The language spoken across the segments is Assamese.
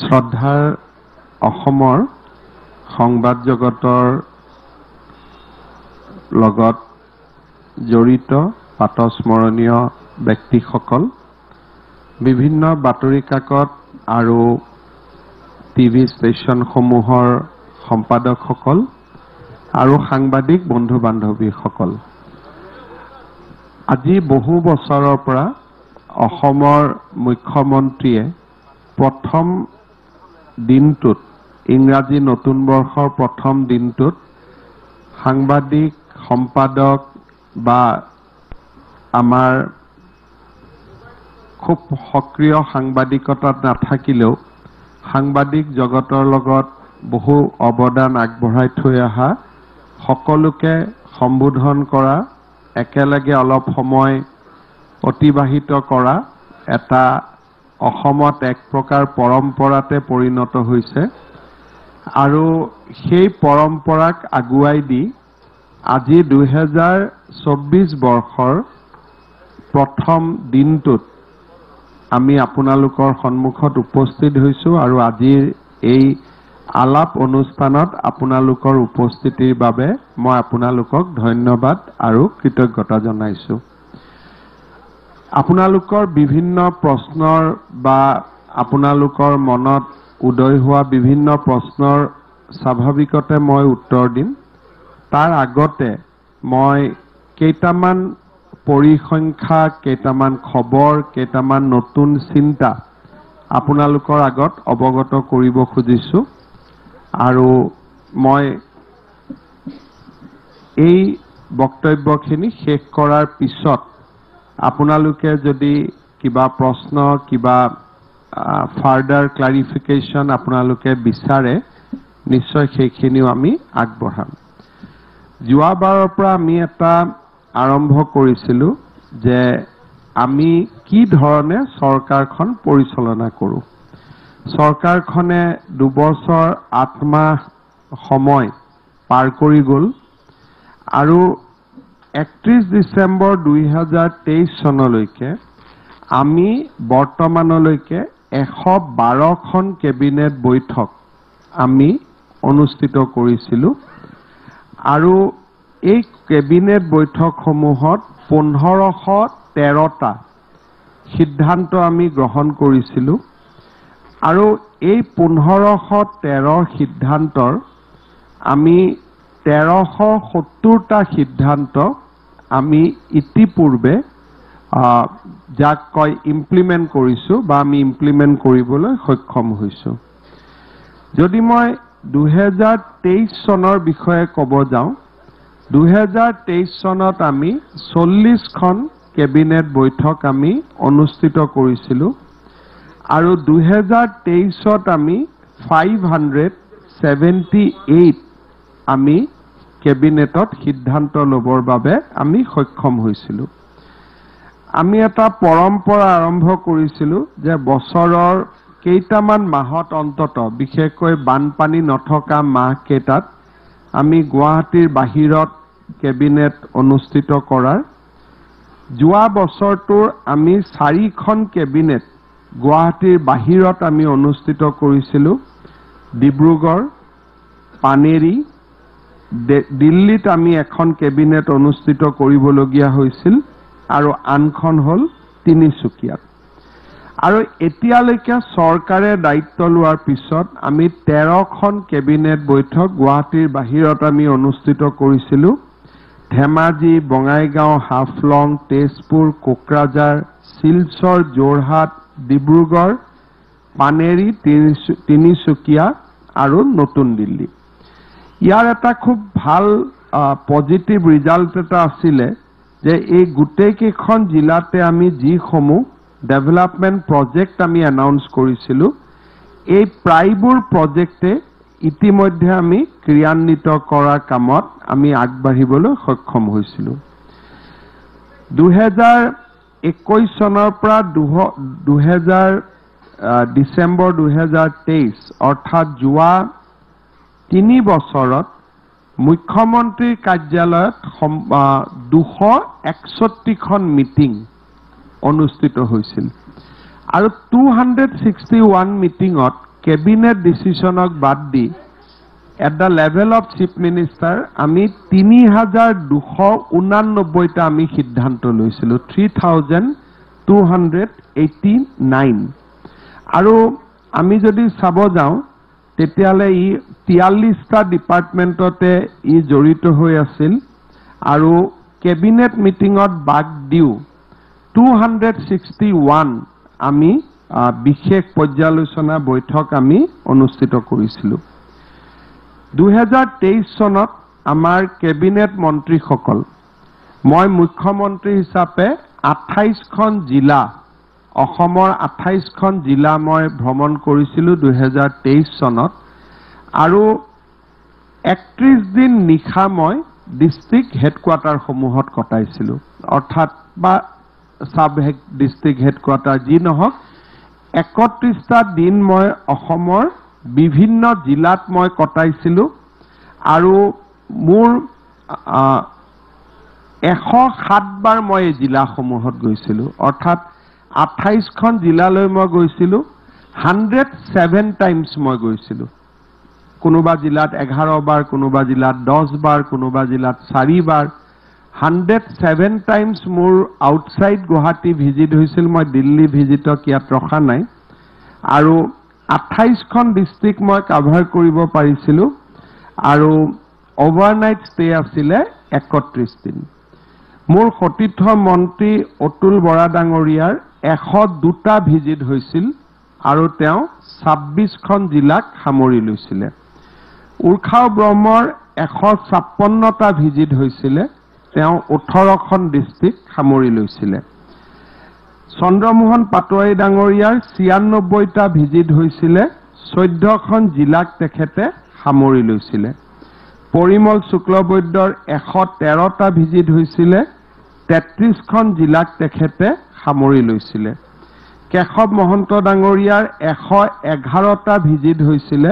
শ্ৰদ্ধাৰ অসমৰ সংবাদ জগতৰ লগত জড়িত পাতস্মৰণীয় ব্যক্তিসকল, বিভিন্ন বাতৰি কাকত আৰু টিভি ষ্টেচনসমূহৰ সম্পাদকসকল আৰু সাংবাদিক বন্ধু বান্ধৱীসকল, আজি বহু বছৰৰ পৰা অসমৰ মুখ্যমন্ত্ৰীয়ে প্ৰথম দিনটোত, ইংৰাজী নতুন বৰ্ষৰ প্ৰথম দিনটোত সাংবাদিক, সম্পাদক বা আমাৰ খুব সক্ৰিয় সাংবাদিকতাত নাথাকিলেও সাংবাদিক জগতৰ লগত বহু অৱদান আগবঢ়াই থৈ অহা সকলোকে সম্বোধন কৰা, একেলগে অলপ সময় অতিবাহিত কৰা এটা অসমত এক প্ৰকাৰ পৰম্পৰাতে পৰিণত হৈছে আৰু সেই পৰম্পৰাক আগুৱাই দি আজি 2024 বৰ্ষৰ প্ৰথম দিনটোত আমি আপোনালোকৰ সন্মুখত উপস্থিত হৈছোঁ আৰু আজিৰ এই আলাপ অনুষ্ঠানত আপোনালোকৰ উপস্থিতিৰ বাবে মই আপোনালোকক ধন্যবাদ আৰু কৃতজ্ঞতা জনাইছোঁ। আপোনালোকৰ বিভিন্ন প্ৰশ্নৰ বা আপোনালোকৰ মনত উদয় হোৱা বিভিন্ন প্ৰশ্নৰ স্বাভাৱিকতে মই উত্তৰ দিম। তাৰ আগতে মই কেইটামান পৰিসংখ্যা, কেইটামান খবৰ, কেইটামান নতুন চিন্তা আপোনালোকৰ আগত অৱগত কৰিব খুজিছোঁ আৰু মই এই বক্তব্যখিনি শেষ কৰাৰ পিছত আপোনালোকে যদি কিবা প্ৰশ্ন, কিবা ফাৰ্ডাৰ ক্লাৰিফিকেশ্যন আপোনালোকে বিচাৰে, নিশ্চয় সেইখিনিও আমি আগবঢ়াম। যোৱাবাৰৰ পৰা আমি এটা আৰম্ভ কৰিছিলোঁ যে আমি কি ধৰণে চৰকাৰখন পৰিচালনা কৰোঁ। চৰকাৰখনে 2 বছৰ 8 মাহ সময় পাৰ কৰি গ'ল আৰু 31 ডিচেম্বৰ 2023 চনলৈকে আমি বৰ্তমানলৈকে 112খন কেবিনেট বৈঠক আমি অনুষ্ঠিত কৰিছিলোঁ আৰু এই কেবিনেট বৈঠকসমূহত 1513টা সিদ্ধান্ত আমি গ্ৰহণ কৰিছিলোঁ আৰু এই 1513 সিদ্ধান্তৰ আমি 1370টা সিদ্ধান্ত আমি ইতিপূৰ্বে যাক কয় ইমপ্লিমেণ্ট কৰিছোঁ বা আমি ইমপ্লিমেণ্ট কৰিবলৈ সক্ষম হৈছোঁ। যদি মই 2023 চনৰ বিষয়ে ক'ব যাওঁ, 2023 চনত আমি 40খন কেবিনেট বৈঠক আমি অনুষ্ঠিত কৰিছিলোঁ আৰু 2023ত আমি 578 আমি কেবিনেটত সিদ্ধান্ত ল'বৰ বাবে আমি সক্ষম হৈছিলোঁ। আমি এটা পৰম্পৰা আৰম্ভ কৰিছিলোঁ যে বছৰৰ কেইটামান মাহত অন্তত, বিশেষকৈ বানপানী নথকা মাহকেইটাত আমি গুৱাহাটীৰ বাহিৰত কেবিনেট অনুষ্ঠিত কৰাৰ। যোৱা বছৰটোৰ আমি 4খন কেবিনেট গুৱাহাটীৰ বাহিৰত আমি অনুষ্ঠিত কৰিছিলোঁ। ডিব্ৰুগড়, পানেৰী, দিল্লীত আমি এখন কেবিনেট অনুষ্ঠিত কৰিবলগীয়া হৈছিল আৰু আনখন হ'ল তিনিচুকীয়াত। আৰু এতিয়ালৈকে চৰকাৰে দায়িত্ব লোৱাৰ পিছত আমি 13খন কেবিনেট বৈঠক গুৱাহাটীৰ বাহিৰত আমি অনুষ্ঠিত কৰিছিলোঁ। ধেমাজি, বঙাইগাঁও, হাফলং, তেজপুৰ, কোকৰাঝাৰ, শিলচৰ, যোৰহাট, ডিব্ৰুগড়, পানেৰী, তিনিচুকীয়া আৰু নতুন দিল্লী। ইয়াৰ এটা খুব ভাল পজিটিভ ৰিজাল্ট এটা আছিলে যে এই গোটেইকেইখন জিলাতে আমি যিসমূহ ডেভেলপমেণ্ট প্ৰজেক্ট আমি এনাউন্স কৰিছিলোঁ, এই প্ৰায়বোৰ প্ৰজেক্টে ইতিমধ্যে আমি ক্ৰিয়ান্বিত কৰাৰ কামত আমি আগবাঢ়িবলৈ সক্ষম হৈছিলোঁ। 2021 চনৰ পৰা ডিচেম্বৰ 2023 অৰ্থাৎ যোৱা 3 বছৰত মুখ্যমন্ত্ৰীৰ কাৰ্যালয়ত 261খন মিটিং অনুষ্ঠিত হৈছিল আৰু 261 মিটিঙত কেবিনেট ডিসিশনক বাদ দি at the level of chief minister আমি 3289টা আমি সিদ্ধান্ত লৈছিলো 3289 আৰু আমি যদি চাব যাওঁ তেতিয়ালে ই 43টা ডিপাৰ্টমেণ্টতে ই জড়িত হৈ আছিল আৰু কেবিনেট মিটিংত বাক দিও 261 আমি বিশেষ পৰ্যালোচনা বৈঠক আমি অনুষ্ঠিত কৰিছিলো 2023 চনত আমাৰ কেবিনেট মন্ত্ৰীসকল মই মুখ্যমন্ত্ৰী হিচাপে 28খন জিলা অসমৰ 28খন জিলা মই ভ্ৰমণ কৰিছিলো 2023 চনত আৰু 31 দিন নিশা মই ডিস্ট্ৰিক্ট হেডকোৱাৰ্টাৰ সমূহত কটাইছিলো অৰ্থাৎ বা সাব ডিস্ট্ৰিক্ট হেডকোৱাৰ্টাৰ যি নহওক 31টা দিন মই অসমৰ বিভিন্ন জিলাত মই কটাইছিলো আৰু মোৰ 107 বাৰ মই জিলাসমূহত গৈছিলো অৰ্থাৎ 28খন জিলালৈ মই গৈছিলো 107 টাইমছ মই গৈছিলো কোনোবা জিলাত 11 বাৰ কোনোবা জিলাত 10 বাৰ কোনোবা জিলাত 4 বাৰ 107 টাইমছ মোৰ আউটসাইড গুৱাহাটী ভিজিট হৈছিল মই দিল্লী ভিজিটক ইয়াত ৰখা নাই আৰু 28খন ডিস্ট্ৰিক্ট মই কভাৰ কৰিব পাৰিছিলো আৰু ওভাৰনাইট ষ্টে আছিল 31 দিন মোৰ সতীৰ্থ মন্ত্ৰী অতুল বৰা ডাঙৰীয়াৰ 102টা ভিজিট হৈছিল আৰু তেওঁ 26খন জিলাক সামৰি লৈছিল উৰ্খাও ব্ৰহ্মৰ 156টা ভিজিট হৈছিল তেওঁ 18খন ডিস্ট্ৰিক্ট সামৰি লৈছিল চন্দ্ৰমোহন পাটোৱাৰী ডাঙৰীয়াৰ 96টা ভিজিট হৈছিল 14খন জিলাক তেখেতে সামৰি লৈছিল পৰিমল শুক্লবৈদ্যৰ 113টা ভিজিট হৈছিল 33খন জিলাক তেখেতে সামৰি লৈছিল কেশৱ মহন্ত ডাঙৰীয়াৰ 111টা ভিজিট হৈছিল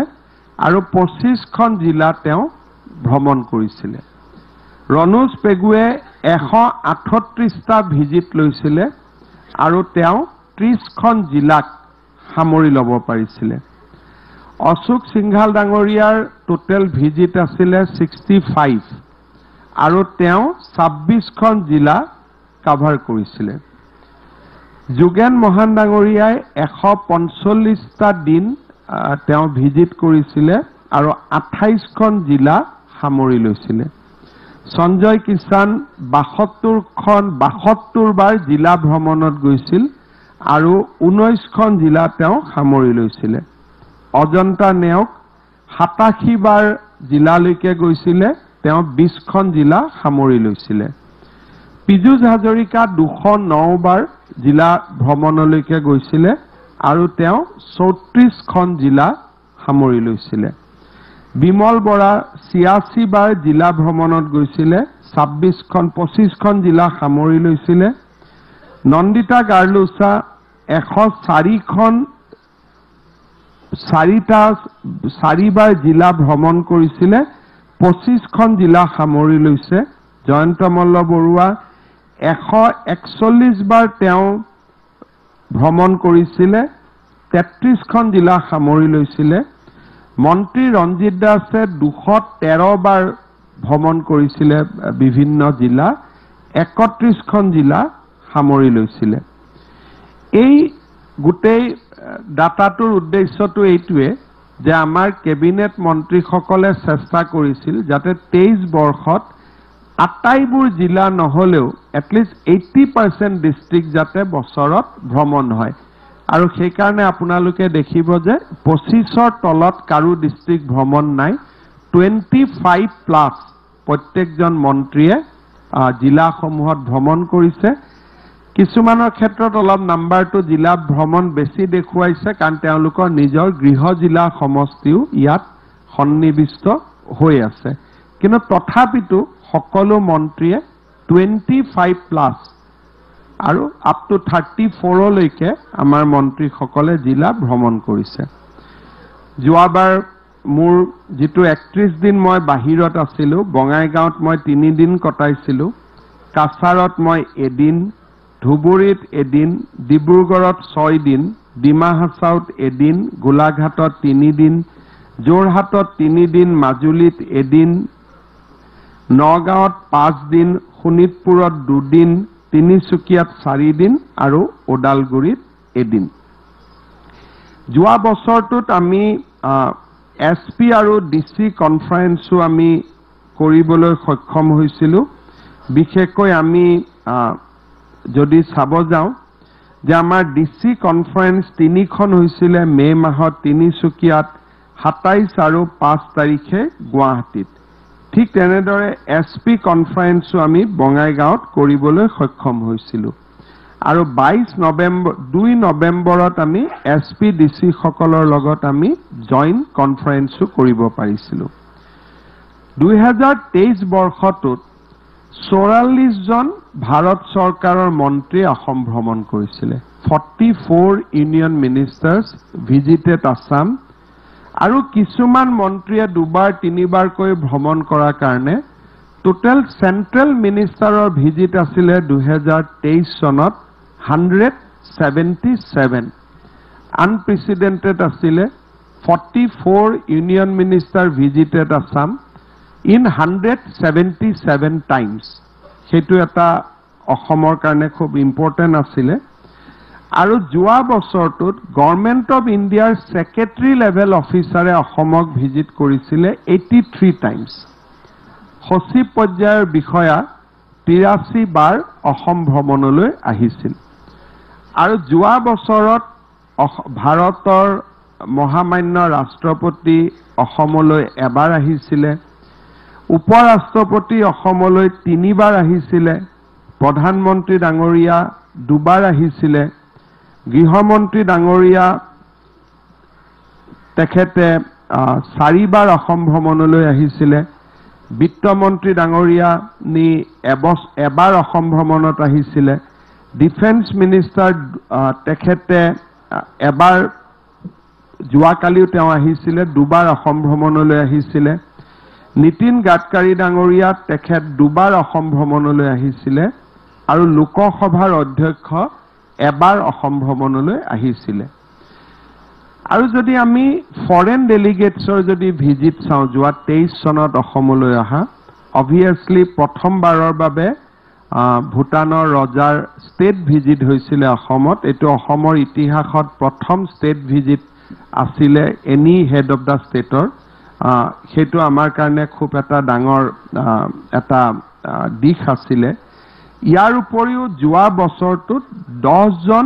আৰু 25খন জিলা তেওঁ ভ্ৰমণ কৰিছিল ৰণোজ পেগুৱে 138টা ভিজিট লৈছিল আৰু তেওঁ 30খন জিলাক সামৰি ল'ব পাৰিছিল অশোক সিংঘাল ডাঙৰীয়াৰ টোটেল ভিজিট আছিল 65 আৰু তেওঁ 26খন জিলা কভাৰ কৰিছিল যোগেন মহান ডাঙৰীয়াই 145টা দিন তেওঁ ভিজিট কৰিছিল আৰু 28খন জিলা সামৰি লৈছিল সঞ্জয় কিষাণ 72 বাৰ জিলা ভ্ৰমণত গৈছিল আৰু 19খন জিলা তেওঁ সামৰি লৈছিল অজন্তা নেওক 87 বাৰ জিলালৈকে গৈছিল তেওঁ 20খন জিলা সামৰি লৈছিল পীযুষ হাজৰিকা 209 বাৰ জিলা ভ্ৰমণলৈকে গৈছিল আৰু তেওঁ 34খন জিলা সামৰি লৈছিল বিমল বৰা 86 বাৰ জিলা ভ্ৰমণত গৈছিল 25খন জিলা সামৰি লৈছিল নন্দিতা গাৰ্লুচা 104 বাৰ জিলা ভ্ৰমণ কৰিছিল 25খন জিলা সামৰি লৈছে জয়ন্ত মল্ল বৰুৱা 141 বাৰ তেওঁ ভ্ৰমণ কৰিছিল 33খন জিলা সামৰি লৈছিল মন্ত্ৰী ৰঞ্জিত দাসে 213 বাৰ ভ্ৰমণ কৰিছিল বিভিন্ন জিলা 31খন জিলা সামৰি লৈছিল এই গোটেই ডাটাটোৰ উদ্দেশ্যটো এইটোৱে যে আমাৰ কেবিনেট মন্ত্ৰীসকলে চেষ্টা কৰিছিল যাতে 23 বৰ্ষত আটাইবোৰ জিলা নহলেও এটলিষ্ট 80% ডিস্ট্ৰিক্ট যাতে বছৰত ভ্ৰমণ হয় আৰু সেই কাৰণে আপোনালোকে দেখিব যে 25ৰ তলত কাৰো ডিস্ট্ৰিক্ট ভ্ৰমণ নাই 25 প্লাস প্ৰত্যেকজন মন্ত্ৰীয়ে জিলাসমূহত ভ্ৰমণ কৰিছে কিছুমানৰ ক্ষেত্ৰত অলপ নাম্বাৰটো জিলা ভ্ৰমণ বেছি দেখুৱাইছে কাৰণ তেওঁলোকৰ নিজৰ গৃহ জিলা সমষ্টিও ইয়াত সন্নিবিষ্ট হৈ আছে কিন্তু তথাপিতো সকলো মন্ত্ৰীয়ে 25 প্লাস আৰু আপ টু 34 লৈকে আমাৰ মন্ত্ৰীসকলে জিলা ভ্ৰমণ কৰিছে যোৱাবাৰ মোৰ যেটো 31 দিন মই বাহিৰত আছিলো বঙাইগাঁৱত মই 3 দিন কটাইছিলো কাছাৰত মই এদিন ধুবুৰীত এদিন ডিব্ৰুগড়ত 6 দিন ডিমা হাছাওত এদিন, গোলাঘাটত 3 দিন, যোৰহাটত 3 দিন, মাজুলীত এদিন, নগাঁৱত 5 দিন, শোণিতপুৰত 2 দিন, তিনিচুকীয়াত 4 দিন আৰু ওদালগুৰিত এদিন। যোৱা বছৰটোত আমি SP আৰু DC কনফাৰেন্সো আমি কৰিবলৈ সক্ষম হৈছিলোঁ। বিশেষকৈ আমি যদি চাব যাওঁ যে আমাৰ DC কনফাৰেন্স 3খন হৈছিলে মে মাহত তিনিচুকীয়াত, 27 আৰু 5 তাৰিখে গুৱাহাটীত। ঠিক তেনেদৰে SP কনফাৰেন্সো আমি বঙাইগাঁৱত কৰিবলৈ সক্ষম হৈছিলোঁ। আৰু 2 নৱেম্বৰত আমি SP DC সকলৰ লগত আমি জইণ্ট কনফাৰেন্সো কৰিব পাৰিছিলোঁ। 2023 বৰ্ষটোত 44 জন ভাৰত চৰকাৰৰ মন্ত্ৰী অসম ভ্ৰমণ কৰিছিলে। 44 ইউনিয়ন মিনিষ্টাৰ্ছ ভিজিটেড আছাম। আৰু কিছুমান মন্ত্ৰীয়ে 2-3বাৰকৈ ভ্ৰমণ কৰাৰ কাৰণে টোটেল চেন্ট্ৰেল মিনিষ্টাৰৰ ভিজিট আছিলে 2023 চনত 177। আনপ্ৰেচিডেণ্টেড আছিলে। 44 union minister visited Assam in 177 times. সেইটো এটা অসমৰ কাৰণে খুব ইম্পৰ্টেণ্ট আছিলে। আৰু যোৱা বছৰটোত গভৰ্ণমেণ্ট অফ ইণ্ডিয়াৰ ছেক্ৰেটাৰী লেভেল অফিচাৰে অসমক ভিজিট কৰিছিলে 83 টাইমছ। সচিব পৰ্যায়ৰ বিষয়া 83 বাৰ অসম ভ্ৰমণলৈ আহিছিল। আৰু যোৱা বছৰত ভাৰতৰ মহামান্য ৰাষ্ট্ৰপতি অসমলৈ এবাৰ আহিছিলে। উপৰাষ্ট্ৰপতি অসমলৈ 3 বাৰ আহিছিলে। প্ৰধানমন্ত্ৰী ডাঙৰীয়া 2 বাৰ আহিছিলে। গৃহমন্ত্ৰী ডাঙৰীয়া তেখেতে 4 বাৰ অসম ভ্ৰমণলৈ আহিছিলে। বিত্তমন্ত্ৰী ডাঙৰীয়া এবাৰ অসম ভ্ৰমণত আহিছিলে। ডিফেন্স মিনিষ্টাৰ তেখেতে এবাৰ, যোৱাকালিও তেওঁ আহিছিলে, 2 বাৰ অসম ভ্ৰমণলৈ আহিছিলে। নীতিন গাডকাৰী ডাঙৰীয়া তেখেত 2 বাৰ অসম ভ্ৰমণলৈ আহিছিলে। আৰু লোকসভাৰ অধ্যক্ষ এবাৰ অসম ভ্ৰমণলৈ আহিছিলে। আৰু যদি আমি ফৰেন ডেলিগেটছৰ যদি ভিজিট চাওঁ যোৱা 23 চনত অসমলৈ অহা, অবভিয়াছলি প্ৰথমবাৰৰ বাবে ভূটানৰ ৰজাৰ ষ্টেট ভিজিট হৈছিলে অসমত। এইটো অসমৰ ইতিহাসত প্ৰথম ষ্টেট ভিজিট আছিলে এনি হেড অফ দ্য ষ্টেটৰ। সেইটো আমাৰ কাৰণে খুব এটা ডাঙৰ এটা দিশ আছিলে। ইয়াৰ উপৰিও যোৱা বছৰটোত 10 জন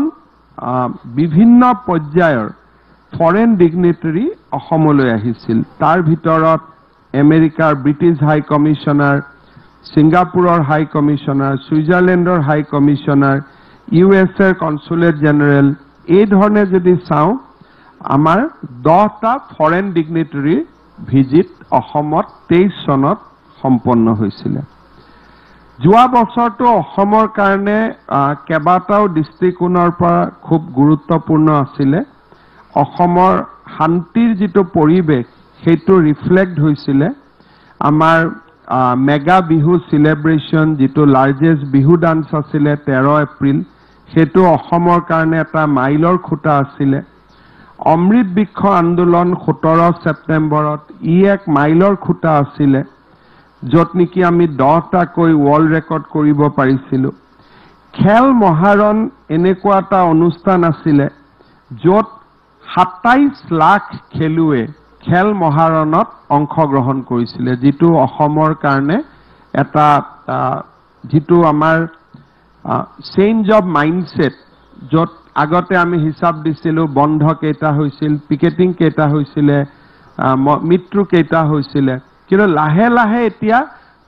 বিভিন্ন পৰ্যায়ৰ ফৰেন ডিগনিটাৰী অসমলৈ আহিছিল। তাৰ ভিতৰত আমেৰিকাৰ ব্ৰিটিছ হাই কমিশ্যনাৰ, ছিংগাপুৰৰ হাই কমিশ্যনাৰ, ছুইজাৰলেণ্ডৰ হাই কমিশ্যনাৰ, USAৰ কনচুলেট জেনেৰেল। এই ধৰণে যদি চাওঁ আমাৰ 10টা ফৰেন ডিগনিটাৰী ভিজিট অসমত 23 চনত সম্পন্ন হৈছিলে। যোৱা বছৰটো অসমৰ কাৰণে কেইবাটাও দৃষ্টিকোণৰ পৰা খুব গুৰুত্বপূৰ্ণ আছিলে। অসমৰ শান্তিৰ যিটো পৰিৱেশ সেইটো ৰিফ্লেক্ট হৈছিলে আমাৰ মেগা বিহু চেলিব্ৰেশ্যন, যিটো লাৰ্জেষ্ট বিহু ডান্স আছিলে 13 এপ্ৰিল, সেইটো অসমৰ কাৰণে এটা মাইলৰ খুঁটা আছিলে। অমৃত বৃক্ষ আন্দোলন 17 ছেপ্টেম্বৰত এক মাইলৰ খুঁটা আছিলে, য'ত নেকি আমি 10টাকৈ ৱৰ্ল্ড ৰেকৰ্ড কৰিব পাৰিছিলোঁ। খেল মহাৰণ এনেকুৱা এটা অনুষ্ঠান আছিলে য'ত 27 লাখ খেলুৱৈ খেল মহাৰণত অংশগ্ৰহণ কৰিছিলে, যিটো অসমৰ কাৰণে এটা যিটো আমাৰ চেঞ্জ অফ মাইণ্ডছেট, য'ত আগতে আমি হিচাপ দিছিলোঁ বন্ধ কেইটা হৈছিল, পিকেটিং কেইটা হৈছিলে, মৃত্যু কেইটা হৈছিলে, কিন্তু লাহে লাহে এতিয়া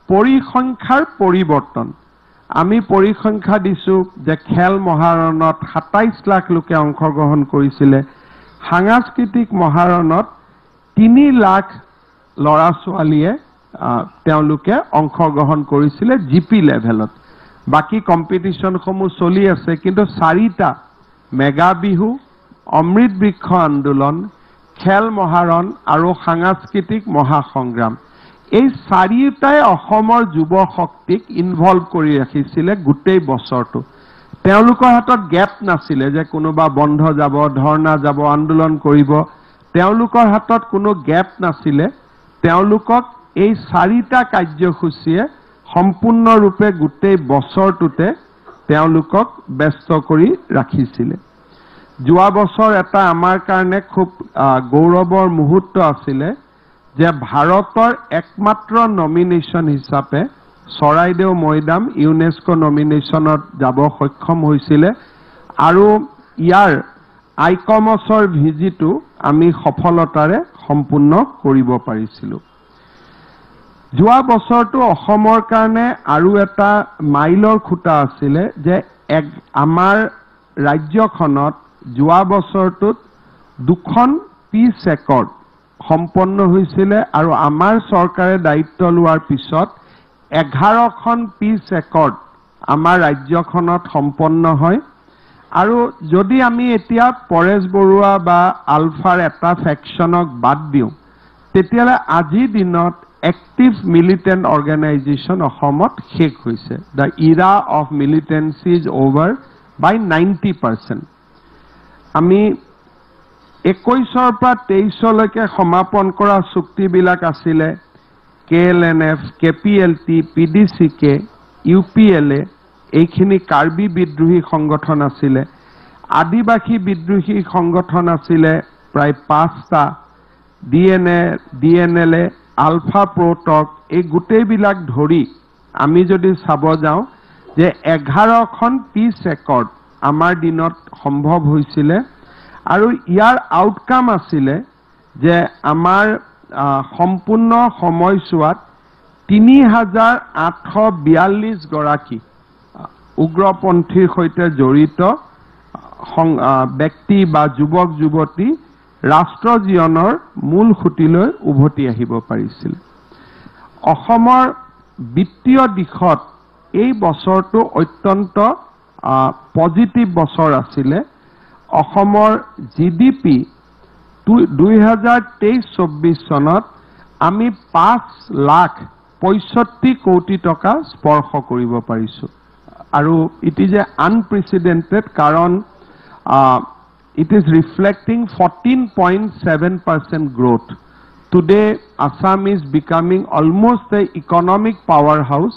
পৰিসংখ্যাৰ পৰিৱৰ্তন। আমি পৰিসংখ্যা দিছোঁ যে খেল মহাৰণত 27 লাখ লোকে অংশগ্ৰহণ কৰিছিলে। সাংস্কৃতিক মহাৰণত 3 লাখ ল'ৰা ছোৱালীয়ে তেওঁলোকে অংশগ্ৰহণ কৰিছিলে GP লেভেলত। বাকী কম্পিটিশ্যনসমূহ চলি আছে, কিন্তু 4টা মেগা বিহু, অমৃত বৃক্ষ আন্দোলন, খেল মহাৰণ আৰু সাংস্কৃতিক মহাসংগ্ৰাম, এই 4টাই অসমৰ যুৱ শক্তিক ইনভলভ কৰি ৰাখিছিলে গোটেই বছৰটো। তেওঁলোকৰ হাতত গ্যাপ নাছিলে যে কোনোবা বন্ধ যাব, ধৰ্ণা যাব, আন্দোলন কৰিব। তেওঁলোকৰ হাতত কোনো গ্যাপ নাছিলে। তেওঁলোকক এই 4টা কাৰ্যসূচীয়ে সম্পূৰ্ণৰূপে গোটেই বছৰটোতে তেওঁলোকক ব্যস্ত কৰি ৰাখিছিলে। যোৱা বছৰ এটা আমাৰ কাৰণে খুব গৌৰৱৰ মুহূৰ্ত আছিলে যে ভাৰতৰ একমাত্ৰ নমিনেশ্যন হিচাপে চৰাইদেউ মৈদাম ইউনেস্কো নমিনেশ্যনত যাব সক্ষম হৈছিলে আৰু ইয়াৰ আইকমছৰ ভিজিটো আমি সফলতাৰে সম্পূৰ্ণ কৰিব পাৰিছিলোঁ। যোৱা বছৰটো অসমৰ কাৰণে আৰু এটা মাইলৰ খুঁটা আছিলে যে আমাৰ ৰাজ্যখনত যোৱা বছৰটোত 2খন পিচ একৰ্ড সম্পন্ন হৈছিলে আৰু আমাৰ চৰকাৰে দায়িত্ব লোৱাৰ পিছত 11খন পিচ একৰ্ড আমাৰ ৰাজ্যখনত সম্পন্ন হয়। আৰু যদি আমি এতিয়া পৰেশ বৰুৱা বা আলফাৰ এটা ফেকশ্যনক বাদ দিওঁ তেতিয়াহ'লে আজিৰ দিনত এক্টিভ মিলিটেণ্ট অৰ্গেনাইজেশ্যন অসমত শেষ হৈছে। The era of militancy is over by 90%। আমি 21ৰ পৰা 23লৈকে সমাপন কৰা চুক্তিবিলাক আছিলে KLNF, KPLT, PDCK, UPLA, এইখিনি কাৰ্বি বিদ্ৰোহী সংগঠন আছিলে। আদিবাসী বিদ্ৰোহী সংগঠন আছিলে প্ৰায় 5টা, DNLA, আলফা প্ৰটক, এই গোটেইবিলাক ধৰি আমি যদি চাব যাওঁ যে 11খন পিচ একৰ্ড আমাৰ দিনত সম্ভৱ হৈছিলে আৰু ইয়াৰ আউটকাম আছিলে যে আমাৰ সম্পূৰ্ণ সময়ছোৱাত 3842 গৰাকী উগ্ৰপন্থীৰ সৈতে জড়িত ব্যক্তি বা যুৱক যুৱতী ৰাষ্ট্ৰ জীৱনৰ মূল খুঁটিলৈ উভতি আহিব পাৰিছিল। অসমৰ বিত্তীয় দিশত এই বছৰটো অত্যন্ত পজিটিভ বছৰ আছিলে। অসমৰ GDP 2023-24 চনত আমি 5,65 কোটি টকা স্পৰ্শ কৰিব পাৰিছোঁ আৰু ইট ইজ এ আনপ্ৰেচিডেণ্টেড কাৰণ it is reflecting 14.7% growth. Today, Assam is becoming almost the economic powerhouse.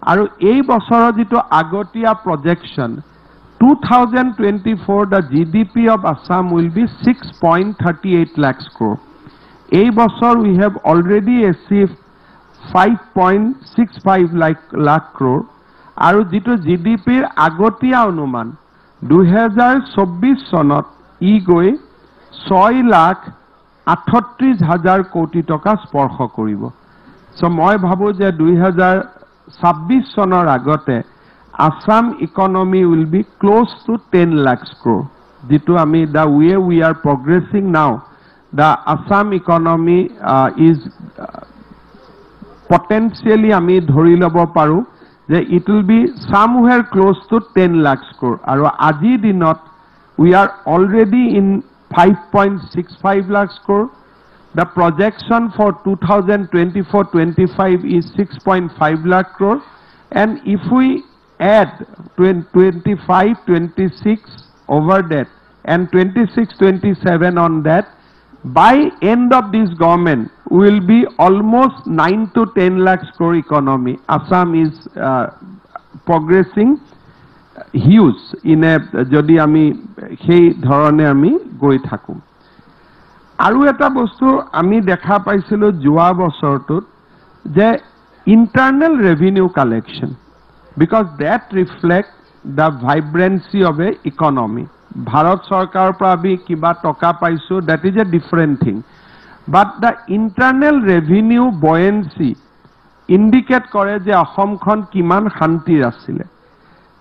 And এই বছৰৰ যিটো আগতীয়া projection, 2024 the GDP of Assam will be 6.38 lakhs crore. এই বছৰ we have already achieved 5.65 lakh crore. আৰু যিটো GDPৰ আগতীয়া অনুমান 2024 চনত ই গৈ 6,38,000 কোটি টকা স্পৰ্শ কৰিব। সো মই ভাবো যে 2026 চনৰ আগতে Assam economy will be close to 10 lakhs crore, যিটো আমি the way we are progressing now, the Assam economy is potentially আমি ধৰি ল'ব পাৰোঁ যে it will be somewhere close to 10 lakhs crore আৰু আজিৰ দিনত we are already in 5.65 lakhs crore. The projection for 2024-25 is 6.5 lakh crore. And if we add 25-26 over that and 26-27 on that, by end of this government, we will be almost 9 to 10 lakhs crore economy. Assam is progressing huge in a যদি আমি সেই ধৰণে আমি গৈ থাকো। আৰু এটা বস্তু আমি দেখা পাইছিলোঁ যোৱা বছৰটোত যে internal revenue collection, because that reflect the vibrancy of a economy. Bharat চৰকাৰৰ পৰা আমি কিবা টকা পাইছোঁ, that is a different thing, but the internal revenue buoyancy indicate কৰে যে অসমখন কিমান শান্তিৰ আছিলে।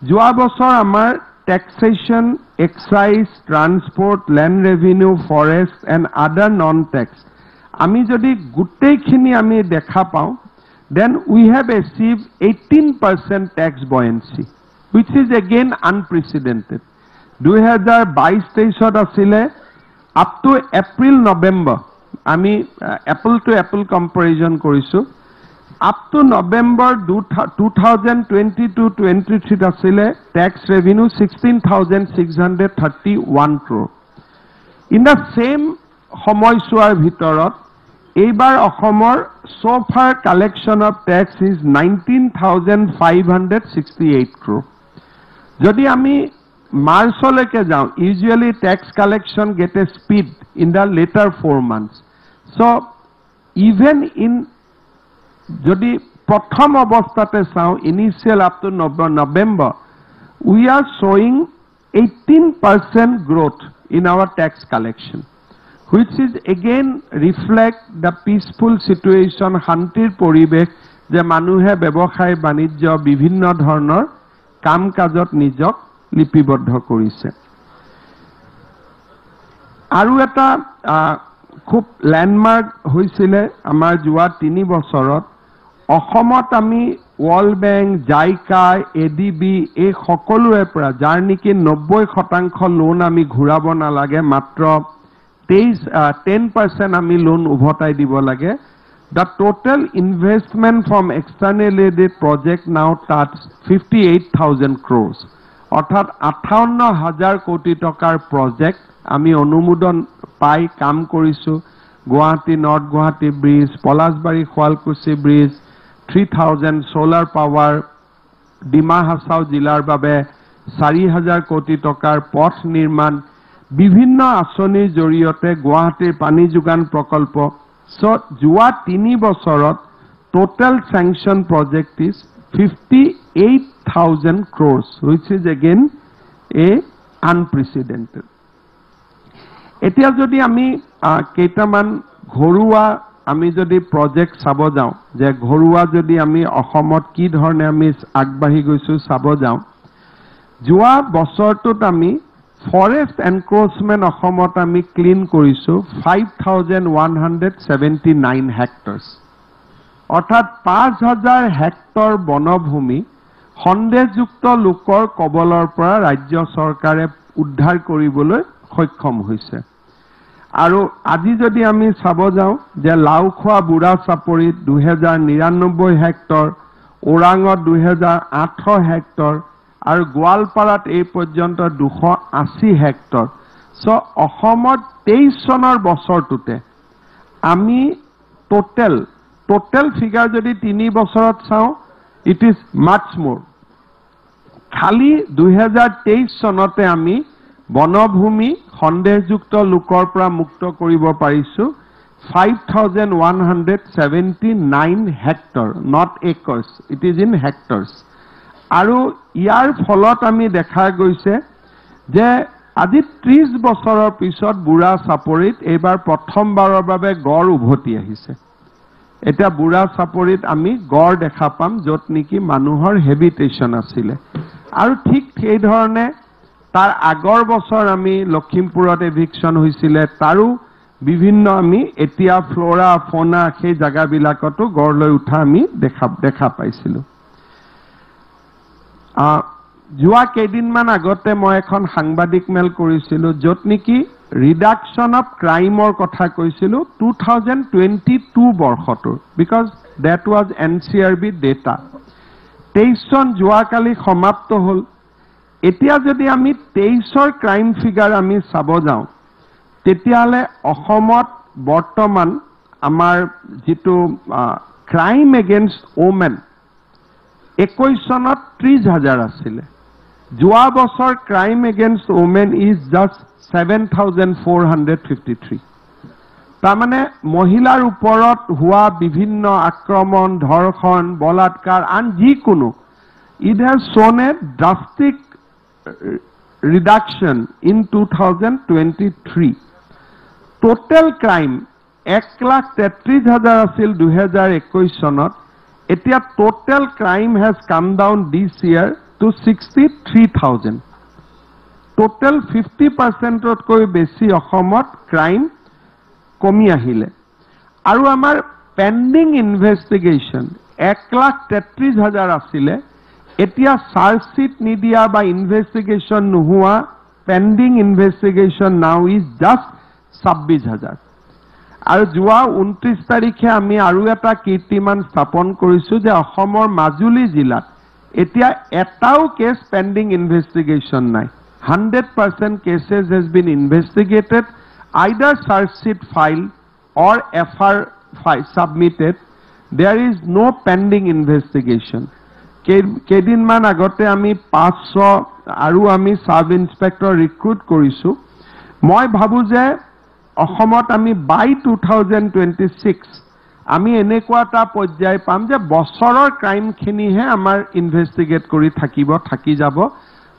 যোৱা বছৰ আমাৰ taxation, excise, transport, land revenue, forest and other non tax আমি যদি গোটেইখিনি আমি দেখা পাওঁ, then we have achieve 18% tax buoyancy, which is again unprecedented. 2022-23 আছিলে আপ টু এপ্ৰিল নৱেম্বৰ, আমি এপল টু এপল কম্পেৰিজন কৰিছোঁ, up to November 2022-23 asile tax revenue 16,631 crore. In the same সময়ছোৱাৰ ভিতৰত এইবাৰ অসমৰ so far collection of tax is 19,568 crore. যদি আমি মাৰ্চলৈকে যাওঁ, usually tax collection get a speed in the later 4 months. So even in যদি প্ৰথম অৱস্থাতে চাওঁ initial up to November, we are showing 18% growth in our tax collection, which is again reflect the peaceful situation, শান্তিৰ পৰিৱেশ যে মানুহে ব্যৱসায় বাণিজ্য বিভিন্ন ধৰণৰ কাম কাজত নিজক লিপিবদ্ধ কৰিছে। আৰু এটা খুব ল্যান্ডমাৰ্ক হৈছিলে আমাৰ যোৱা 3 বছৰত অসমত আমি ওয়াৰ্ল্ড ব্যাংক, জাইকা, এডিবি এই সকলোৰে পৰা যাৰ নেকি 90% লোন আমি ঘূৰাব নালাগে, মাত্ৰ 10% আমি লোন উভতাই দিব লাগে। The total investment from external aided project now touch 58,000 crores. অৰ্থাৎ 58,000 কোটি টকাৰ প্ৰজেক্ট আমি অনুমোদন পাই কাম কৰিছো। Guwahati north Guwahati bridge, Palashbari Suwalkuchi bridge, 3,000 solar power, Dima Hasao জিলাৰ বাবে 4,000 কোটি টকাৰ পথ নিৰ্মাণ, বিভিন্ন আঁচনিৰ জৰিয়তে গুৱাহাটীৰ পানী যোগান প্ৰকল্প। সো যোৱা 3 বছৰত total sanction project is 58,000 crores, which is again a unprecedented. এতিয়া যদি আমি কেইটামান ঘৰুৱা আমি যদি প্ৰজেক্ট চাব যাওঁ, যে ঘৰুৱা যদি আমি অসমত কি ধৰণে আমি আগবাঢ়ি গৈছো চাব যাওঁ, যোৱা বছৰটোত আমি ফৰেষ্ট এনক্ৰোচমেন্ট অসমত আমি ক্লিন কৰিছো 5,179 হেক্টৰস। অৰ্থাৎ 5,000 হেক্টৰ বনভূমি সন্দেহযুক্ত লোকৰ কবলৰ পৰা ৰাজ্য চৰকাৰে উদ্ধাৰ কৰিবলৈ সক্ষম হৈছে। আৰু আজি যদি আমি চাব যাওঁ যে লাউখোৱা বুঢ়া চাপৰিত 2,099 হেক্টৰ, ওৰাঙত 2,800 হেক্টৰ আৰু গোৱালপাৰাত এই পৰ্যন্ত 280 হেক্টৰ। সো অসমত 23 চনৰ বছৰটোতে আমি টোটেল ফিগাৰ যদি 3 বছৰত চাওঁ, ইট ইজ মাচ মোৰ। খালি 2023 চনতে আমি বনভূমি সন্দেহযুক্ত লোকৰ পৰা মুক্ত কৰিব পাৰিছো 5,179 hectare, not acres, it is in hectares. আৰু ইয়াৰ ফলত আমি দেখা গৈছে যে আজি 30 বছৰৰ পিছত বুঢ়া চাপৰিত এইবাৰ প্ৰথমবাৰৰ বাবে গড় উভতি আহিছে। এটা বুঢ়া চাপৰিত আমি গড় দেখা পাম য'ত নেকি মানুহৰ হেবিটেশন আছিলে। আৰু ঠিক সেই ধৰণে তাৰ আগৰ বছৰ আমি লখিমপুৰত এভিকশন হৈছিলে, তাৰো বিভিন্ন আমি এতিয়া ফ্লোৰা ফোনা সেই জায়গাবিলাকতো গড় লৈ উঠা আমি দেখা পাইছিলো। যোৱা কেইদিনমান আগতে মই এখন সাংবাদিক মেল কৰিছিলো য'ত নেকি ৰিডাকশন অফ ক্ৰাইমৰ কথা কৈছিলো 2022 বৰ্ষটোৰ, because that was NCRB data. 23 চন যোৱাকালি সমাপ্ত হ'ল। এতিয়া যদি আমি 23ৰ ক্ৰাইম ফিগাৰ আমি চাব যাওঁ, তেতিয়াহ'লে অসমত বৰ্তমান আমাৰ যিটো ক্ৰাইম এগেইনষ্ট ওমেন 21 চনত 30,000 আছিলে। যোৱা বছৰ crime against women is just 7,453। তাৰমানে মহিলাৰ ওপৰত হোৱা বিভিন্ন আক্ৰমণ, ধৰ্ষণ, বলাৎকাৰ আন যিকোনো, it has shown a drastic reduction in 2023. Total crime 1,33,000 আছিল 2021 চনত। এতিয়া total crime has come down this year to 63,000. Total 50% কৈ বেছি অসমত ক্ৰাইম কমি আহিলে। আৰু আমাৰ পেন্ডিং ইনভেষ্টিগেশ্যন 1,33,000 আছিলে, এতিয়া চাৰ্জশিট নিদিয়া বা ইনভেষ্টিগেশ্যন নোহোৱা pending investigation now is just 26,000। আৰু যোৱা 29 তাৰিখে আমি আৰু এটা কীৰ্তিমান স্থাপন কৰিছো যে অসমৰ মাজুলী জিলাত এতিয়া এটাও কেছ পেন্ডিং ইনভেষ্টিগেশ্যন নাই 100% cases has been investigated, either charge sheet filed or FR submitted. There is no pending investigation. কেইদিনমান আগতে আমি 500 আৰু আমি সাব ইন্সপেক্টৰ ৰিক্ৰুট কৰিছো মই ভাবো যে অসমত আমি বাই 2026 আমি এনেকুৱা এটা পৰ্যায় পাম যে বছৰৰ ক্ৰাইম খিনিহে আমাৰ ইনভেষ্টিগেট কৰি থাকি যাব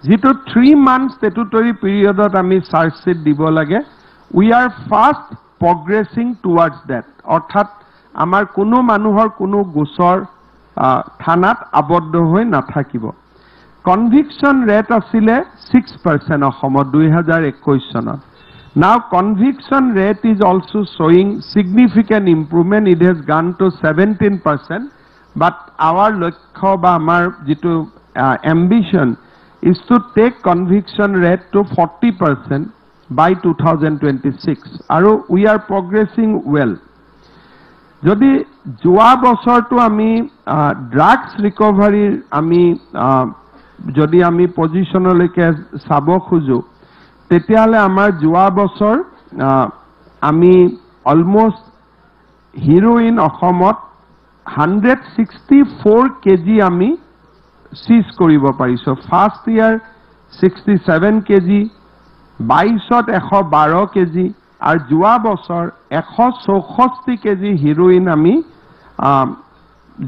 যেটো 3 months statutory periodত আমি চাৰ্জ শিট দিব লাগে we are fast progressing towards that অৰ্থাৎ আমাৰ কোনো মানুহৰ কোনো গোচৰ থানাত আবদ্ধ হৈ নাথাকিব কনভিকশন ৰেট আছিল 6% অসমত 2021 চনত now conviction rate is also showing significant improvement it has gone to 17% but our লক্ষ্য বা আমাৰ যেটো ambition is to take conviction rate to 40% by 2026 আৰু we are progressing well যদি যোৱা বছৰটো আমি ড্ৰাগছ ৰিকভাৰী আমি যদি আমি পজিশনলৈকে চাব খুজো তেতিয়ালে আমাৰ যোৱা বছৰ আমি অলমোস্ট হিৰোইন অসমত 164 কেজি আমি সিজ কৰিব পাৰিছো ফাৰ্স্ট ইয়াৰ 67 কেজি 22ত 112 কেজি আৰু যোৱা বছৰ 164 কেজি হিৰোইন আমি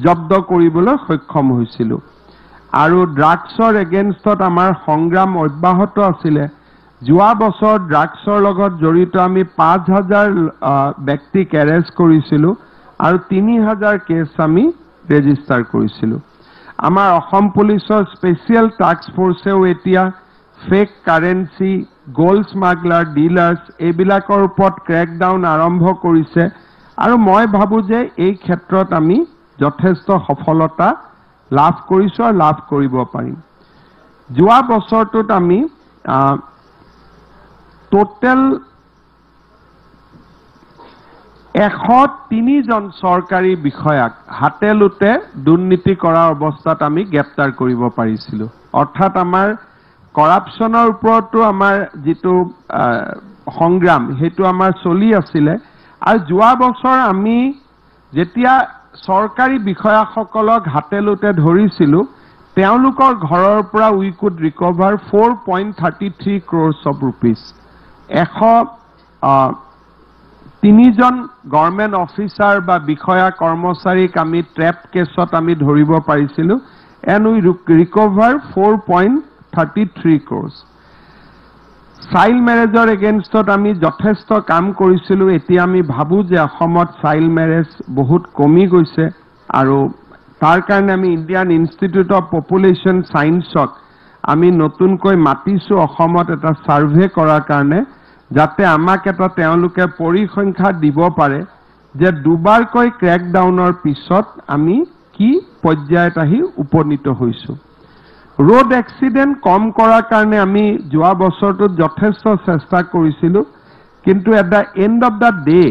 জব্দ কৰিবলৈ সক্ষম হৈছিল আৰু ড্ৰাগছৰ এগেইনষ্টত আমাৰ সংগ্ৰাম অব্যাহত আছিল যোৱা বছৰ ড্ৰাগছৰ লগত জড়িত আমি 5000 ব্যক্তিক এৰেষ্ট কৰিছিলো আৰু 3000 কেছ আমি ৰেজিষ্টাৰ কৰিছিলো আমাৰ অসম পুলিচৰ স্পেশাল টাস্ক ফোৰ্সেও এতিয়া ফেক কাৰেন্সি গোল্ড স্মাগলাৰ ডিলাৰ্স এইবিলাকৰ ওপৰত ক্ৰ্যাকডাউন আৰম্ভ কৰিছে আৰু মই ভাবো যে এই ক্ষেত্ৰত আমি যথেষ্ট সফলতা লাভ কৰিছো আৰু লাভ কৰিব পাৰিম যোৱা বছৰটোত আমি টোটাল 103 জন সৰকাৰি বিষয়াক হাতেলুতে দুৰ্নীতি কৰা অৱস্থাত আমি গ্ৰেপ্তাৰ কৰিব পাৰিছিলো অৰ্থাৎ আমাৰ কৰাপশনৰ ওপৰতো আমাৰ যেটো সংগ্ৰাম হেতু আমাৰ চলি আছিল আৰু যোৱা বছৰ আমি যেতিয়া সৰকাৰি বিষয়াসকলক হাতেলুতে ধৰিছিলো তেওঁলোকৰ ঘৰৰ পৰা we could recover 4.33 crores of rupees 103 জন গভৰ্ণমেণ্ট অফিচাৰ বা বিষয়া কৰ্মচাৰীক আমি ট্ৰেপ কেছত আমি ধৰিব পাৰিছিলো and we recover 4.33 crores child ম্যাৰেজৰ এগেইনষ্টত আমি যথেষ্ট কাম কৰিছিলো এতিয়া আমি ভাবো যে অসমত চাইল্ড ম্যাৰেজ বহুত কমি গৈছে আৰু তাৰ কাৰণে আমি ইণ্ডিয়ান ইনষ্টিটিউট অফ পপুলেশ্যন সায়েন্সক আমি নতুনকৈ মাতিছো অসমত এটা সাৰ্ভে কৰাৰ কাৰণে যাতে আমাক এটা তেওঁলোকে পৰিসংখ্যা দিব পাৰে যে দুবাৰকৈ ক্ৰ্যাকডাউনৰ পিছত আমি কি পৰ্যায়ত আহি উপনীত হৈছো रोड एक्सीडेंट कम करार कारणे आमी जोआ बছৰটোত যথেষ্ট চেষ্টা কৰিছিলো কিন্তু at the end of the day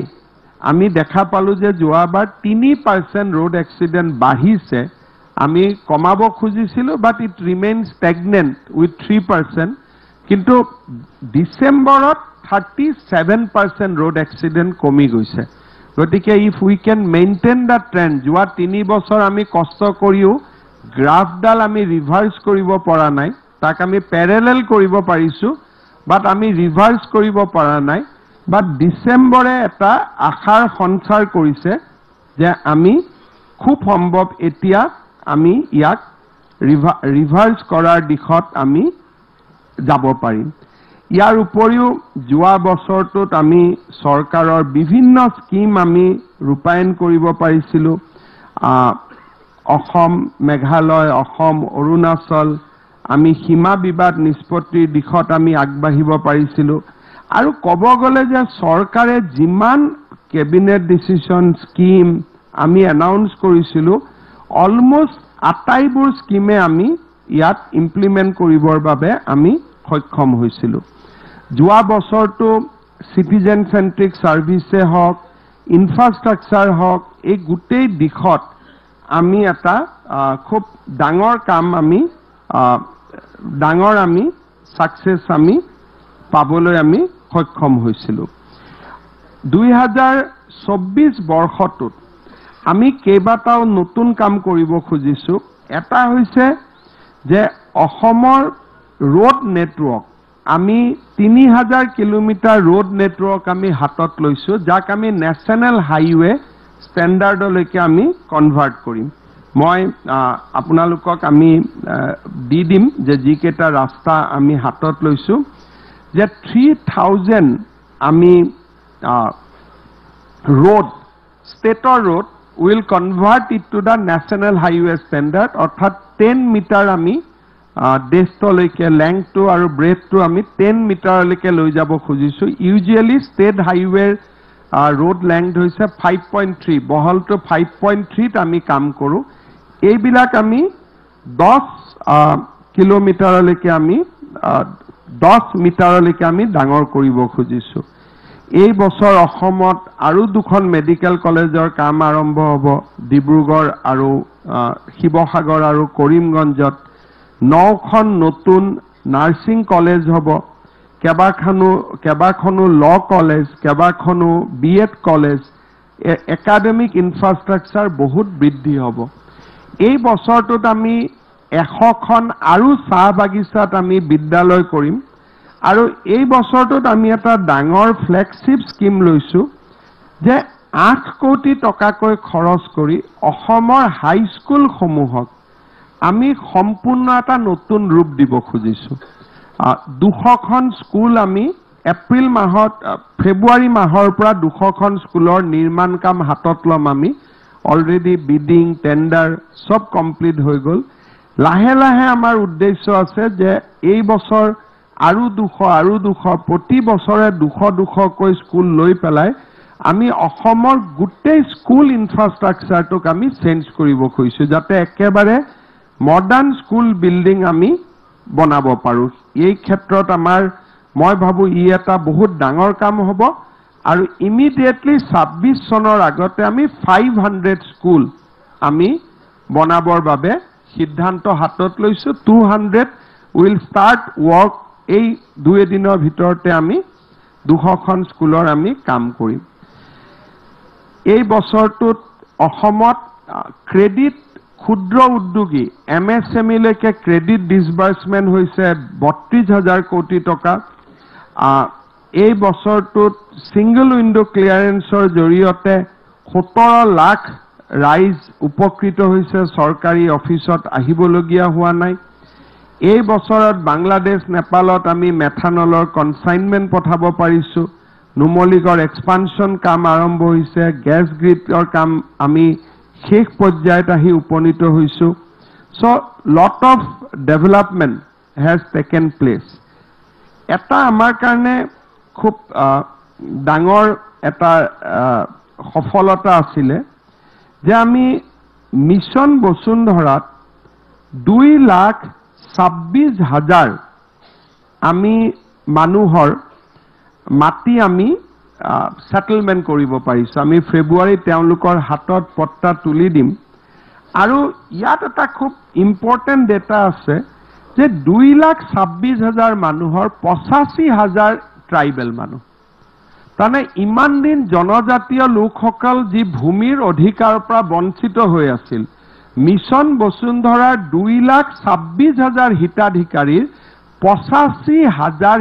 আমি দেখা পালো যে যোৱাবাৰ 3% रोड एक्सीडेंट বাঢ়িছে আমি কমাব খুজিছিলো but it remains stagnant with 3% কিন্তু ডিসেম্বৰত 37% रोड एक्सीडेंट কমি গৈছে গতিকে if we can maintain the trend যোৱা 3 বছৰ আমি কষ্ট কৰিও গ্ৰাফডাল আমি ৰিভাৰ্স কৰিব পৰা নাই তাক আমি প্যাৰেলেল কৰিব পাৰিছো বাট আমি ৰিভাৰ্স কৰিব পৰা নাই বাট ডিসেম্বৰে এটা আশাৰ সঞ্চাৰ কৰিছে যে আমি খুব সম্ভৱ এতিয়া আমি ইয়াক ৰিভাৰ্স কৰাৰ দিশত আমি যাব পাৰিম ইয়াৰ উপৰিও যোৱা বছৰটোত আমি চৰকাৰৰ বিভিন্ন স্কিম আমি ৰূপায়ণ কৰিব পাৰিছিলো অসম মেঘালয় অসম অৰুণাচল আমি সীমা বিবাদ নিষ্পত্তিৰ দিশত আমি আগবাঢ়িব পাৰিছিলো আৰু কব গলে যে চৰকাৰে যিমান কেবিনেট ডিসিশন স্কিম আমি এনাউন্স কৰিছিলো অলমোস্ট আটাইবোৰ স্কিমে আমি ইয়াত ইমপ্লিমেন্ট কৰিবৰ বাবে আমি সক্ষম হৈছিলো যোৱা বছৰটো সিটিজেন সেন্ট্ৰিক সাৰ্ভিসে হওক ইনফ্ৰাষ্ট্ৰাকচাৰ হওক এই গোটেই দিশত আমি এটা খুব ডাঙৰ কাম আমি সাকসেস আমি পাবলৈ আমি সক্ষম হৈছিলোঁ 2024 বৰ্ষটোত আমি কেইবাটাও নতুন কাম কৰিব খুজিছোঁ এটা হৈছে যে অসমৰ ৰোড নেটৱৰ্ক আমি 3000 কিলোমিটাৰ ৰোড নেটৱৰ্ক আমি হাতত লৈছো যাক আমি নেশনাল হাইৱে ষ্টেণ্ডাৰ্ডলৈকে আমি কনভাৰ্ট কৰিম মই আপোনালোকক আমি দি দিম যে যিকেইটা ৰাস্তা আমি হাতত লৈছো যে 3000 আমি road, state road, will convert it to the national highway standard, অর্থাৎ 10 মিটাৰ আমি ডেষ্টলৈকে লেংথটো আৰু ব্ৰেথটো আমি 10 মিটাৰলৈকে লৈ যাব খুজিছো ইউজুৱেলি ষ্টেট হাইৱেৰ ৰোড লেংথ হৈছে 5.3 বহলটো 5.3 ত আমি কাম কৰো এইবিলাক আমি 10 কিলোমিটাৰলৈকে আমি 10 মিটাৰলৈকে আমি ডাঙৰ কৰিব খুজিছো এই বছৰ অসমত আৰু দুখন মেডিকেল কলেজৰ কাম আৰম্ভ হ'ব ডিব্ৰুগড় আৰু শিৱসাগৰ আৰু কৰিমগঞ্জত 9খন নতুন নাৰ্সিং কলেজ হ'ব কেবাখনো ল কলেজ কেবাখনো বিএড কলেজ একাডেমিক ইনফ্ৰাষ্ট্ৰাকচাৰ বহুত বৃদ্ধি হ'ব এই বছৰটোত আমি 100খন আৰু চাহ বাগিচাত আমি বিদ্যালয় কৰিম আৰু এই বছৰটোত আমি এটা ডাঙৰ ফ্লেগশিপ স্কিম লৈছো যে 8 কোটি টকাকৈ খৰচ কৰি অসমৰ হাই স্কুল সমূহক আমি সম্পূৰ্ণ এটা নতুন ৰূপ দিব খুজিছো 200খন স্কুল আমি এপ্ৰিল মাহত ফেব্ৰুৱাৰী মাহৰ পৰা 200খন স্কুলৰ নিৰ্মাণ কাম হাতত ল'ম আমি অলৰেডি বিডিং টেন্ডাৰ সব কমপ্লিট হৈ গ'ল লাহে লাহে আমাৰ উদ্দেশ্য আছে যে এই বছৰ আৰু 200 প্ৰতি বছৰে 200 কৈ স্কুল লৈ পেলাই আমি অসমৰ গোটেই স্কুল ইনফ্ৰাষ্ট্ৰাকচাৰটোক আমি চেঞ্জ কৰিব খুজিছো যাতে একেবাৰে মডাৰ্ন স্কুল বিল্ডিং আমি বনাব পাৰো এই ক্ষেত্ৰত আমাৰ মই ভাবো ই এটা বহুত ডাঙৰ কাম হ'ব আৰু ইমিডিয়েটলি 26 চনৰ আগতে আমি 500 স্কুল আমি বনাবৰ বাবে সিদ্ধান্ত হাতত লৈছো 200 will start work এই 2 দিনৰ ভিতৰতে আমি 200খন স্কুলৰ আমি কাম কৰিম এই বছৰটোত অসমত ক্ৰেডিট ক্ষুদ্ৰ উদ্যোগী এমএসএমই লৈকে ক্ৰেডিট ডিসবাৰ্সমেন্ট হৈছে 32000 কোটি টকা এই বছৰটোত সিঙ্গল উইন্ডো ক্লিয়াৰেন্সৰ জৰিয়তে 17 লাখ ৰাইজ উপকৃত হৈছে চৰকাৰী অফিচত আহিবলগীয়া হোৱা নাই এই বছৰত বাংলাদেশ নেপালত আমি মেথানলৰ কনসাইনমেন্ট পঠাব পাৰিছো নুমলীগড় এক্সপানশন কাম আৰম্ভ হৈছে গ্যাস গ্ৰিডৰ কাম আমি শেষ পৰ্যায়ত আহি উপনীত হৈছো so lot of development has taken place এটা আমাৰ কাৰণে খুব ডাঙৰ এটা সফলতা আছিল যে আমি মিশন বসুন্ধৰাত 2,26,000 আমি মানুহৰ মাটি আমি সেটেলমেন্ট কৰিব পাৰিছো আমি ফেব্ৰুৱাৰী তেওঁলোকৰ হাতত পট্টা তুলি দিম আৰু ইয়াত এটা খুব ইম্পৰ্টেন্ট ডেটা আছে যে 2,26,000 মানুহৰ 85,000 ট্ৰাইবেল মানুহ তানে ইমান দিন জনজাতীয় লোকসকল যি ভূমিৰ অধিকাৰৰ পৰা বঞ্চিত হৈ আছিল মিশন বসুন্ধৰাৰ 2,26,000 হিতাধিকাৰীৰ 85,000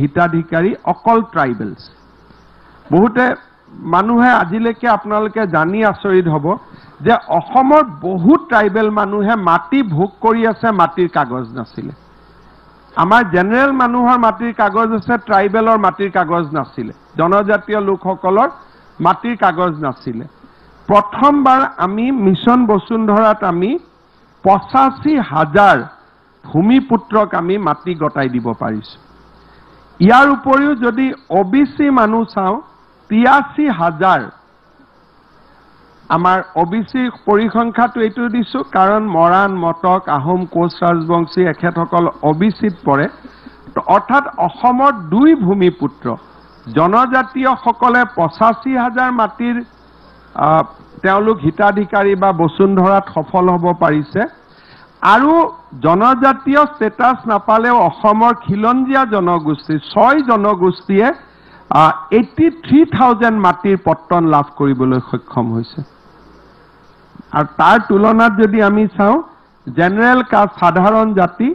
হিতাধিকাৰী অকল ট্ৰাইবেলছ বহুতে মানুহে আজিলৈকে আপোনালোকে জানি আচৰিত হ'ব যে অসমৰ বহুত ট্ৰাইবেল মানুহে মাটি ভোগ কৰি আছে মাটিৰ কাগজ নাছিলে আমাৰ জেনেৰেল মানুহৰ মাটিৰ কাগজ আছে ট্ৰাইবেলৰ মাটিৰ কাগজ নাছিলে জনজাতীয় লোকসকলৰ মাটিৰ কাগজ নাছিলে প্ৰথমবাৰ আমি মিশন বসুন্ধৰাত আমি 85,000 ভূমিপুত্ৰক আমি মাটি গটাই দিব পাৰিছো ইয়াৰ উপৰিও যদি ওবিসি মানুহ চাও 83,000 আমাৰ ওবিসি পৰিসংখ্যাটো এইটো দিছো কাৰণ মৰাণ মটক আহোম কোচ ৰাজবংশী এখেতসকল ওবিসিত পৰে অৰ্থাৎ অসমৰ 2 ভূমিপুত্ৰ জনজাতীয়সকলে 85,000 মাটিৰ তেওঁলোক হিতাধিকাৰী বা বসুন্ধৰাত সফল হ'ব পাৰিছে আৰু জনজাতীয় ষ্টেটাছ নাপালেও অসমৰ খিলঞ্জীয়া জনগোষ্ঠী 6 জনগোষ্ঠীয়ে 83,000 মাটিৰ পট্টন লাভ কৰিবলৈ সক্ষম হৈছে আৰু তাৰ তুলনাত যদি আমি চাওঁ জেনাৰেল কাষ্ট সাধাৰণ জাতি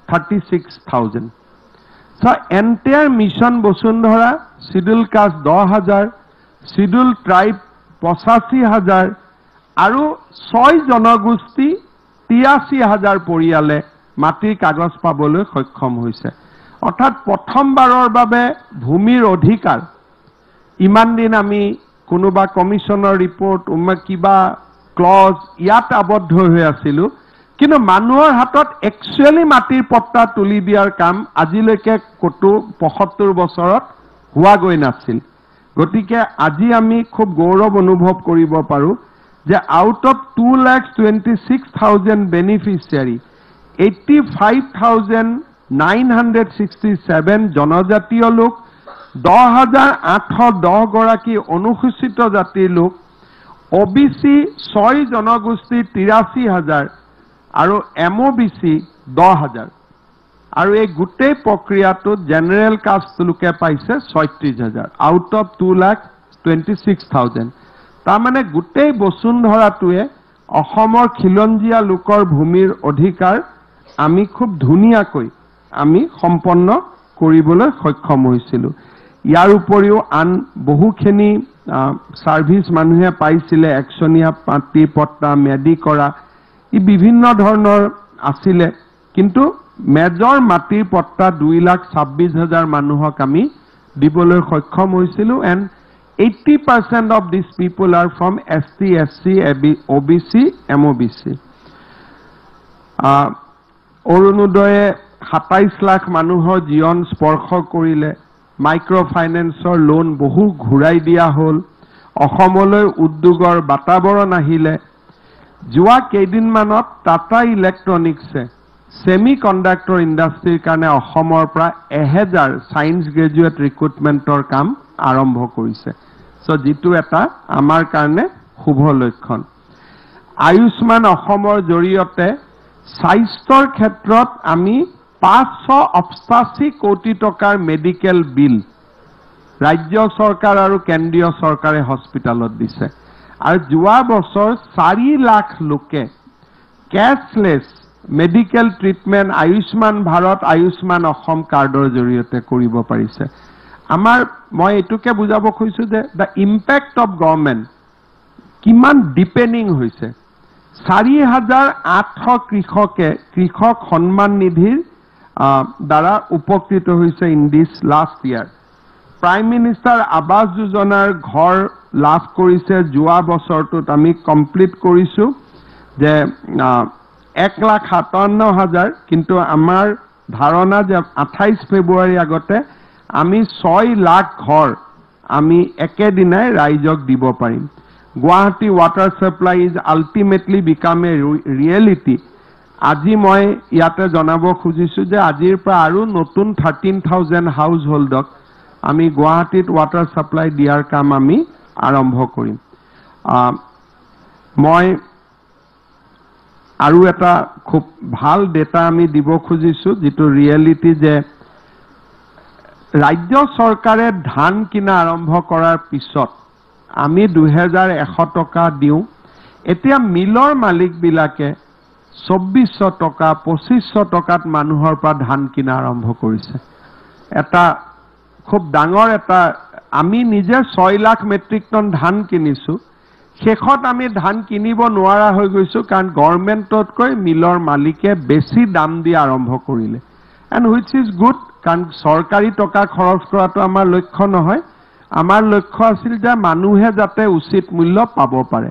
36,000 So entire mission Bosundhara schedule caste 10,000 schedule tribe 85,000 আৰু 6 জনগোষ্ঠী 83,000 পৰিয়ালে মাটিৰ কাগজ পাবলৈ সক্ষম হৈছে অৰ্থাৎ প্ৰথমবাৰৰ বাবে ভূমিৰ অধিকাৰ ইমান দিন আমি কোনোবা কমিশনৰ ৰিপৰ্ট কিবা ক্লজ ইয়াত আবদ্ধ হৈ আছিল কিন্তু মানুহৰ হাতত একচুয়ালি মাটিৰ পট্টা তুলি দিয়াৰ কাম আজিলৈকে কতো 75 বছৰত হোৱা গৈ নাছিল গতিকে আজি আমি খুব গৌৰৱ অনুভৱ কৰিব পাৰো যে আউট অফ 2,26,000 বেনিফিচিয়াৰী 85,967 জনজাতীয় লোক 10,810 গৰাকী অনুসূচিত জাতিৰ লোক OBC 6 জনগোষ্ঠী 83,000 আৰু MOBC 10,000 আৰু এই গোটেই প্ৰক্ৰিয়াটো জেনাৰেল কাষ্ট লোকে পাইছে 36,000 আউট অফ 2,26,000 তাৰ মানে গোটেই বসুন্ধৰাটোৱে অসমৰ খিলঞ্জীয়া লোকৰ ভূমিৰ অধিকাৰ আমি খুব ধুনীয়াকৈ আমি সম্পন্ন কৰিবলৈ সক্ষম হৈছিলো ইয়াৰ উপৰিও আন বহুখিনি সাৰ্ভিস মানুহে পাইছিলে একশনিয়া পাতি পট্টা মেডি কৰা ই বিভিন্ন ধৰণৰ আছিল কিন্তু মেজৰ মাটিৰ পট্টা 2,26,000 মানুহক আমি দিবলৈ সক্ষম হৈছিলো and 80% of these people are from ST, SC, OBC, MOBC. অৰুণোদয়ে 27 lakh মানুহৰ জীৱন স্পৰ্শ কৰিলে মাইক্ৰ ফাইনেন্সৰ লোন বহু ঘূৰাই দিয়া হ'ল অসমলৈ উদ্যোগৰ বাতাবৰণ আহিলে যোৱা কেইদিনমানত টাটা ইলেক্ট্ৰনিক্সে সেমি কণ্ডাক্টৰ ইণ্ডাষ্ট্ৰীৰ কাৰণে অসমৰ পৰা 1000 সায়েন্স গ্ৰেজুৱেট ৰিক্ৰুটমেণ্টৰ কাম আৰম্ভ কৰিছে সো যেটো এটা আমাৰ কাৰণে শুভ লক্ষণ আয়ুষ্মান অসমৰ জৰিয়তে স্বাস্থ্যৰ ক্ষেত্ৰত আমি 588 কোটি টকাৰ মেডিকেল বিল ৰাজ্য চৰকাৰ আৰু কেন্দ্ৰীয় চৰকাৰে হস্পিটালত দিছে আৰু যোৱা বছৰ 4 লাখ লোকে cashless medical treatment Ayushman Bharat Ayushman Assam কাৰ্ডৰ জৰিয়তে কৰিব পাৰিছে আমাৰ মই এটুকে বুজাব খুজিছো যে দা ইম্প্যাক্ট অফ গভৰ্নমেন্ট কিমান ডিপেন্ডিং হৈছে 4,800 কৃষক সন্মান নিধিৰ দ্বাৰা উপকৃত হৈছে in this last year prime minister আবাস যোজনাৰ ঘৰ লাভ কৰিছে যোৱা বছৰটোত আমি কমপ্লিট কৰিছো যে 1,57,000 কিন্তু আমাৰ ধাৰণা যে 28 ফেব্ৰুৱাৰী আগতে আমি 6 লাখ ঘৰ আমি একেদিনাই ৰাইজক দিব পাৰিম Guwahati water supply is ultimately become a reality আজি মই ইয়াতে জনাব খুজিছো যে আজিৰ পৰা আৰু নতুন 13,000 হাউস হোল্ডক আমি গুৱাহাটীত ৱাটাৰ সাপ্লাই দিয়াৰ কাম আমি আৰম্ভ কৰিম মই আৰু এটা খুব ভাল ডেটা আমি দিব খুজিছো যেটো ৰিয়েলিটি যে ৰাজ্য চৰকাৰে ধান কিনা আৰম্ভ কৰাৰ পিছত আমি 2,100 টকা দিও এতিয়া মিলৰ মালিক বিলাকে 2,400 টকা 2,500 টকাত মানুহৰ পৰা ধান কিনা আৰম্ভ কৰিছে এটা খুব ডাঙৰ এটা আমি নিজে 6 লাখ মেট্ৰিক টন ধান কিনিছো শেষত আমি ধান কিনিব নোৱাৰা হৈ গৈছো কাৰণ গভৰ্নমেণ্টতকৈ মিলৰ মালিকে বেছি দাম দি আৰম্ভ কৰিলে এণ্ড হুইচ ইজ গুড কাৰণ চৰকাৰী টকা খৰচ কৰাটো আমাৰ লক্ষ্য নহয় আমাৰ লক্ষ্য আছিল যে মানুহে যাতে উচিত মূল্য পাব পাৰে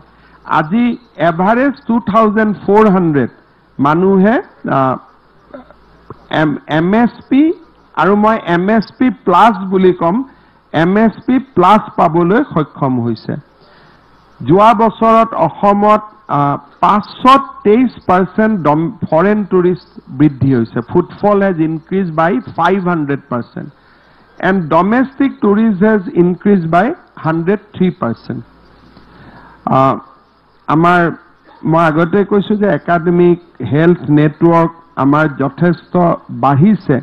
আজি এভাৰেজ 2,400 মানুহে MSP আৰু মই MSP প্লাস বুলি কম MSP প্লাস পাবলৈ সক্ষম হৈছে যোৱা বছৰত অসমত 523% ফৰেন টুৰিষ্ট বৃদ্ধি হৈছে footfall has increase by 500% and domestic tourism has increased by 103%. আমাৰ মই আগতে কৈছো যে একাডেমিক হেলথ নেটৱৰ্ক আমাৰ যথেষ্ট বাঢ়িছে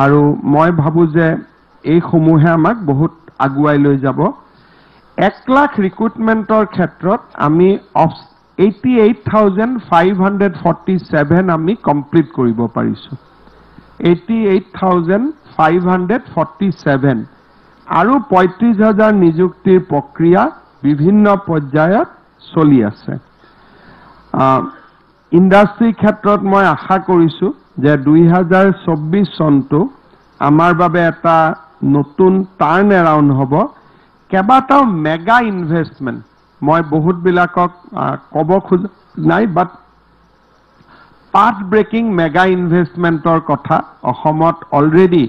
আৰু মই ভাবো যে এই সমূহে আমাক বহুত আগুৱাই লৈ যাব 1 লাখ ৰিক্ৰুটমেন্টৰ ক্ষেত্ৰত আমি 88,547 আমি কমপ্লিট কৰিব পাৰিছো 88,547 আৰু 35,000 নিযুক্তিৰ প্ৰক্ৰিয়া বিভিন্ন পৰ্যায়ত চলি আছে ইন্ডাষ্ট্ৰি ক্ষেত্ৰত মই আশা কৰিছো যে 2024 চনটো আমাৰ বাবে এটা নতুন টাৰ্ন এৰাউণ্ড হ'ব কেবাটাও মেগা ইনভেষ্টমেন্ট মই বহুত বিলাকক কব খোজ নাই বাট path breaking mega investmentor kotha ahomot already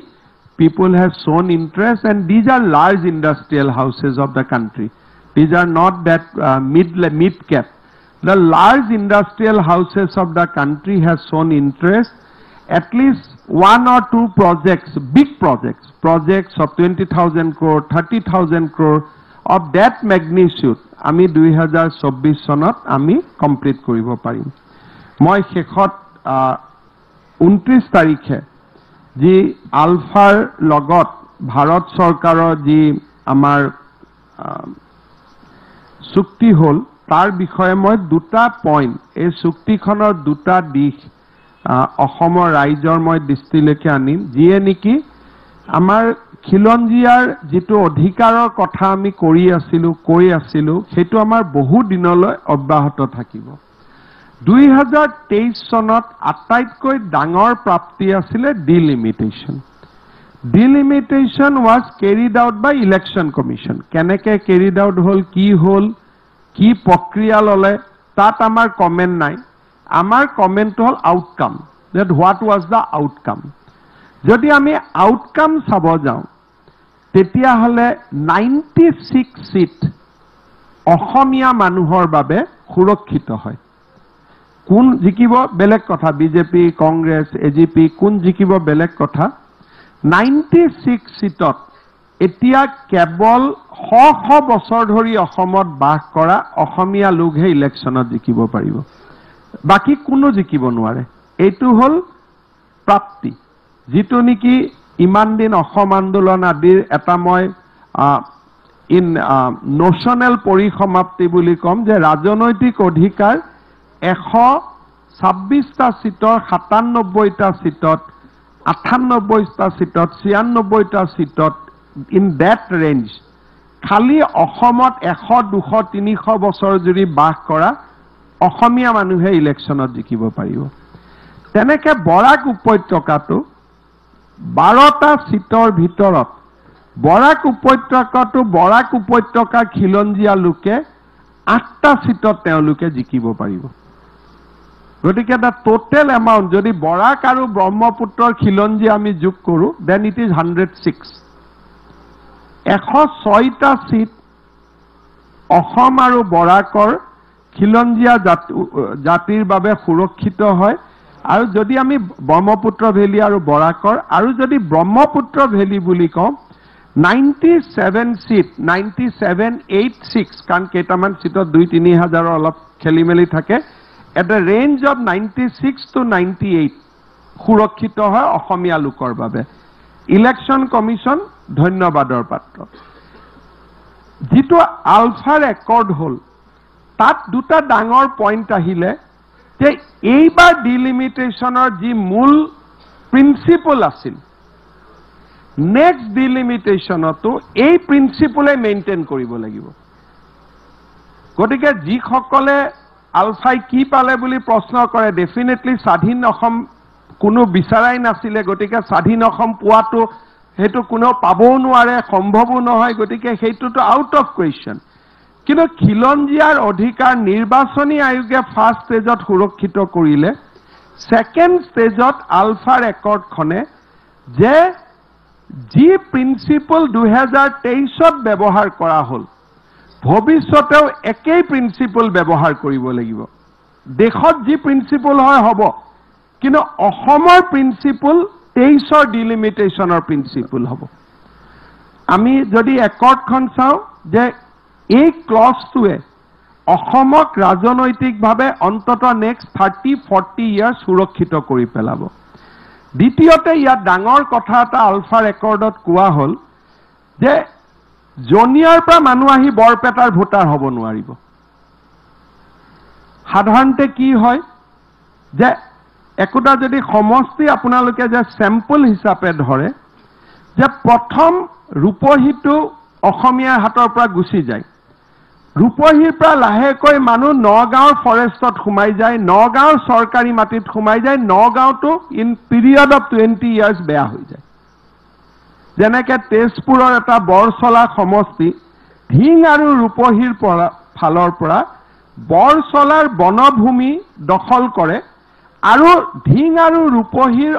people have shown interest and these are large industrial houses of the country these are not that mid cap the large industrial houses of the country has shown interest at least 1 or 2 projects big projects of 20,000 crore 30,000 crore of that magnitude ami 2024 sonot ami complete koribo parim মই শেষত 29 তাৰিখে যি আলফাৰ লগত ভাৰত চৰকাৰৰ যি আমাৰ চুক্তি হল তাৰ বিষয়ে মই দুটা পইণ্ট এই চুক্তিখনৰ দুটা দিশ অসমৰ ৰাইজৰ মই দৃষ্টিলৈকে আনিম যিয়ে নেকি আমাৰ খিলঞ্জীয়াৰ যিটো অধিকাৰৰ কথা আমি কৈ আছিলো সেইটো আমাৰ বহু দিনলৈ অব্যাহত থাকিব 2023 চনত আটাইতকৈ ডাঙৰ প্ৰাপ্তি আছিলে delimitation was carried out by election commission কেনেকে carried out হল কি প্ৰক্ৰিয়া ললে তাত আমাৰ কমেন্ট নাই আমাৰ comment hall outcome that what was the outcome যদি আমি আউটকাম চাব যাও তেতিয়া হলে 96 সিট অসমীয়া মানুহৰ বাবে সুৰক্ষিত হয় কোন জিকিব বেলেগ কথা বিজেপি কংগ্ৰেছ এজিপি কোন জিকিব বেলেগ কথা 96 সিটত এতিয়া কেৱল শ বছৰ ধৰি অসমত বাস কৰা অসমীয়া লোকহে ইলেকশ্যনত জিকিব পাৰিব বাকি কোনো জিকিব নোৱাৰে এইটো হল প্ৰাপ্তি যিটো নেকি ইমান দিন অসম আন্দোলন আদিৰ এটা মই ইন নোশনাল পৰিসমাপ্তি বুলি কম যে ৰাজনৈতিক অধিকাৰ 126টা সিটৰ 97টা সিটত 98টা সিটত 96টা সিটত ইন দ্যাট ৰেঞ্জ খালি অসমত 100 200 300 বছৰ জুৰি বাস কৰা অসমীয়া মানুহে ইলেকশ্যনত জিকিব পাৰিব তেনেকে বৰাক উপত্যকাটো 12টা সিটৰ ভিতৰত বৰাক উপত্যকা খিলঞ্জীয়া লোকে 8টা সিটত তেওঁলোকে জিকিব পাৰিব গতিকে দা টোটাল এমাউন্ট যদি বৰাক আৰু ব্ৰহ্মপুত্ৰৰ খিলঞ্জীয়া আমি যোগ কৰো দেন ইট ইজ 106 106টা সিট অসম আৰু বৰাকৰ খিলঞ্জীয়া জাতিৰ বাবে সুৰক্ষিত হয় আৰু যদি আমি ব্ৰহ্মপুত্ৰ ভেলী আৰু বৰাকৰ আৰু যদি ব্ৰহ্মপুত্ৰ ভেলী বুলি কওঁ 97 সিট 9786 কাৰণ কেইটামান সিটত 2-3 হাজাৰৰ অলপ খেলিমেলি থাকে at the range of 96 to 98 সুৰক্ষিত হয় অসমীয়া লোকৰ বাবে ইলেকশ্যন কমিশন ধন্যবাদৰ পাত্ৰ যিটো আলফাৰ একৰ্ড হল তাত দুটা ডাঙৰ পইণ্ট আহিলে যে এইবাৰ ডিলিমিটেশনৰ যি মূল প্ৰিন্সিপল আছিল নেক্সট ডিলিমিটেশনতো এই প্ৰিন্সিপলে মেইনটেইন কৰিব লাগিব গতিকে যিসকলে আলফাই কি পালে বুলি প্ৰশ্ন কৰে ডেফিনেটলি স্বাধীন অসম কোনো বিচাৰাই নাছিলে গতিকে স্বাধীন অসম পোৱাটো হেতু কোনো পাবও নোৱাৰে সম্ভৱও নহয় গতিকে হেতুটো আউট অফ কোৱেশ্চন কিন্তু খিলঞ্জীয়াৰ অধিকাৰ নিৰ্বাচনী আয়োগে ফাৰ্ষ্ট ষ্টেজত সুৰক্ষিত কৰিলে সেকেন্ড ষ্টেজত আলফাৰ একৰ্ডখনে যে যি প্ৰিন্সিপল 2023ত ব্যৱহাৰ কৰা হল ভৱিষ্যতেও একেই প্ৰিন্সিপল ব্যৱহাৰ কৰিব লাগিব দেশত যি প্ৰিন্সিপল হয় হ'ব কিন্তু অসমৰ প্ৰিন্সিপল 23ৰ ডিলিমিটেশনৰ প্ৰিন্সিপল হ'ব আমি যদি একৰ্ডখন চাওঁ যে এই ক্লজটোৱে অসমক ৰাজনৈতিকভাৱে অন্তত নেক্সট 30-40 ইয়াৰ্ছ সুৰক্ষিত কৰি পেলাব। দ্বিতীয়তে ইয়াত ডাঙৰ কথা এটা আলফাৰ একৰ্ডত কোৱা হ'ল যে জনিয়াৰ পৰা মানুহ আহি বৰপেটাৰ ভোটাৰ হ'ব নোৱাৰিব। সাধাৰণতে কি হয় যে একোটা যদি সমষ্টি আপোনালোকে যে চেম্পল হিচাপে ধৰে যে প্ৰথম ৰূপহীটো অসমীয়াৰ হাতৰ পৰা গুচি যায়, ৰূপহীৰ পৰা লাহেকৈ মানুহ নগাঁৱৰ ফৰেষ্টত সোমাই যায়, নগাঁৱৰ চৰকাৰী মাটিত সোমাই যায়, নগাঁৱটো ইন পিৰিয়ড অফ 20 ইয়াৰ্ছ বেয়া হৈ যায়। যেনেকৈ তেজপুৰৰ এটা বৰচলা সমষ্টি ধিং আৰু ৰূপহীৰ ফালৰ পৰা বৰচলাৰ বনভূমি দখল কৰে আৰু ধিং আৰু ৰূপহীৰ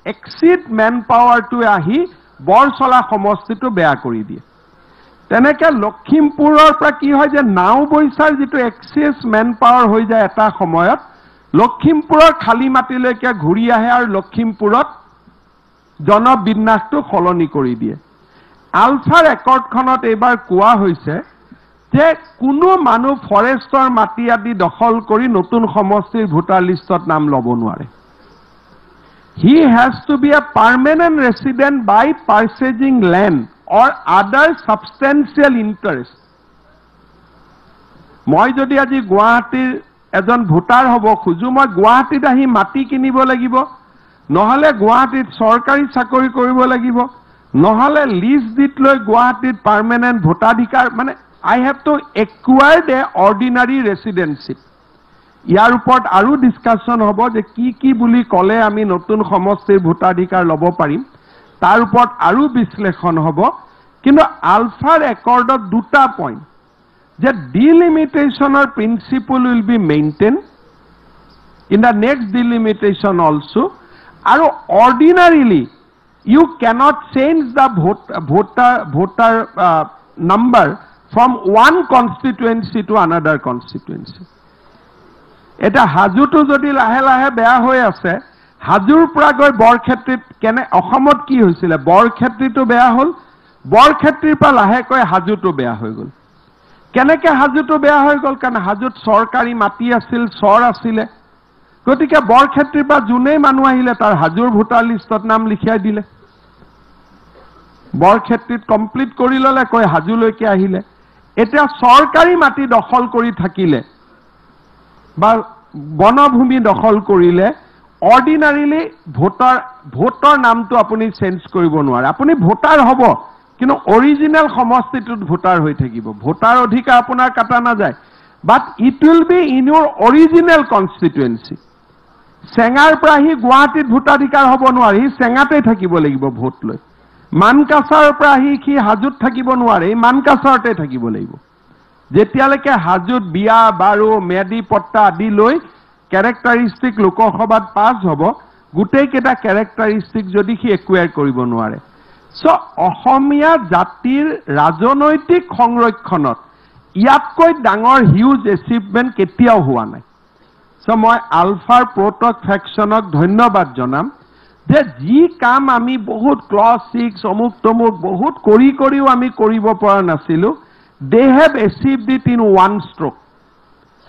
এক্সিড মেন পাৱাৰটোৱে আহি বৰচলা সমষ্টিটো বেয়া কৰি দিয়ে। তেনেকৈ লখিমপুৰৰ পৰা কি হয় যে নাওবৈচাৰ যিটো এক্সিছ মেন পাৱাৰ হৈ যায় এটা সময়ত লখিমপুৰৰ খালী মাটিলৈকে ঘূৰি আহে আৰু লখিমপুৰত জনবিন্যাসটো সলনি কৰি দিয়ে। আলফাৰ একৰ্ডখনত এইবাৰ কোৱা হৈছে যে কোনো মানুহ ফৰেষ্টৰ মাটি আদি দখল কৰি নতুন সমষ্টিৰ ভোটাৰ লিষ্টত নাম ল'ব নোৱাৰে। He has to be a permanent resident by purchasing land or other substantial interest. মই যদি আজি গুৱাহাটীৰ এজন ভোটাৰ হ'ব খোজো, মই গুৱাহাটীত আহি মাটি কিনিব লাগিব, নহলে গুৱাহাটীত চৰকাৰী চাকৰি কৰিব লাগিব, নহলে লিজ ডিড লৈ গুৱাহাটীত পাৰ্মানেণ্ট ভোটাধিকাৰ, মানে I have to acquire the ordinary residency. ইয়াৰ ওপৰত আৰু ডিছকাশ্যন হ'ব যে কি বুলি ক'লে আমি নতুন সমষ্টিৰ ভোটাধিকাৰ ল'ব পাৰিম, তাৰ ওপৰত আৰু বিশ্লেষণ হ'ব। কিন্তু আলফাৰ একৰ্ডত দুটা পইণ্ট যে ডিলিমিটেশ্যনৰ principle will be maintain in the next delimitation also, আৰু ordinarily you cannot change the voter number from one constituency to another constituency. এটা হাজুটো যদি লাহে লাহে বেয়া হৈ আছে, হাজুৰ পৰা গৈ বৰক্ষেত্ৰীত কেনে অসমত কি হৈছিলে, বৰক্ষেত্ৰীটো বেয়া হ'ল, বৰক্ষেত্ৰীৰ পৰা লাহেকৈ হাজুটো বেয়া হৈ গ'ল। কেনেকৈ হাজুটো বেয়া হৈ গ'ল? কাৰণ হাজুত চৰকাৰী মাটি আছিল, চৰ আছিলে, গতিকে বৰক্ষেত্ৰীৰ পৰা যোনেই মানুহ আহিলে তাৰ হাজুৰ ভোটাৰ লিষ্টত নাম লিখাই দিলে, বৰক্ষেত্ৰীত কমপ্লিট কৰি ল'লে, কৈ হাজুলৈকে আহিলে। এতিয়া চৰকাৰী মাটি দখল কৰি থাকিলে বা বনভূমি দখল কৰিলে অৰ্ডিনাৰিলি ভোটৰ নামটো আপুনি চেঞ্জ কৰিব নোৱাৰে। আপুনি ভোটাৰ হ'ব কিন্তু অৰিজিনেল সমষ্টিটোত ভোটাৰ হৈ থাকিব, ভোটাৰ অধিকাৰ আপোনাৰ কাটা নাযায়, but it will be in your original constituency. চেঙাৰ পৰা আহি গুৱাহাটীত ভোটাধিকাৰ হ'ব নোৱাৰে, সি চেঙাতেই থাকিব লাগিব ভোট লৈ। মানকাছাৰৰ পৰা আহি সি হাজুত থাকিব নোৱাৰে, মানকাছাৰতে থাকিব লাগিব। যেতিয়ালৈকে হাজুত বিয়া বাৰু মেদি পট্টা আদি লৈ কেৰেক্টাৰিষ্টিক লোকসভাত পাছ হ'ব, গোটেইকেইটা কেৰেক্টাৰিষ্টিক যদি সি একুৱায়াৰ কৰিব নোৱাৰে। চ' অসমীয়া জাতিৰ ৰাজনৈতিক সংৰক্ষণত ইয়াতকৈ ডাঙৰ হিউজ এচিভমেণ্ট কেতিয়াও হোৱা নাই। চ' মই আলফাৰ প্ৰটক ফেকশ্যনক ধন্যবাদ জনাম যে যি কাম আমি বহুত ক্লজ 6 অমুক তমুক বহুত কৰিও আমি কৰিব পৰা নাছিলোঁ, they have achieved it in one stroke.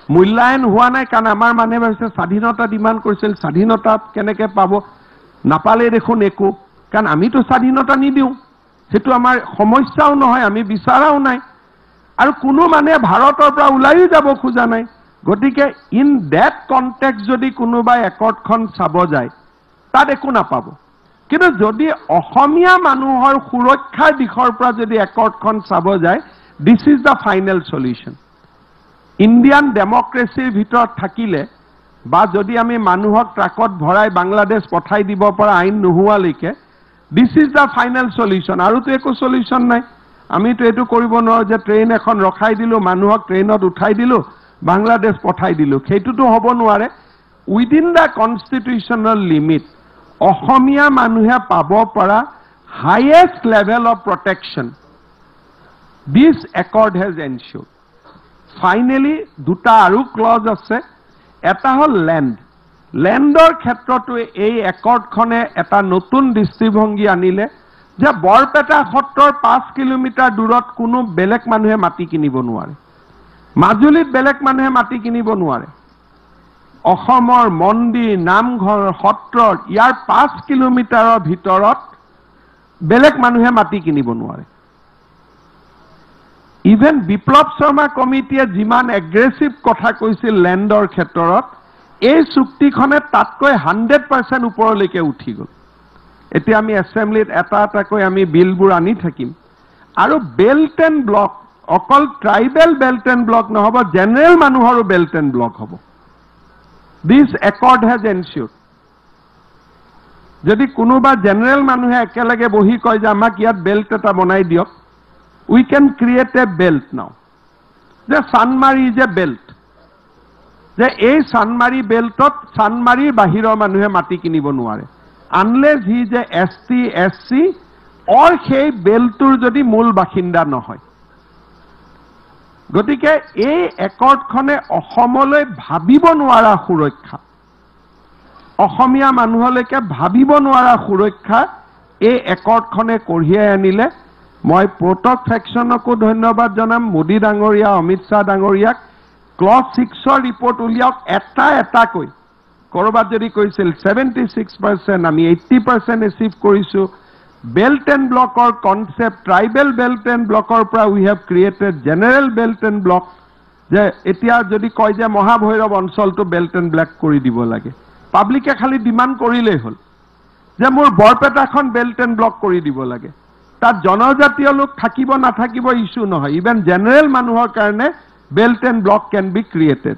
মূল্যায়ন হোৱা নাই, কাৰণ আমাৰ মানুহে ভাবিছে স্বাধীনতা ডিমাণ্ড কৰিছিল, স্বাধীনতা কেনেকৈ পাব, নাপালে দেখোন একো, কাৰণ আমিতো স্বাধীনতা নিদিওঁ, সেইটো আমাৰ সমস্যাও নহয়, আমি বিচাৰাও নাই, আৰু কোনো মানুহে ভাৰতৰ পৰা ওলাইও যাব খোজা নাই। গতিকে ইন ডেট কনটেক্সট যদি কোনোবাই একৰ্ডখন চাব যায় তাত একো নাপাব। কিন্তু যদি অসমীয়া মানুহৰ সুৰক্ষাৰ দিশৰ পৰা যদি একৰ্ডখন চাব যায়, this is the final solution. Indian ডেমক্ৰেচিৰ ভিতৰত থাকিলে বা যদি আমি মানুহক ট্ৰাকত ভৰাই বাংলাদেশ পঠাই দিব পৰা আইন নোহোৱালৈকে দিছ ইজ দ্য ফাইনেল সলিউশ্যন। আৰুতো একো সলিউশ্যন নাই। আমিতো এইটো কৰিব নোৱাৰোঁ যে ট্ৰেইন এখন ৰখাই দিলোঁ, মানুহক ট্ৰেইনত উঠাই দিলোঁ, বাংলাদেশ পঠাই দিলোঁ, সেইটোতো হ'ব নোৱাৰে। উইদিন দ্য কনষ্টিটিউশ্যনেল লিমিট অসমীয়া মানুহে পাব পৰা highest level of protection this accord has ensured. Finally দুটা আৰু ক্লজ আছে, এটা হ'ল লেণ্ড। লেণ্ডৰ ক্ষেত্ৰতো এই একৰ্ডখনে এটা নতুন দৃষ্টিভংগী আনিলে। যে বৰপেটা সত্ৰৰ 5 কিলোমিটাৰ দূৰত কোনো বেলেগ মানুহে মাটি কিনিব নোৱাৰে, মাজুলীত বেলেগ মানুহে মাটি কিনিব নোৱাৰে, অসমৰ মন্দিৰ নামঘৰ সত্ৰৰ ইয়াৰ 5 কিলোমিটাৰৰ ভিতৰত বেলেগ মানুহে মাটি কিনিব নোৱাৰে। ইভেন বিপ্লৱ শৰ্মা কমিটিয়ে যিমান এগ্ৰেছিভ কথা কৈছিল লেণ্ডৰ ক্ষেত্ৰত, এই চুক্তিখনে তাতকৈ 100% ওপৰলৈকে উঠি গ'ল। এতিয়া আমি এছেম্বলিত এটা এটাকৈ আমি বিলবোৰ আনি থাকিম আৰু বেল্ট এণ্ড ব্লক, অকল ট্ৰাইবেল বেল্ট এণ্ড ব্লক নহ'ব, জেনেৰেল মানুহৰো বেল্ট এণ্ড ব্লক হ'ব। দিছ একৰ্ড হেজ এনচিউৰ্ড। যদি কোনোবা জেনেৰেল মানুহে একেলগে বহি কয় যে আমাক ইয়াত বেল্ট এটা বনাই দিয়ক, we can create A belt নাও, যে চানমাৰী যে বেল্ট, যে এই চানমাৰী বেল্টত চানমাৰীৰ বাহিৰৰ মানুহে মাটি কিনিব নোৱাৰে, আনলেছ হি যে ST SC অৰ সেই বেল্টটোৰ যদি মূল বাসিন্দা নহয়। গতিকে এই একৰ্ডখনে অসমলৈ ভাবিব নোৱাৰা সুৰক্ষা, অসমীয়া মানুহলৈকে ভাবিব নোৱাৰা সুৰক্ষা এই একৰ্ডখনে কঢ়িয়াই আনিলে। মই প্ৰটক ফেকশ্যনকো ধন্যবাদ জনাম, মোদী ডাঙৰীয়া, অমিত শ্বাহ ডাঙৰীয়াক। ক্লজ 6ৰ ৰিপৰ্ট উলিয়াওক এটা এটাকৈ। কৰবাত যদি কৈছিল 76%, আমি 80% এচিভ কৰিছোঁ। বেল্ট এণ্ড ব্লকৰ কনচেপ্ট, ট্ৰাইবেল বেল্ট এণ্ড ব্লকৰ পৰা we have created general belt and block. যে এতিয়া যদি কয় যে মহাভৈৰৱ অঞ্চলটো বেল্ট এণ্ড ব্লক কৰি দিব লাগে, পাব্লিকে খালি ডিমাণ্ড কৰিলেই হ'ল যে মোৰ বৰপেটাখন বেল্ট এণ্ড ব্লক কৰি দিব লাগে। তাত জনজাতীয় লোক থাকিব নাথাকিব ইছ্যু নহয়, ইভেন জেনেৰেল মানুহৰ কাৰণে belt and block can be created.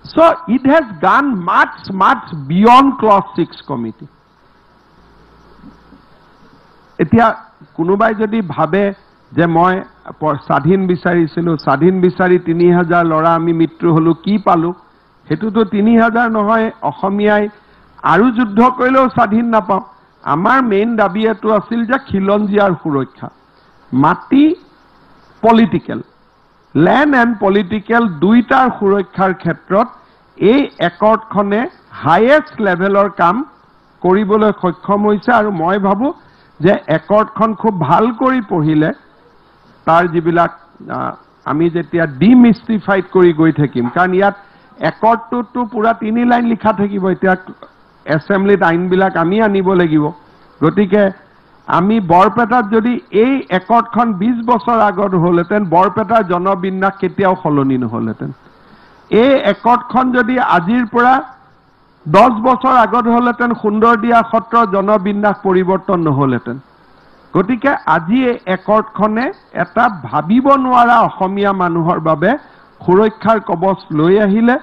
So it has gone much beyond Clause 6 committee. এতিয়া কোনোবাই যদি ভাবে যে মই স্বাধীন বিচাৰিছিলোঁ, স্বাধীন বিচাৰি 3000 ল'ৰা আমি মৃত্যু হলোঁ, কি পালোঁ? সেইটোতো 3000 নহয়, অসমীয়াই আৰু যুদ্ধ কৰিলেও স্বাধীন নাপাওঁ। আমাৰ মেইন দাবী এইটো আছিল যে খিলঞ্জীয়াৰ সুৰক্ষা। মাটি পলিটিকেল, লেণ্ড এণ্ড পলিটিকেল দুইটাৰ সুৰক্ষাৰ ক্ষেত্ৰত এই একৰ্ডখনে হাইয়েষ্ট লেভেলৰ কাম কৰিবলৈ সক্ষম হৈছে। আৰু মই ভাবোঁ যে একৰ্ডখন খুব ভাল কৰি পঢ়িলে তাৰ যিবিলাক আমি যেতিয়া ডিমিষ্টিফাইড কৰি গৈ থাকিম, কাৰণ ইয়াত একৰ্ডটোতো পুৰা 3 লাইন লিখা থাকিব। এতিয়া এছেম্বলিত আইনবিলাক আমি আনিব লাগিব। গতিকে আমি বৰপেটাত যদি এই একৰ্ডখন 20 বছৰ আগত হ'লহেঁতেন, বৰপেটাৰ জনবিন্যাস কেতিয়াও সলনি নহ'লহেঁতেন। এই একৰ্ডখন যদি আজিৰ পৰা 10 বছৰ আগত হ'লহেঁতেন, সুন্দৰদিয়া সত্ৰৰ জনবিন্যাস পৰিৱৰ্তন নহ'লহেঁতেন। গতিকে আজি এই একৰ্ডখনে এটা ভাবিব নোৱাৰা অসমীয়া মানুহৰ বাবে সুৰক্ষাৰ কবচ লৈ আহিলে।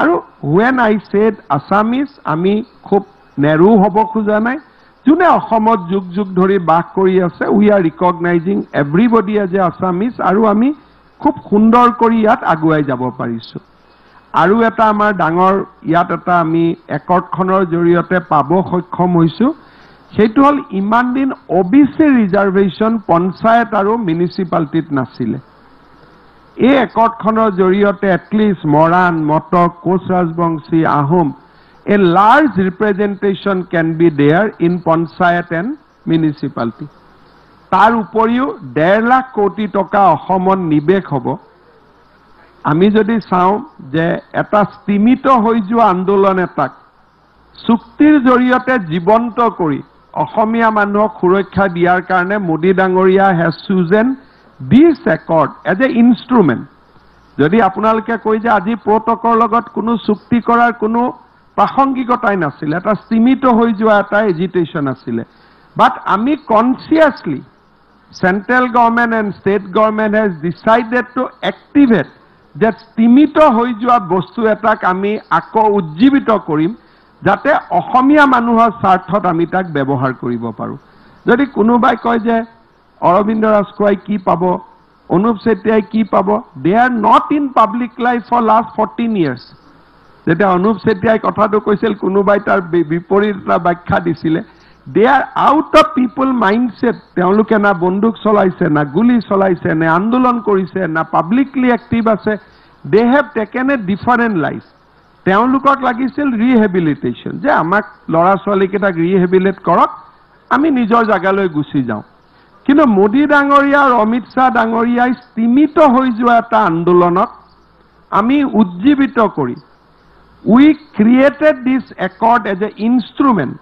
আৰু হুৱেন আই ছেড আছামিজ, আমি খুব নেৰো হ'ব খোজা নাই। যোনে অসমত যুগ যুগ ধৰি বাস কৰি আছে, we are recognising everybody as a Assamese, আৰু আমি খুব সুন্দৰ কৰি ইয়াত আগুৱাই যাব পাৰিছোঁ। আৰু এটা আমাৰ ডাঙৰ ইয়াত এটা আমি একৰ্ডখনৰ জৰিয়তে পাব সক্ষম হৈছোঁ, সেইটো হ'ল ইমান দিন OBC ৰিজাৰ্ভেশ্যন পঞ্চায়ত আৰু মিউনিচিপালিটিত নাছিলে। এই একৰ্ডখনৰ জৰিয়তে at least Moran, Matak, Koch Rajbongshi, Ahom, a large representation can be there in panchayat and municipality. তাৰ উপৰিও 1.5 লাখ কোটি টকা অসমত নিৱেশ হ'ব। আমি যদি চাওঁ যে এটা স্তীমিত হৈ যোৱা আন্দোলন এটাক চুক্তিৰ জৰিয়তে জীৱন্ত কৰি অসমীয়া মানুহক সুৰক্ষা দিয়াৰ কাৰণে মোদী ডাঙৰীয়া has chosen this accord as a instrument. যদি আপোনালোকে কয় যে আজি প্ৰটকৰ লগত কোনো চুক্তি কৰাৰ কোনো প্ৰাসংগিকতাই নাছিলে, এটা স্তীমিত হৈ যোৱা এটা এজিটেশ্যন আছিলে, বাট আমি consciously central government and state government has decided to activate যে স্তীমিত হৈ যোৱা বস্তু এটাক আমি আকৌ উজ্জীৱিত কৰিম, যাতে অসমীয়া মানুহৰ স্বাৰ্থত আমি তাক ব্যৱহাৰ কৰিব পাৰোঁ। যদি কোনোবাই কয় যে অৰবিন্দ ৰাজখোৱাই কি পাব, অনুপ চেতিয়াই কি পাব, they are not in public life for last 14 years। যেতিয়া অনুপ চেতিয়াই কথাটো কৈছিল, কোনোবাই তাৰ বিপৰীত এটা ব্যাখ্যা দিছিলে। They are out of people mindset. তেওঁলোকে না বন্দুক চলাইছে, না গুলি চলাইছে, নে আন্দোলন কৰিছে, না পাব্লিকলি এক্টিভ আছে। They have taken A different life. তেওঁলোকক লাগিছিল ৰিহেবিলিটেশ্যন, যে আমাক ল'ৰা ছোৱালীকেইটাক ৰিহেবিলিট কৰক, আমি নিজৰ জাগালৈ গুচি যাওঁ। কিন্তু মোদী ডাঙৰীয়া আৰু অমিত শ্বাহ ডাঙৰীয়াই সীমিত হৈ যোৱা এটা আন্দোলনক আমি উজ্জীৱিত কৰি we created this accord as an instrument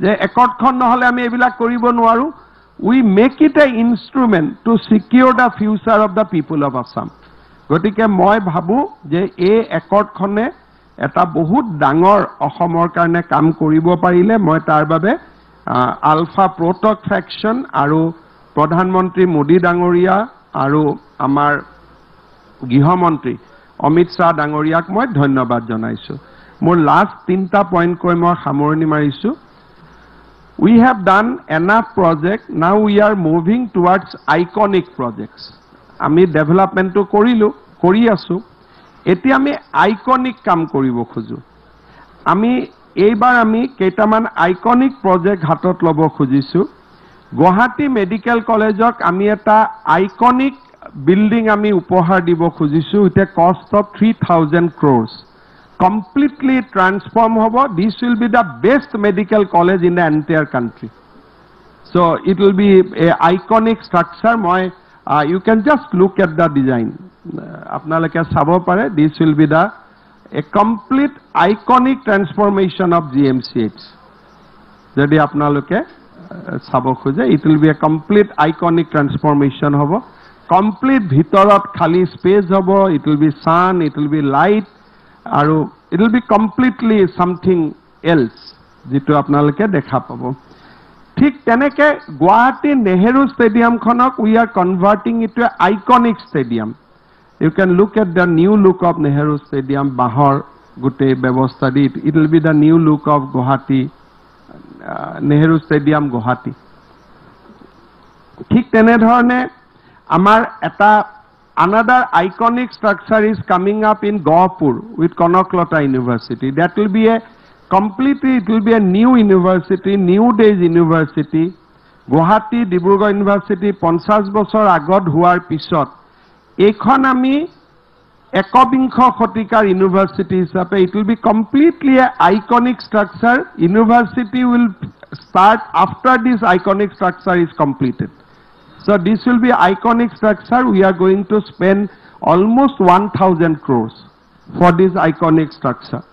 যে একৰ্ডখন নহলে আমি এইবিলাক কৰিব নোৱাৰো we make it a instrument to secure the future of the people of Assam গতিকে মই ভাবো যে এই একৰ্ডখনে এটা বহুত ডাঙৰ অসমৰ কাৰণে কাম কৰিব পাৰিলে মই তাৰ বাবে আলফা প্ৰটক ফ্ৰেকশন আৰু প্ৰধানমন্ত্ৰী মোদী ডাঙৰীয়া আৰু আমাৰ গৃহমন্ত্ৰী অমিত শ্বাহ ডাঙৰীয়াক মই ধন্যবাদ জনাইছো মোৰ লাষ্ট তিনটা পইণ্ট কৈ মই সামৰণি মাৰিছো we have done enough project now we are moving towards iconic projects আমি ডেভেলপমেন্ট তো কৰি আছো এতিয়া আমি আইকনিক কাম কৰিব খোজো আমি এইবাৰ আমি কেইটামান আইকনিক প্ৰজেক্ট হাতত লব খুজিছো গুৱাহাটী মেডিকেল কলেজক আমি এটা আইকনিক বিল্ডিং আমি উপহাৰ দিব খুজিছো with a cost of 3000 crores completely transform hobo this will be the best medical college in the entire country so it will be a iconic structure moi you can just look at the design apnaloke sabo pare this will be the a complete iconic transformation of GMCH jodi apnaloke sabo khoje it will be a complete iconic transformation hobo complete bhitorot khali space hobo it will be sun it will be light আৰু it will be completely something else যেটো আপোনালোকে দেখা পাব ঠিক তেনেকে গুৱাহাটী নেহেৰু ষ্টেডিয়াম খনক we are converting it to an iconic stadium you can look at the new look of Nehru Stadium bahar gote ব্যবস্থা দি it will be the new look of Guwahati Nehru Stadium Guwahati ঠিক তেনে ধৰণে আমাৰ এটা another iconic structure is coming up in Gawapur with Konaklata University. That will be a completely, it will be a new university, new days university. Guwahati, Dibrugarh University, 50 বছৰ আগত হোৱাৰ পিছত এইখন আমি একবিংশ শতিকাৰ ইউনিভাৰ্সিটি হিচাপে it will be completely a iconic structure. University will start after this iconic structure is completed. So this will be iconic structure. We are going to spend almost 1000 crores for this iconic structure.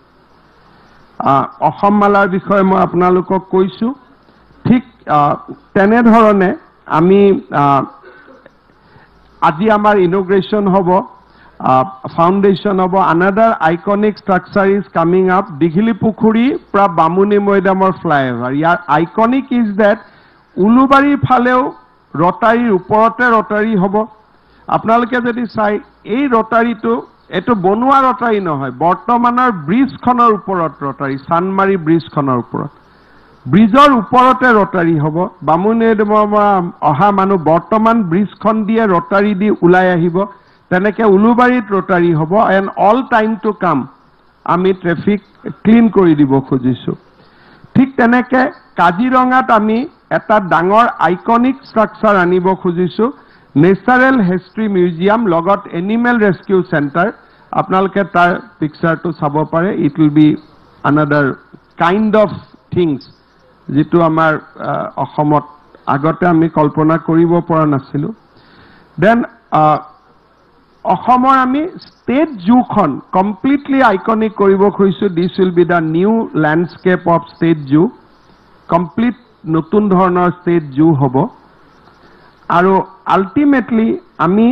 Assam Malar বিষয়ে মই আপোনালোকক কৈছো ঠিক তেনে ধৰণে আমি আজি আমাৰ ইনোগ্ৰেশন হ'ব foundation হ'ব another iconic structure is coming up Dighili Pukhuri pra Bamuni Moidamor flyover. Yar iconic is that Ulubari phaleo রটারির উপরতে রটারি হব আপোনালোকে যদি চাই এই রটারিটো এটো বনুয়া রটারি নহয় বৰ্তমানৰ ব্ৰিজখনৰ ওপৰত ৰটাৰি সানমাৰি ব্ৰিজখনৰ ওপৰত ব্ৰিজৰ ওপৰতে ৰটাৰি হব বামুনেডমৰা অহা মানুহ বৰ্তমান ব্ৰিজখন দিয়ে ৰটাৰি দি উলাই আহিব তেনেকে উলুবাৰীত ৰটাৰি হব and all time to come আমি ট্ৰেফিক ক্লিন কৰি দিব খুজিছো ঠিক তেনেকে কাজিৰঙাত আমি এটা ডাঙৰ আইকনিক স্ট্ৰাকচাৰ আনিব খুজিছো নেচাৰেল হিষ্ট্ৰী মিউজিয়াম লগত এনিমেল ৰেস্কিউ সেন্টাৰ আপোনালোকে তাৰ পিকচাৰটো চাব পাৰে it will B another kind of things যেটো আমাৰ অসমত আগতে আমি কল্পনা কৰিব পৰা নাছিলো দেন অসমৰ আমি ষ্টেট জুখন কমপ্লিটলি আইকনিক কৰিব খুজিছো this will be the new landscape of state zoo complete নতুন ধৰণৰ ষ্টেট জু হ'ব আৰু আলটিমেটলি আমি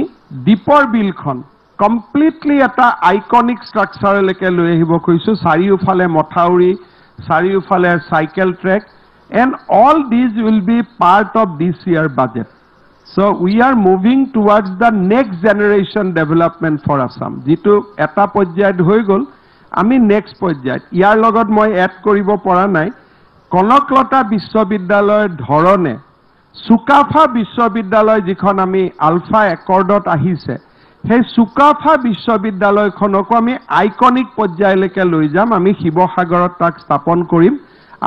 দীপৰ বিলখন কমপ্লিটলি এটা আইকনিক স্ট্ৰাকচাৰলৈকে লৈ আহিব খুজিছো চাৰিওফালে মথাউৰি চাৰিওফালে cycle track and all these will be part of this year budget so we are moving towards the next generation development for Assam যেটো এটা পৰ্যায়ত হৈ গল আমি নেক্সট পৰ্যায়ত ইয়াৰ লগত মই এড কৰিব পৰা নাই কনকলতা বিশ্ববিদ্যালয়ৰ ধৰণে সুকাফা বিশ্ববিদ্যালয় যিখন আমি আলফা একৰ্ডত আহিছে সেই সুকাফা বিশ্ববিদ্যালয়খনক আমি আইকনিক পৰ্যায়লৈকে লৈ যাম আমি শিৱসাগৰত তাক স্থাপন কৰিম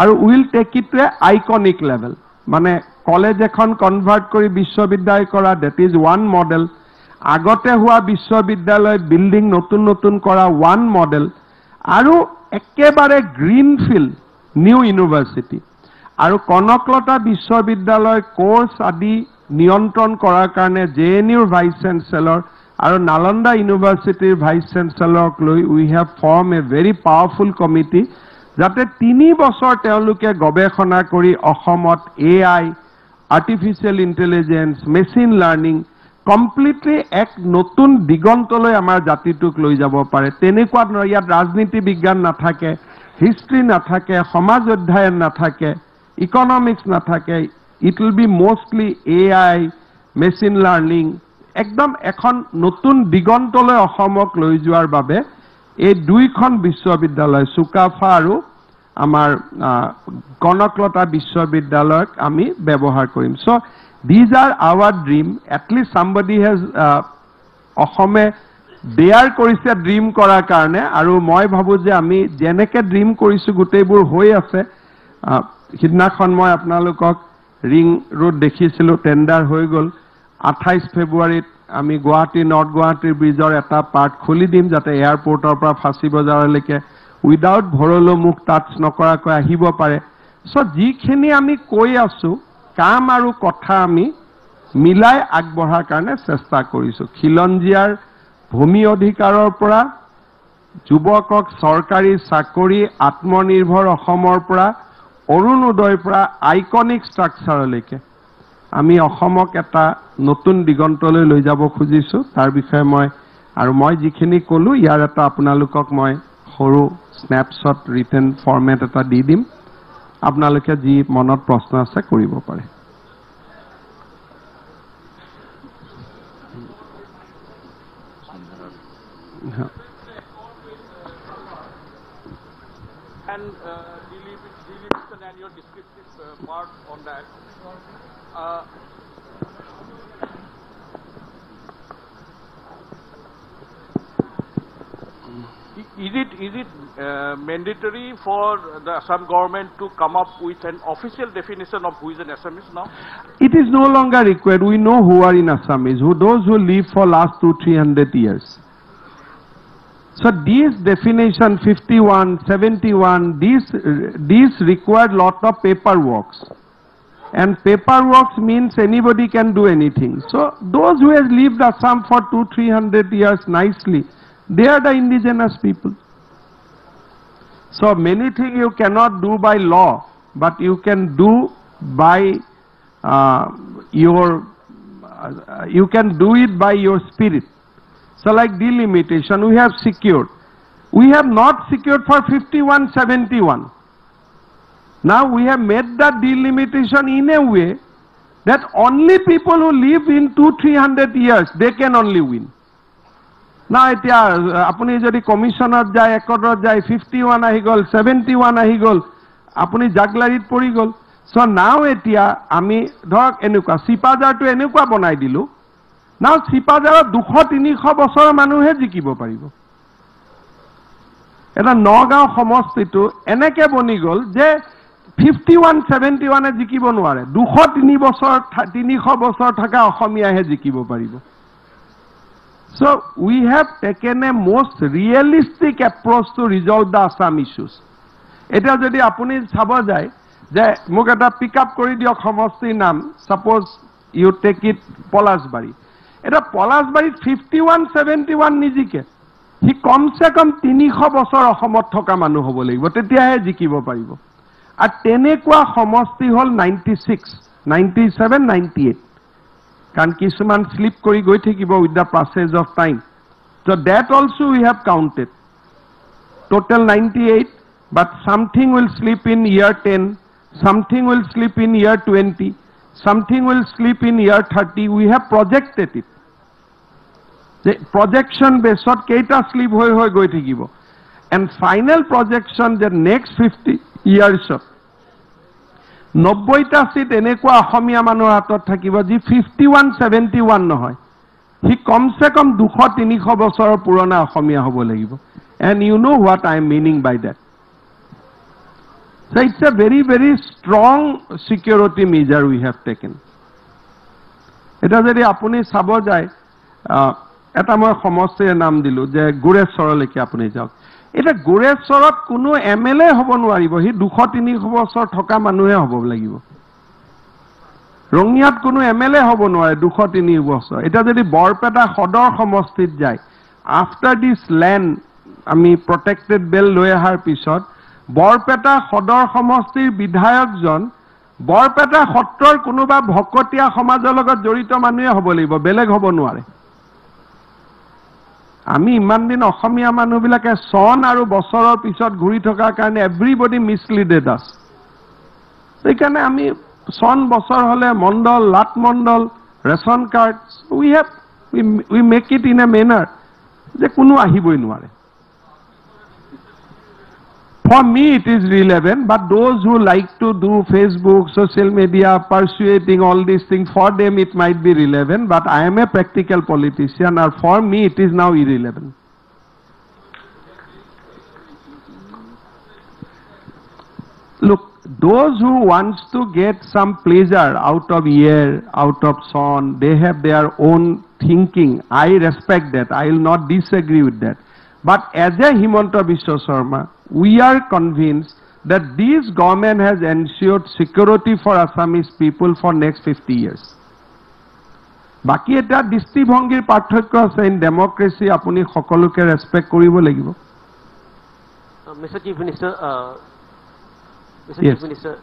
আৰু will take it to a iconic level মানে কলেজ এখন কনভাৰ্ট কৰি বিশ্ববিদ্যালয় কৰা দ্যাট ইজ ওয়ান মডেল আগতে হোৱা বিশ্ববিদ্যালয় বিল্ডিং নতুন নতুন কৰা ওয়ান মডেল আৰু একেবাৰে গ্ৰীন ফিল্ড নিউ ইউনিভাৰ্সিটি আৰু কনকলতা বিশ্ববিদ্যালয় কোৰ্স আদি নিয়ন্ত্ৰণ কৰাৰ কাৰণে JNUৰ ভাইচ চেঞ্চেলৰ আৰু নালন্দা ইউনিভাৰ্চিটিৰ ভাইচ চেঞ্চেলৰক লৈ we have form a very powerful committee যাতে 3 বছৰ তেওঁলোকে গৱেষণা কৰি অসমত AI artificial intelligence machine learning completely এক নতুন দিগন্তলৈ আমাৰ জাতিটোক লৈ যাব পাৰে তেনেকুৱা ইয়াত ৰাজনীতি বিজ্ঞান নাথাকে হিষ্ট্ৰী নাথাকে সমাজ অধ্যয়ন নাথাকে ইকনমিক্স নাথাকে it will be mostly AI machine learning একদম এখন নতুন দিগন্তলৈ অসমক লৈ যোৱাৰ বাবে এই দুইখন বিশ্ববিদ্যালয় সুকাফা আৰু আমাৰ কনকলতা বিশ্ববিদ্যালয়ক আমি ব্যৱহাৰ কৰিম so these are our dream at least somebody has অসমে dare কৰিছে ড্ৰিম কৰাৰ কাৰণে আৰু মই ভাবো যে আমি যেনেকে ড্ৰিম কৰিছো গোটেইবোৰ হৈ আছে সিদিনাখন মই আপোনালোকক ৰিং ৰোড দেখিছিলো টেন্ডাৰ হৈ গল 28 ফেব্ৰুৱাৰীত আমি গুৱাহাটী নৰ্থ গুৱাহাটীৰ ব্ৰিজৰ এটা পাৰ্ট খুলি দিম যাতে এয়াৰপোৰ্টৰ পৰা ফাঁচী বজাৰলৈকে উইদাউট ভৰলো মুখ টাচ নকৰাকৈ আহিব পাৰে সো যিখিনি আমি কৈ আছো কাম আৰু কথা আমি মিলাই আগবঢ়াৰ কাৰণে চেষ্টা কৰিছো খিলঞ্জিয়াৰ ভূমি অধিকাৰৰ পৰা যুৱকক চৰকাৰী চাকৰি আত্মনিৰ্ভৰ অসমৰ পৰা অৰুণোদয়ৰ পৰা আইকনিক ষ্ট্ৰাকচাৰলৈকে আমি অসমক এটা নতুন দিগন্তলৈ লৈ যাব খুজিছো তাৰ বিষয়ে মই যিখিনি কলো ইয়াৰ এটা আপোনালোকক মই সৰু স্ন্যাপশ্বট ৰিটেন ফৰমেট এটা দি দিম আপোনালোকে যি মনত প্ৰশ্ন আছে কৰিব পাৰে and delimitation and your descriptive part on that. Is it mandatory for the Assam government to come up with an official definition of who is an Assamese now? It is no longer required. We know who are in Assamese, those who live for last 200-300 years. So these definition 51, 71, these required lot of paperwork. And paperwork means anybody can do anything. So those who have lived Assam for 200-300 years nicely, they are the indigenous people. So many things you cannot do by law, but you can do by you can do it by your spirit. So like delimitation, we have secured. We have not secured for 51, 71. Now we have made that delimitation in a way that only people who live in 200-300 years, they can only win. Now এতিয়া আপুনি যদি কমিশনত যায় একডত যায় 51 আহি গল 71 আহি গল আপুনি জাগলাৰিত পৰি গল সো নাও এতিয়া আমি ধৰক এনেকুৱা সিপাজাৰটো এনেকুৱা বনাই দিলো নাও সিপাজাৰৰ 200-300 বছৰৰ মানুহে জিকিব পাৰিব এটা নগাঁও সমষ্টিটো এনেকে বনি গল যে 51-71 এ জিকিব নোৱাৰে 203 বছৰ 300 বছৰ থকা অসমীয়াহে জিকিব পাৰিব So we have taken a most realistic approach to resolve the Assam issues. Eta jodi apuni sabo jay je muk eta pick up kori diok homosti nam suppose you take it Polasbari. Eta Polasbari 51-71 nijike. Hi komse kom 300 বছৰ অসমত থকা মানুহ হ'ব লাগিব তেতিয়াহে জিকিব পাৰিব আৰু তেনেকুৱা সমষ্টি হল 96 97 98 Can Kisuman sleep kori goi thakibo with the passage of time. So that also we have counted. Total 98, but something will slip in year 10, something will slip in year 20, something will slip in year 30. We have projected it. The projection based on keita slip hoi goi thakibo. And final projection the next 50 years of 90টা seat এনেকুৱা অসমীয়া মানুহৰ হাতত থাকিব যি 51-71 নহয় হি কমসে কম 200-300 বছৰৰ পুৰণা অসমীয়া হ'ব লাগিব and you know what I am meaning by that so it's a very very strong security measure we have taken এটা যদি আপুনি চাব যায় এটা মই সমষ্টিৰ নাম দিলো যে গুৰেশ্বৰলৈকে আপুনি যাওক এটা গুৰেশ্বৰত কোনো এমএলএ হ'ব নোৱাৰিব হি 200-300 বছৰ থকা মানুহে হ'ব লাগিব ৰঙিয়াত কোনো MLA হ'ব নোৱাৰে 203 বছৰ এটা যদি বৰপেটা সদৰ সমষ্টিত যায় আফটাৰ দিস ল্যান্ড আমি প্ৰটেক্টেড বেল লৈ অহাৰ পিছত বৰপেটা সদৰ সমষ্টিৰ বিধায়কজন বৰপেটা সত্ৰৰ কোনোবা ভকতীয়া সমাজৰ লগত জড়িত মানুহে হ'ব লাগিব বেলেগ হ'ব নোৱাৰে আমি ইমান দিন অসমীয়া মানুহবিলাকে সন আৰু বছৰৰ পিছত ঘূৰি থকাৰ কাৰণে এভৰিবডি মিছলিডেড আছ সেইকাৰণে আমি সন বছৰ হলে মণ্ডল লাট মণ্ডল ration card we make it in a manner যে কোনো আহিবই নোৱাৰে For me, it is relevant, but those who like to do Facebook, social media, persuading all these things, for them it might be relevant, but I am a practical politician, and for me it is now irrelevant. Look, those who wants to get some pleasure out of year, out of son, they have their own thinking. I respect that. I will not disagree with that. But as a Himanta Biswa Sarma, we are convinced that this government has ensured security for Assamese people for next 50 years. Baki eta drishtibhongir parthokyo ase in democracy apuni সকলোকে respect কৰিব লাগিব. Mr. Chief Minister, Yes. Chief Minister,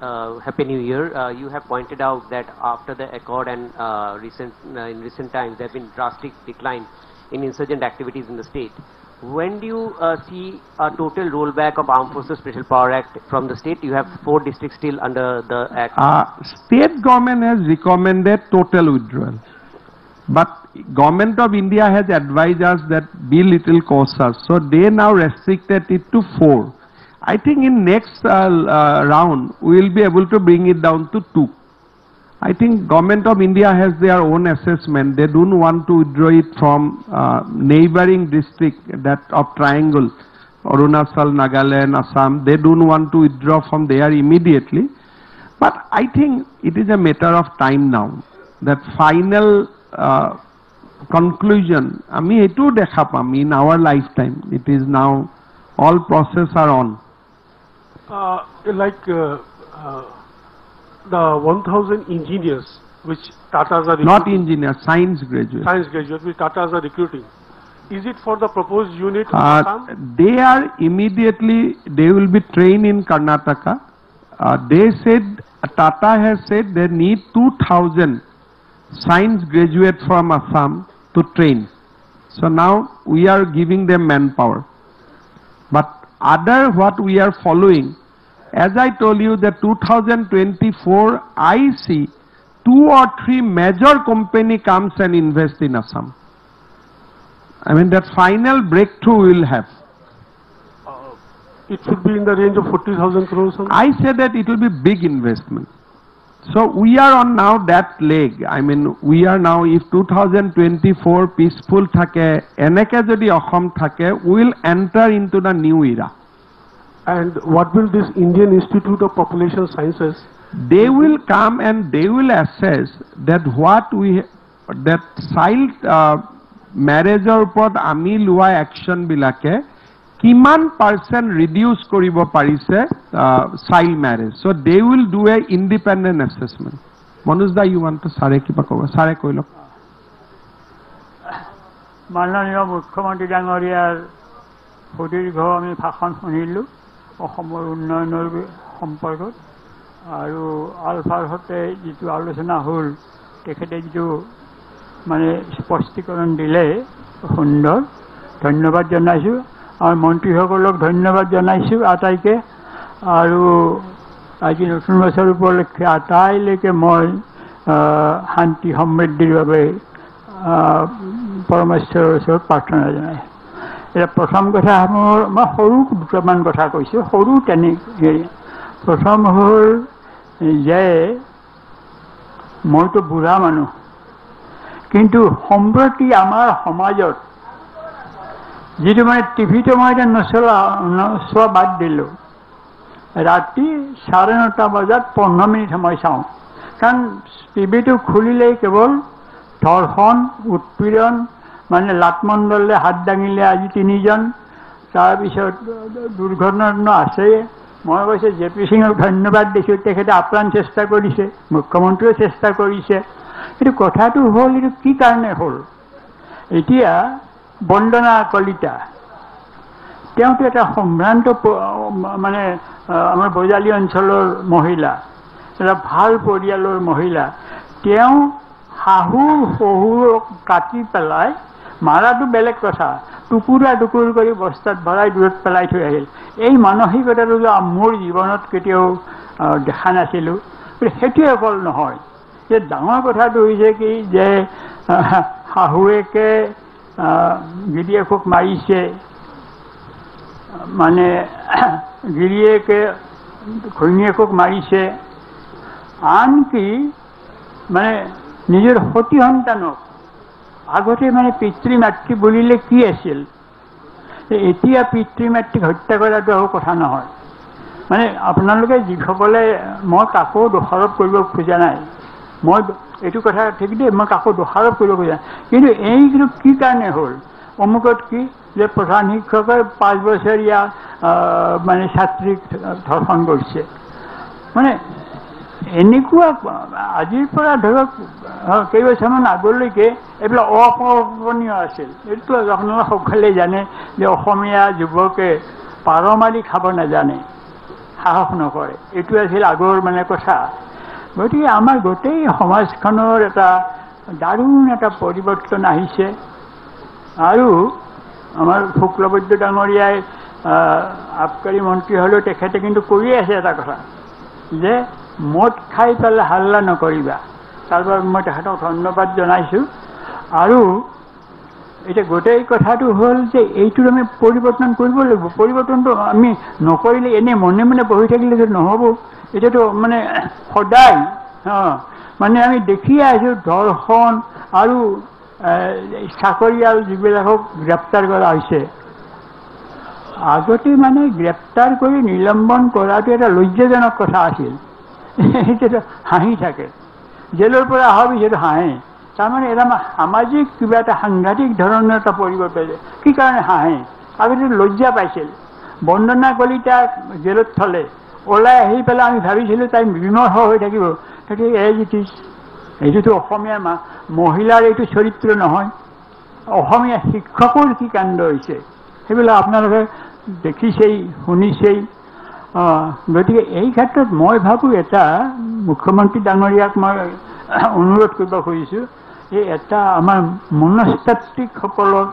Happy New Year. You have pointed out that after the accord and in recent times there have been drastic decline in insurgent activities in the state. When do you see a total rollback of Armed Forces Special Power Act from the state? You have 4 districts still under the act. State government has recommended total withdrawal, but Government of India has advised us that be little cautious, so they now restricted it to 4. I think in next round we will be able to bring it down to 2. I think Government of India has their own assessment. They don't want to withdraw it from neighboring district that of triangle, Arunachal, Nagaland, Assam. They don't want to withdraw from there immediately. But I think it is a matter of time now. That final conclusion, আমি এটো দেখা পাম in our lifetime. It is now, all process are on. The 1,000 engineers which Tatas are recruiting. Not engineers, science graduates. Science graduates which Tatas are recruiting. Is it for the proposed unit of Assam? They are immediately, they will be trained in Karnataka. They said, Tata has said they need 2,000 science graduates from Assam to train. So now we are giving them manpower. But other what we are following, as I told you, that 2024, I see 2 or 3 major company comes and invest in Assam. I mean, that final breakthrough we will have. It should be in the range of 40,000 crores. I say that it will be big investment. So we are on now that leg. I mean, we are now, if 2024 peaceful thake, eneke jodi Assam thake, we will enter into the new era. And what will this Indian Institute of Population Sciences? They will come and they will assess that what we, that child marriage upot ami lua action bilake, kiman % reduce koribo parise child marriage. So they will do a independent assessment. Manoj da, you want to sare kiba koba? Sare koilok. মাননীয় মুখ্যমন্ত্ৰী ডাঙৰীয়াৰ সুদীৰ্ঘ আমি ভাষণ শুনিলোঁ অসমৰ উন্নয়নৰ সম্পৰ্কত আৰু আলফাৰ সৈতে যিটো আলোচনা হ'ল তেখেতে যিটো মানে স্পষ্টীকৰণ দিলে সুন্দৰ ধন্যবাদ জনাইছোঁ আৰু মন্ত্ৰীসকলক ধন্যবাদ জনাইছোঁ আটাইকে আৰু আজি নতুন বছৰ উপলক্ষে আটাইলৈকে মই শান্তি সমৃদ্ধিৰ বাবে পৰমেশ্বৰৰ ওচৰত প্ৰাৰ্থনা জনাইছোঁ। এতিয়া প্ৰথম কথা মই সৰু দুটামান কথা কৈছোঁ, সৰু তেনেকৈ প্ৰথম হ'ল যে মইতো বুঢ়া মানুহ, কিন্তু সম্প্ৰতি আমাৰ সমাজত যিটো মানে টিভিটো মই এতিয়া নচোৱা বাদ দিলোঁ, ৰাতি 9:30 বজাত 15 মিনিট সময় চাওঁ, কাৰণ টিভিটো খুলিলেই কেৱল ধৰ্ষণ উৎপীড়ন মানে লাটমণ্ডলে হাত দাঙিলে আজি 3জন, তাৰপিছত দুৰ্ঘটনা আছে, মই কৈছোঁ জে পি সিঙক ধন্যবাদ দিছোঁ, তেখেতে আপ্ৰাণ চেষ্টা কৰিছে, মুখ্যমন্ত্ৰীয়েও চেষ্টা কৰিছে। কিন্তু কথাটো হ'ল এইটো কি কাৰণে হ'ল, এতিয়া বন্দনা কলিতা তেওঁতো এটা সম্ভ্ৰান্ত মানে আমাৰ বজালী অঞ্চলৰ মহিলা, এটা ভাল পৰিয়ালৰ মহিলা, তেওঁ শাহু শহুৰক কাটি পেলাই মাৰাটো বেলেগ কথা, টুকুৰা টুকুৰ কৰি বস্তাত ভৰাই দূৰত পেলাই থৈ আহিল। এই মানসিকতাটো মোৰ জীৱনত কেতিয়াও দেখা নাছিলোঁ। সেইটোৱে অকল নহয়, যে ডাঙৰ কথাটো হৈছে কি যে শাহুৱেকে গিৰিয়েকক মাৰিছে, মানে গিৰিয়েকে ঘৈণীয়েকক মাৰিছে, আনকি মানে নিজৰ সতী সন্তানক আগতে মানে পিতৃ মাতৃ বুলিলে কি আছিল, এতিয়া পিতৃ মাতৃক হত্যা কৰাটো আৰু কথা নহয়। মানে আপোনালোকে যিসকলে, মই কাকো দোষাৰোপ কৰিব খোজা নাই, মই এইটো কথা ঠিক দেই, মই কাকো দোষাৰোপ কৰিব খোজা নাই, কিন্তু এইটো কি কাৰণে হ'ল, অমুকত কি যে প্ৰধান শিক্ষকে 5 বছৰীয়া মানে ছাত্ৰীক ধৰ্ষণ কৰিছে। মানে এনেকুৱা আজিৰ পৰা ধৰক কেইবছৰমান আগলৈকে এইবিলাক অকল্পনীয় আছিল। এইটো আপোনালোকে সকলোৱে জানে যে অসমীয়া যুৱকে পাৰ মাৰি খাব নাজানে, সাহস নকৰে, এইটো আছিল আগৰ মানে কথা। গতিকে আমাৰ গোটেই সমাজখনৰ এটা দাৰুণ এটা পৰিৱৰ্তন আহিছে। আৰু আমাৰ শুক্লবৈদ্য ডাঙৰীয়াই আবকাৰী মন্ত্ৰী হ'লেও তেখেতে কিন্তু কৰিয়ে আছে এটা কথা, যে মদ খাই পেলাই হাল্লা নকৰিবা, তাৰ বাবে মই তেখেতক ধন্যবাদ জনাইছোঁ। আৰু এতিয়া গোটেই কথাটো হ'ল যে এইটোৰ আমি পৰিৱৰ্তন কৰিব লাগিব। পৰিৱৰ্তনটো আমি নকৰিলে এনেই মনে মনে বহি থাকিলে নহ'ব। এতিয়াতো মানে সদায় মানে আমি দেখিয়ে আছোঁ ধৰ্ষণ আৰু চাকৰিয়াল যিবিলাকক গ্ৰেপ্তাৰ কৰা হৈছে। আগতে মানে গ্ৰেপ্তাৰ কৰি নিলম্বন কৰাটো এটা লজ্জাজনক কথা আছিল। এতিয়াতো হাঁহি থাকে, জেলৰ পৰা অহাৰ পিছতো হাঁহে। তাৰমানে এটা সামাজিক কিবা এটা সাংঘাতিক ধৰণৰ এটা পৰিৱৰ্তন। কি কাৰণে হাঁহে? আগতে লজ্জা পাইছিল। বন্দনা কলিতাক জেলত থলে, ওলাই আহি পেলাই আমি ভাবিছিলোঁ তাই বিমৰ্ষ হৈ থাকিব, সেইটো এজ ইট ইজ। এইটোতো অসমীয়া মহিলাৰ এইটো চৰিত্ৰ নহয়। অসমীয়া শিক্ষকৰ কি কাণ্ড হৈছে সেইবিলাক আপোনালোকে দেখিছেই, শুনিছেই। গতিকে এই ক্ষেত্ৰত মই ভাবোঁ এটা মুখ্যমন্ত্ৰী ডাঙৰীয়াক মই অনুৰোধ কৰিব খুজিছোঁ, এই এটা আমাৰ মনস্তাত্ত্বিকসকলৰ,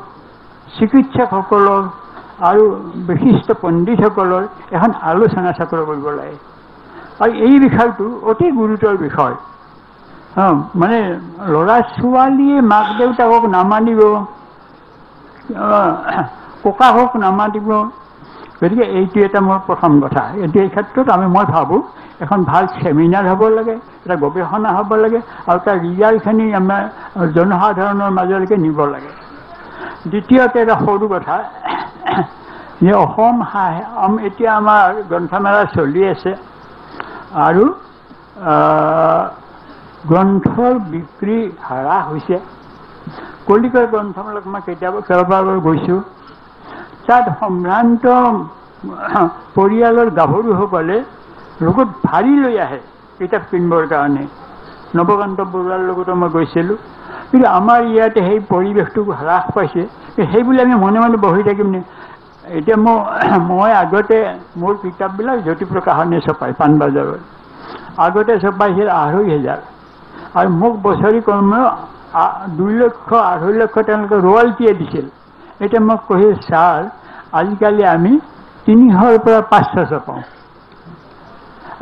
চিকিৎসকসকলৰ আৰু বিশিষ্ট পণ্ডিতসকলৰ এখন আলোচনা চক্ৰ কৰিব লাগে। আৰু এই বিষয়টো অতি গুৰুতৰ বিষয়। মানে ল'ৰা ছোৱালীয়ে মাক দেউতাকক নামানিব, ককাকক নামাতিব। গতিকে এইটো এটা মোৰ প্ৰথম কথা। এই ক্ষেত্ৰত মই ভাবোঁ এখন ভাল ছেমিনাৰ হ'ব লাগে, এটা গৱেষণা হ'ব লাগে, আৰু তাৰ ৰিজাল্টখিনি আমাৰ জনসাধাৰণৰ মাজলৈকে নিব লাগে। দ্বিতীয়তে এটা সৰু কথা, যে অসম এতিয়া আমাৰ গ্ৰন্থমেলা চলি আছে, আৰু গ্ৰন্থৰ বিক্ৰী হ্ৰাস হৈছে। কলিকতা গ্ৰন্থমেলাত মই কেইবাবাৰ গৈছোঁ। তাত সম্ভ্ৰান্ত পৰিয়ালৰ গাভৰুসকলে লগত ভাৰী লৈ আহে কিতাপ কিনিবৰ কাৰণে। নৱকান্ত বৰুৱাৰ লগতো মই গৈছিলোঁ। কিন্তু আমাৰ ইয়াতে সেই পৰিৱেশটো হ্ৰাস পাইছে। সেইবুলি আমি মনে মনে বহি থাকিম নে? এতিয়া মই আগতে মোৰ কিতাপবিলাক জ্যোতি প্ৰকাশনে চপায় পাণবজাৰত। আগতে চপাইছিল ২,৫০০, আৰু মোক বছৰি কমেও ২ লক্ষ ২.৫ লক্ষ তেওঁলোকে ৰয়েলটিয়ে দিছিল। এতিয়া মোক কৈছিল, ছাৰ আজিকালি আমি ৩০০ৰ পৰা ৫০০ চপাওঁ,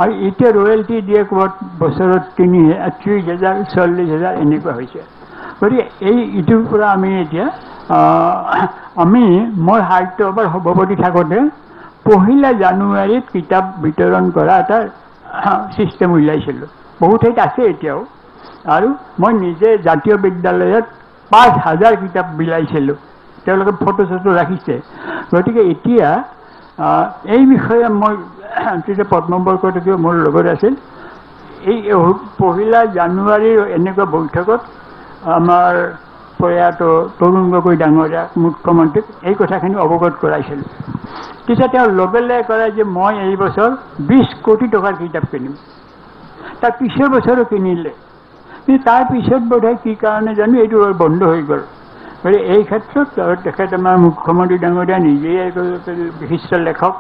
আৰু এতিয়া ৰয়েলটি দিয়ে ক'ৰবাত বছৰত ৩০,০০০, ৪০,০০০ এনেকুৱা হৈছে। গতিকে ইটোৰ পৰা আমি এতিয়া মই সাহিত্যসভাৰ সভাপতি থাকোঁতে ১ জানুৱাৰীত কিতাপ বিতৰণ কৰা এটা ছিষ্টেম উলিয়াইছিলোঁ। বহুত ঠাইত আছে এতিয়াও। আৰু মই নিজে জাতীয় বিদ্যালয়ত ৫,০০০ কিতাপ বিলাইছিলোঁ। তেওঁলোকে ফটো চটো ৰাখিছে। গতিকে এতিয়া এই বিষয়ে মই তেতিয়া পদ্ম বৰকটকীয় মোৰ লগত আছিল। এই ১ জানুৱাৰীৰ এনেকুৱা বৈঠকত আমাৰ প্ৰয়াত তৰুণ গগৈ ডাঙৰীয়া মুখ্যমন্ত্ৰীক এই কথাখিনি অৱগত কৰাইছিলোঁ। তেতিয়া তেওঁ লগে কৰে যে মই এই বছৰ 20 কোটি টকাৰ কিতাপ কিনিম। তাৰ পিছৰ বছৰো কিনিলে, কিন্তু তাৰ পিছত বোধহয় কি কাৰণে জানো এইটো বন্ধ হৈ গ'ল। গতিকে এই ক্ষেত্ৰত তেখেত আমাৰ মুখ্যমন্ত্ৰী ডাঙৰীয়া নিজেই বিশিষ্ট লেখক,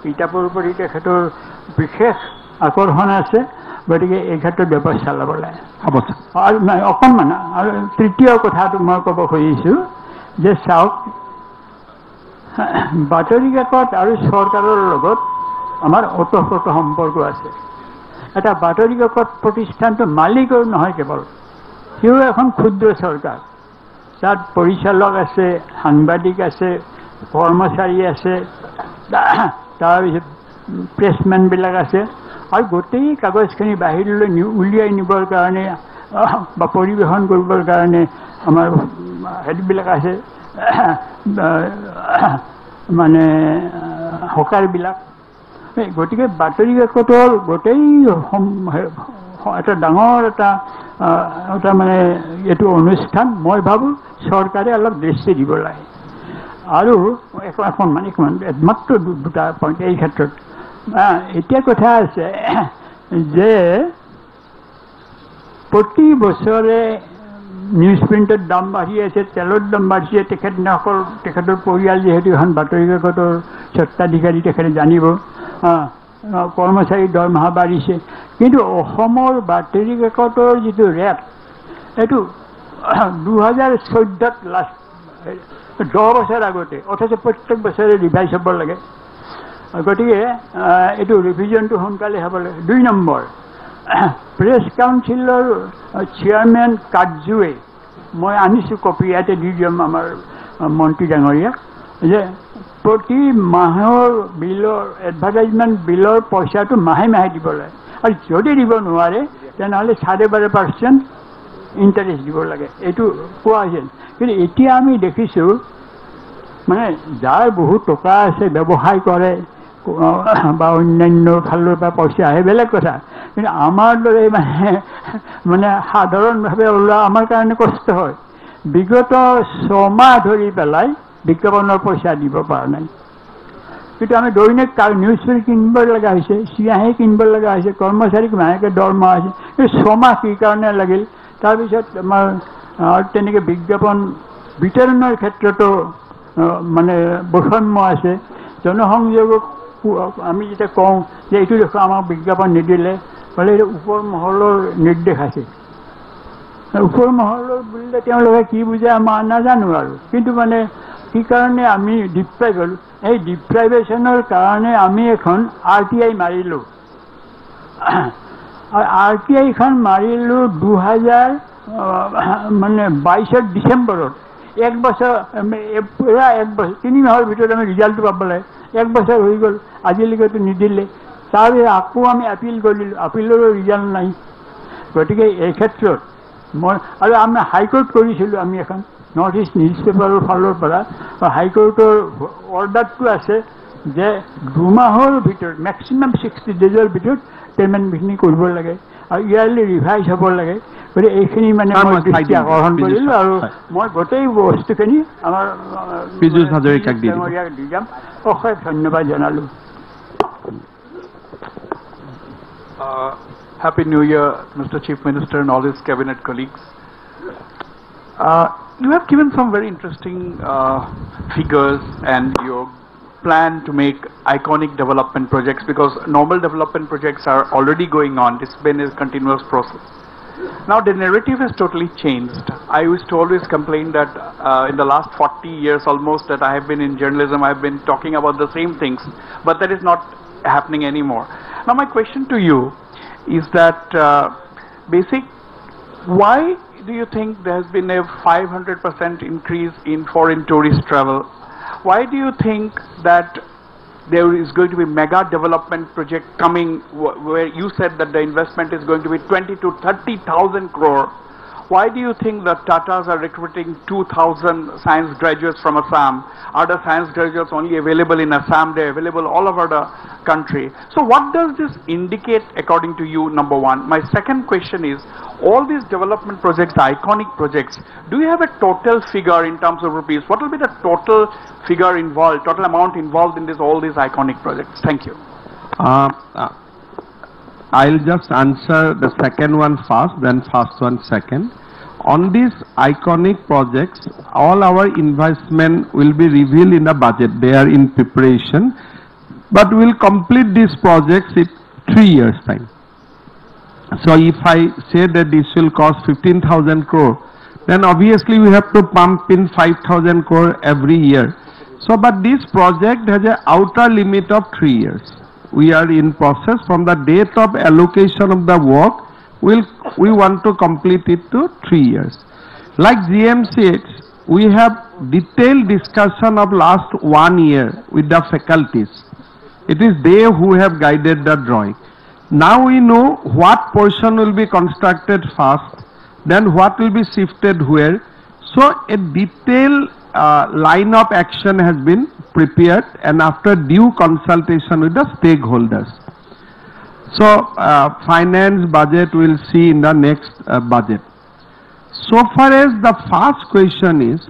কিতাপৰ প্ৰতি তেখেতৰ বিশেষ আকৰ্ষণ আছে, গতিকে এই ক্ষেত্ৰত ব্যৱস্থা ল'ব লাগে। হ'ব আৰু নাই অকণমান আৰু তৃতীয় কথাটো মই ক'ব খুজিছোঁ যে চাওক, বাতৰি কাকত আৰু চৰকাৰৰ লগত আমাৰ ওতঃপ্ৰোত সম্পৰ্ক আছে। এটা বাতৰি কাকত প্ৰতিষ্ঠানটো মালিকৰ নহয় কেৱল, সিও এখন ক্ষুদ্ৰ চৰকাৰ, তাত পৰিচালক আছে, সাংবাদিক আছে, কৰ্মচাৰী আছে, তাৰপিছত প্ৰেছমেনবিলাক আছে, আৰু গোটেই কাগজখিনি বাহিৰলৈ উলিয়াই নিবৰ কাৰণে বা পৰিৱেশন কৰিবৰ কাৰণে আমাৰ হেৰিবিলাক আছে, মানে হকাৰবিলাক। গতিকে বাতৰি কাকতৰ গোটেই এটা ডাঙৰ এটা মানে এইটো অনুষ্ঠান মই ভাবোঁ চৰকাৰে অলপ দৃষ্টি দিব লাগে। আৰু অকণমান মাত্ৰ দুটা পইণ্ট এই ক্ষেত্ৰত। এতিয়া কথা আছে যে প্ৰতি বছৰে নিউজ প্ৰিণ্টৰ দাম বাঢ়ি আছে, তেলৰ দাম বাঢ়িছে। তেখেতৰ পৰিয়াল যিহেতু এখন বাতৰি কাকতৰ স্বত্বাধিকাৰী, তেখেতে জানিব। কৰ্মচাৰীৰ দৰমহা বাঢ়িছে, কিন্তু অসমৰ বাতৰি কাকতৰ যিটো ৰেট এইটো 2014ত লাষ্ট 10 বছৰ আগতে, অথচ প্ৰত্যেক বছৰে ৰিভাইজ হ'ব লাগে। গতিকে এইটো ৰিভিজনটো সোনকালে হ'ব লাগে। 2 নম্বৰ, প্ৰেছ কাউন্সিলৰ চেয়াৰমেন কাৰ্জুৱে, মই আনিছোঁ কপি, ইয়াতে দি দিম আমাৰ মন্ত্ৰী ডাঙৰীয়াক, যে প্ৰতি মাহৰ বিলৰ এডভাৰটাইজমেণ্ট বিলৰ পইচাটো মাহে মাহে দিব লাগে, আৰু যদি দিব নোৱাৰে তেনেহ'লে 12.5% ইণ্টাৰেষ্ট দিব লাগে, এইটো কোৱা হৈছে। কিন্তু এতিয়া আমি দেখিছোঁ মানে যাৰ বহুত টকা আছে, ব্যৱসায় কৰে বা অন্যান্য ফালৰ পৰা পইচা আহে বেলেগ কথা, কিন্তু আমাৰ দৰে মানে সাধাৰণভাৱে ওলোৱা আমাৰ কাৰণে কষ্ট হয়। বিগত 6 মাহ ধৰি পেলাই বিজ্ঞাপনৰ পইচা দিব পৰা নাই, কিন্তু আমি দৈনিক নিউজ পেপাৰ কিনিব লগা হৈছে, চিয়াঁহী কিনিব লগা হৈছে, কৰ্মচাৰীক মাহেকে দৰমহা হৈছে, এই 6 মাহ কি কাৰণে লাগিল। তাৰপিছত আমাৰ তেনেকৈ বিজ্ঞাপন বিতৰণৰ ক্ষেত্ৰতো মানে বৈষম্য আছে। জনসংযোগক আমি যেতিয়া কওঁ যে এইটো দেখোন আমাক বিজ্ঞাপন নিদিলে, বোলে এইটো ওপৰ মহলৰ নিৰ্দেশ আছে। ওপৰ মহলৰ বুলিলে তেওঁলোকে কি বুজে আমাৰ নাজানো আৰু, কিন্তু মানে কি কাৰণে আমি ডিপ্ৰাইভ হ'লোঁ, এই ডিপ্ৰাইভেশ্যনৰ কাৰণে আমি এখন RTI মাৰিলোঁ। আৰু RTIখন মাৰিলোঁ 2022 ডিচেম্বৰত। 1 বছৰ পুৰা 1 বছৰ 3 মাহৰ ভিতৰত আমি ৰিজাল্টটো পাব লাগে। 1 বছৰ হৈ গ'ল, আজিলৈকেতো নিদিলে। তাৰপিছত আকৌ আমি আপিল কৰিলোঁ, আপিলৰো ৰিজাল্ট নাই। গতিকে এই ক্ষেত্ৰত মই আৰু আমি হাইকোৰ্ট কৰিছিলোঁ, আমি এখন নৰ্থ ইষ্ট নিউজ পেপাৰৰ ফালৰ পৰা হাইকোৰ্টৰ অৰ্ডাৰটো আছে যে 2 মাহৰ ভিতৰত মেক্সিমাম 60 ডেজৰ ভিতৰত পে'মেণ্টখিনি কৰিব লাগে, আৰু ইয়াৰলি ৰিভাইজ হ'ব লাগে। গতিকে এইখিনি মানে মই দৃষ্টি আকৰ্ষণ কৰিলোঁ, আৰু মই গোটেই বস্তুখিনি আমাৰ পীযুষ হাজৰিকাক দি যাম। অশেষ ধন্যবাদ জনালোঁ। Happy New Year, Mr. Chief Minister and all his cabinet colleagues. You have given some very interesting figures and your plan to make iconic development projects, because normal development projects are already going on. This has been a continuous process. Now the narrative has totally changed. I used to always complain that in the last 40 years almost that I have been in journalism, I have been talking about the same things, but that is not happening anymore. Now my question to you is that why do you think there has been a 500% increase in foreign tourist travel? Why do you think that there is going to be mega development project coming where you said that the investment is going to be 20 to 30,000 crore? why do you think that Tatas are recruiting 2,000 science graduates from Assam? Are the science graduates only available in Assam? They're available all over the country. So what does this indicate according to you, number one? My second question is, all these development projects, iconic projects, do you have a total figure in terms of rupees? What will be the total figure involved, total amount involved in all these iconic projects? Thank you. I'll just answer the second one first, then first one second. On these iconic projects, all our investment will be revealed in the budget. They are in preparation. But we'll complete these projects in 3 years' time. So if I say that this will cost 15,000 crore, then obviously we have to pump in 5,000 crore every year. So, but this project has an outer limit of 3 years. We are in process from the date of allocation of the work. We want to complete it to 3 years. Like GMCH, we have detailed discussion of last 1 year with the faculties. It is they who have guided the drawing. Now we know what portion will be constructed first, then what will be shifted where. So a detailed line of action has been prepared, and after due consultation with the stakeholders. So finance budget we'll see in the next budget. So far as the first question is,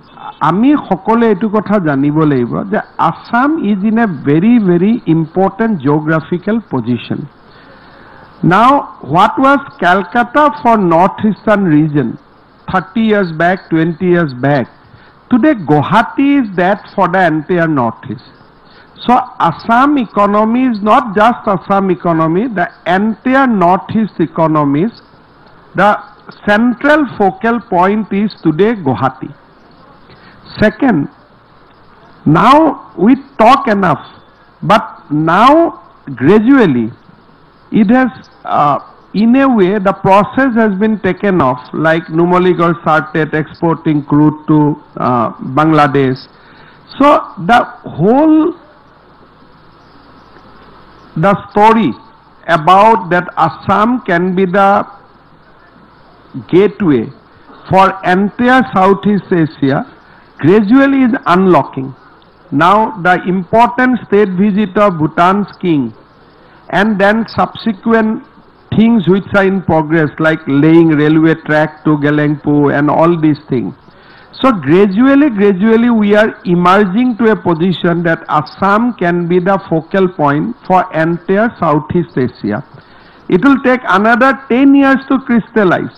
আমি সকলে এটু কথা জানিব লাগিব যে Assam is in a very, very important geographical position. Now, what was Calcutta for northeastern region 30 years back, 20 years back, today Guwahati is that for the entire northeast. So Assam economy is not just Assam economy, the entire northeast economies, the central focal point is today Guwahati. Second, now we talk enough, but now gradually it has in a way the process has been taken off, like Numaligarh started exporting crude to Bangladesh. So the whole story about that Assam can be the gateway for entire Southeast Asia gradually is unlocking. Now the important state visit of Bhutan's king and then subsequent things which are in progress like laying railway track to Gelengpu and all these things. So gradually we are emerging to a position that Assam can be the focal point for entire Southeast Asia. It will take another 10 years to crystallize.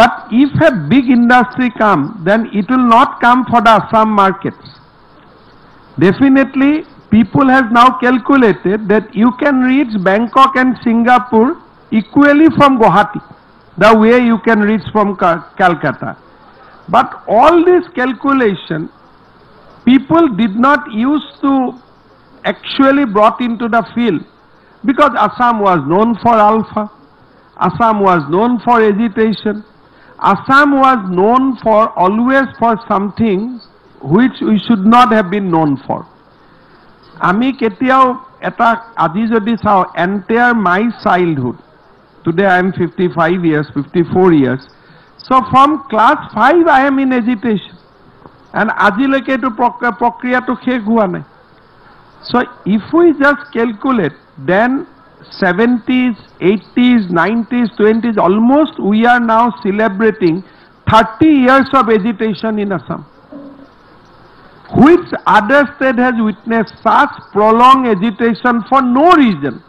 But if a big industry come, then it will not come for the Assam markets. Definitely, people have now calculated that you can reach Bangkok and Singapore equally from Guwahati, the way you can reach from Calcutta. But all this calculation, people did not use to actually brought into the field, because Assam was known for alpha, Assam was known for agitation, Assam was known for always for something which we should not have been known for. Ami ketiao eta aji jodi sao entire my childhood, today I am 55 years, 54 years, so from class 5 I am in agitation, and ajiloke etu prokriya to shekh hua nai. So if we just calculate, then 70s, 80s, 90s, 20s, almost we are now celebrating 30 years of agitation in Assam. Which other state has witnessed such prolonged agitation for no reason?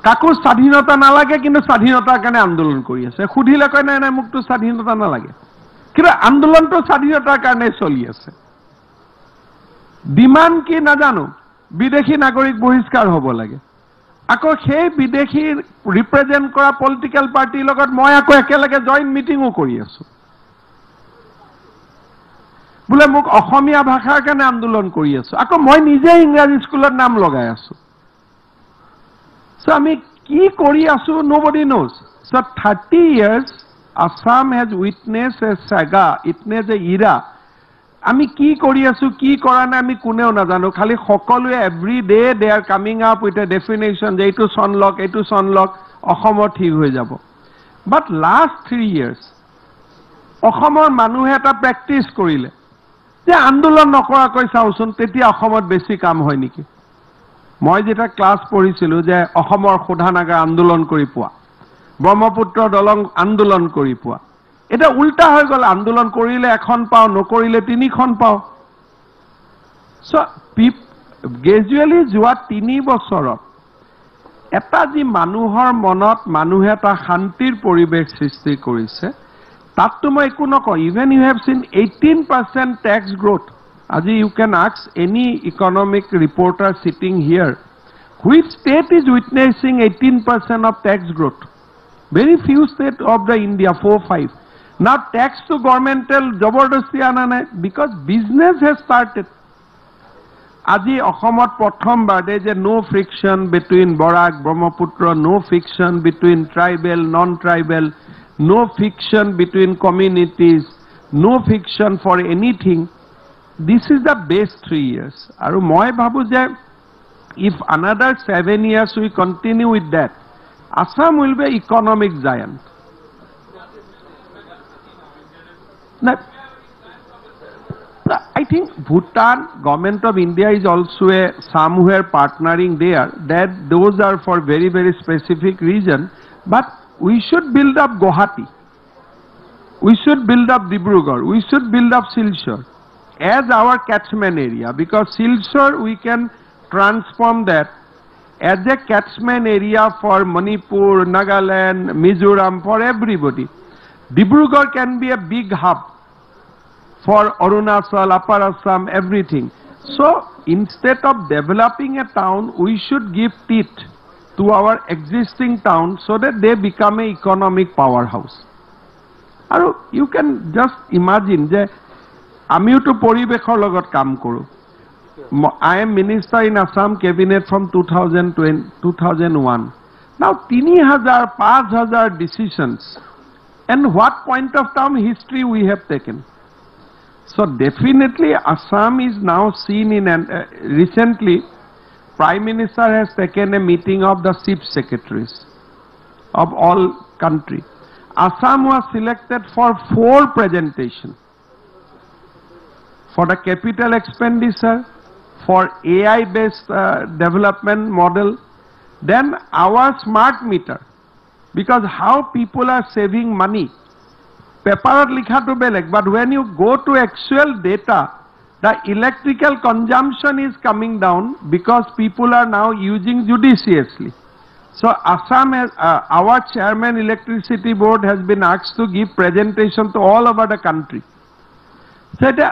Kaku স্বাধীনতা নালাগে কিন্তু স্বাধীনতাৰ কাৰণে আন্দোলন কৰি আছে, খুধিলে কয় নাই নাই মুকটো স্বাধীনতা নালাগে, কিন্তু আন্দোলনটো স্বাধীনতাৰ কাৰণে চলি আছে। ডিমান্ড কি নাজানো, বিদেশী নাগৰিক বহিষ্কাৰ হ'ব লাগে। আকৌ সেই বিদেশী ৰিপ্ৰেজেন্ট কৰা পলিটিক্যাল পাৰ্টিৰ লগত মই আকৌ একেলগে জইণ্ট মিটিঙো কৰি আছো, বোলে মোক অসমীয়া ভাষাৰ কাৰণে আন্দোলন কৰি আছো, আকৌ মই নিজে ইংৰাজী স্কুলত নাম লগাই আছো। So আমি কি কৰি আছো, nobody knows. So 30 years Assam has witnessed a saga, witnessed a era. আমি কি কৰি আছো, কি কৰা নাই আমি কোনেও নাজানো, খালি সকলোৱে every day they are coming up with a definition যে এইটো চন লক, এইটো চন লক, অসমৰ ঠিক হৈ যাব। But last 3 years, অসমৰ মানুহে এটা প্ৰেক্টিছ কৰিলে যে আন্দোলন নকৰাকৈ চাওচোন তেতিয়া অসমত বেছি কাম হয় নেকি মই যেটা ক্লাছ পঢ়িছিলো যে অসমৰ শোধানাগাৰ আন্দোলন কৰি পোৱা ব্ৰহ্মপুত্ৰ দলং আন্দোলন কৰি পোৱা এটা উল্টা হৈ গল আন্দোলন কৰিলে এখন পাও নকৰিলে তিনিখন পাও সো গ্ৰেজুৱেলি যোৱা 3 বছৰত এটা যি মানুহৰ মনত মানুহে এটা শান্তিৰ পৰিৱেশ সৃষ্টি কৰিছে তাততো মই একো নকওঁ even you have seen 18% tax growth আজি you can ask any economic reporter sitting here which state is witnessing 18% of tax growth very few states of the India 4-5 now tax to governmental জবৰদস্তি আনা নাই because business has started আজি অসমত প্ৰথমবাৰ দে যে no friction between Barak Brahmaputra no friction between tribal non tribal no friction between communities no friction for anything this is the best 3 years aru moi bhabu je if another 7 years we continue with that Assam will be economic giant now, I think Bhutan government of India is also somewhere partnering there that those are for very very specific reason but we should build up Guwahati we should build up Dibrugarh we should build up Silchar as our catchment area because Silchar we can transform that as a catchment area for Manipur Nagaland Mizoram for everybody Dibrugarh can be a big hub for Arunachal, Upper Assam, everything. So instead of developing a town, we should give teeth to our existing town so that they become an economic powerhouse. And you can just imagine that আমিও তো পৰিবেশৰ লগত কাম কৰো I am minister in Assam cabinet from 2001 now 3000 5000 decisions and what point of time history we have taken so definitely Assam is now seen in recently Prime Minister has taken a meeting of the chief secretaries of all country Assam was selected for 4 presentations for the capital expenditure for AI based development model then our smart meter because how people are saving money paper likha to beleg but when you go to actual data the electrical consumption is coming down because people are now using judiciously so Assam has our chairman electricity board has been asked to give presentation to all over the country so the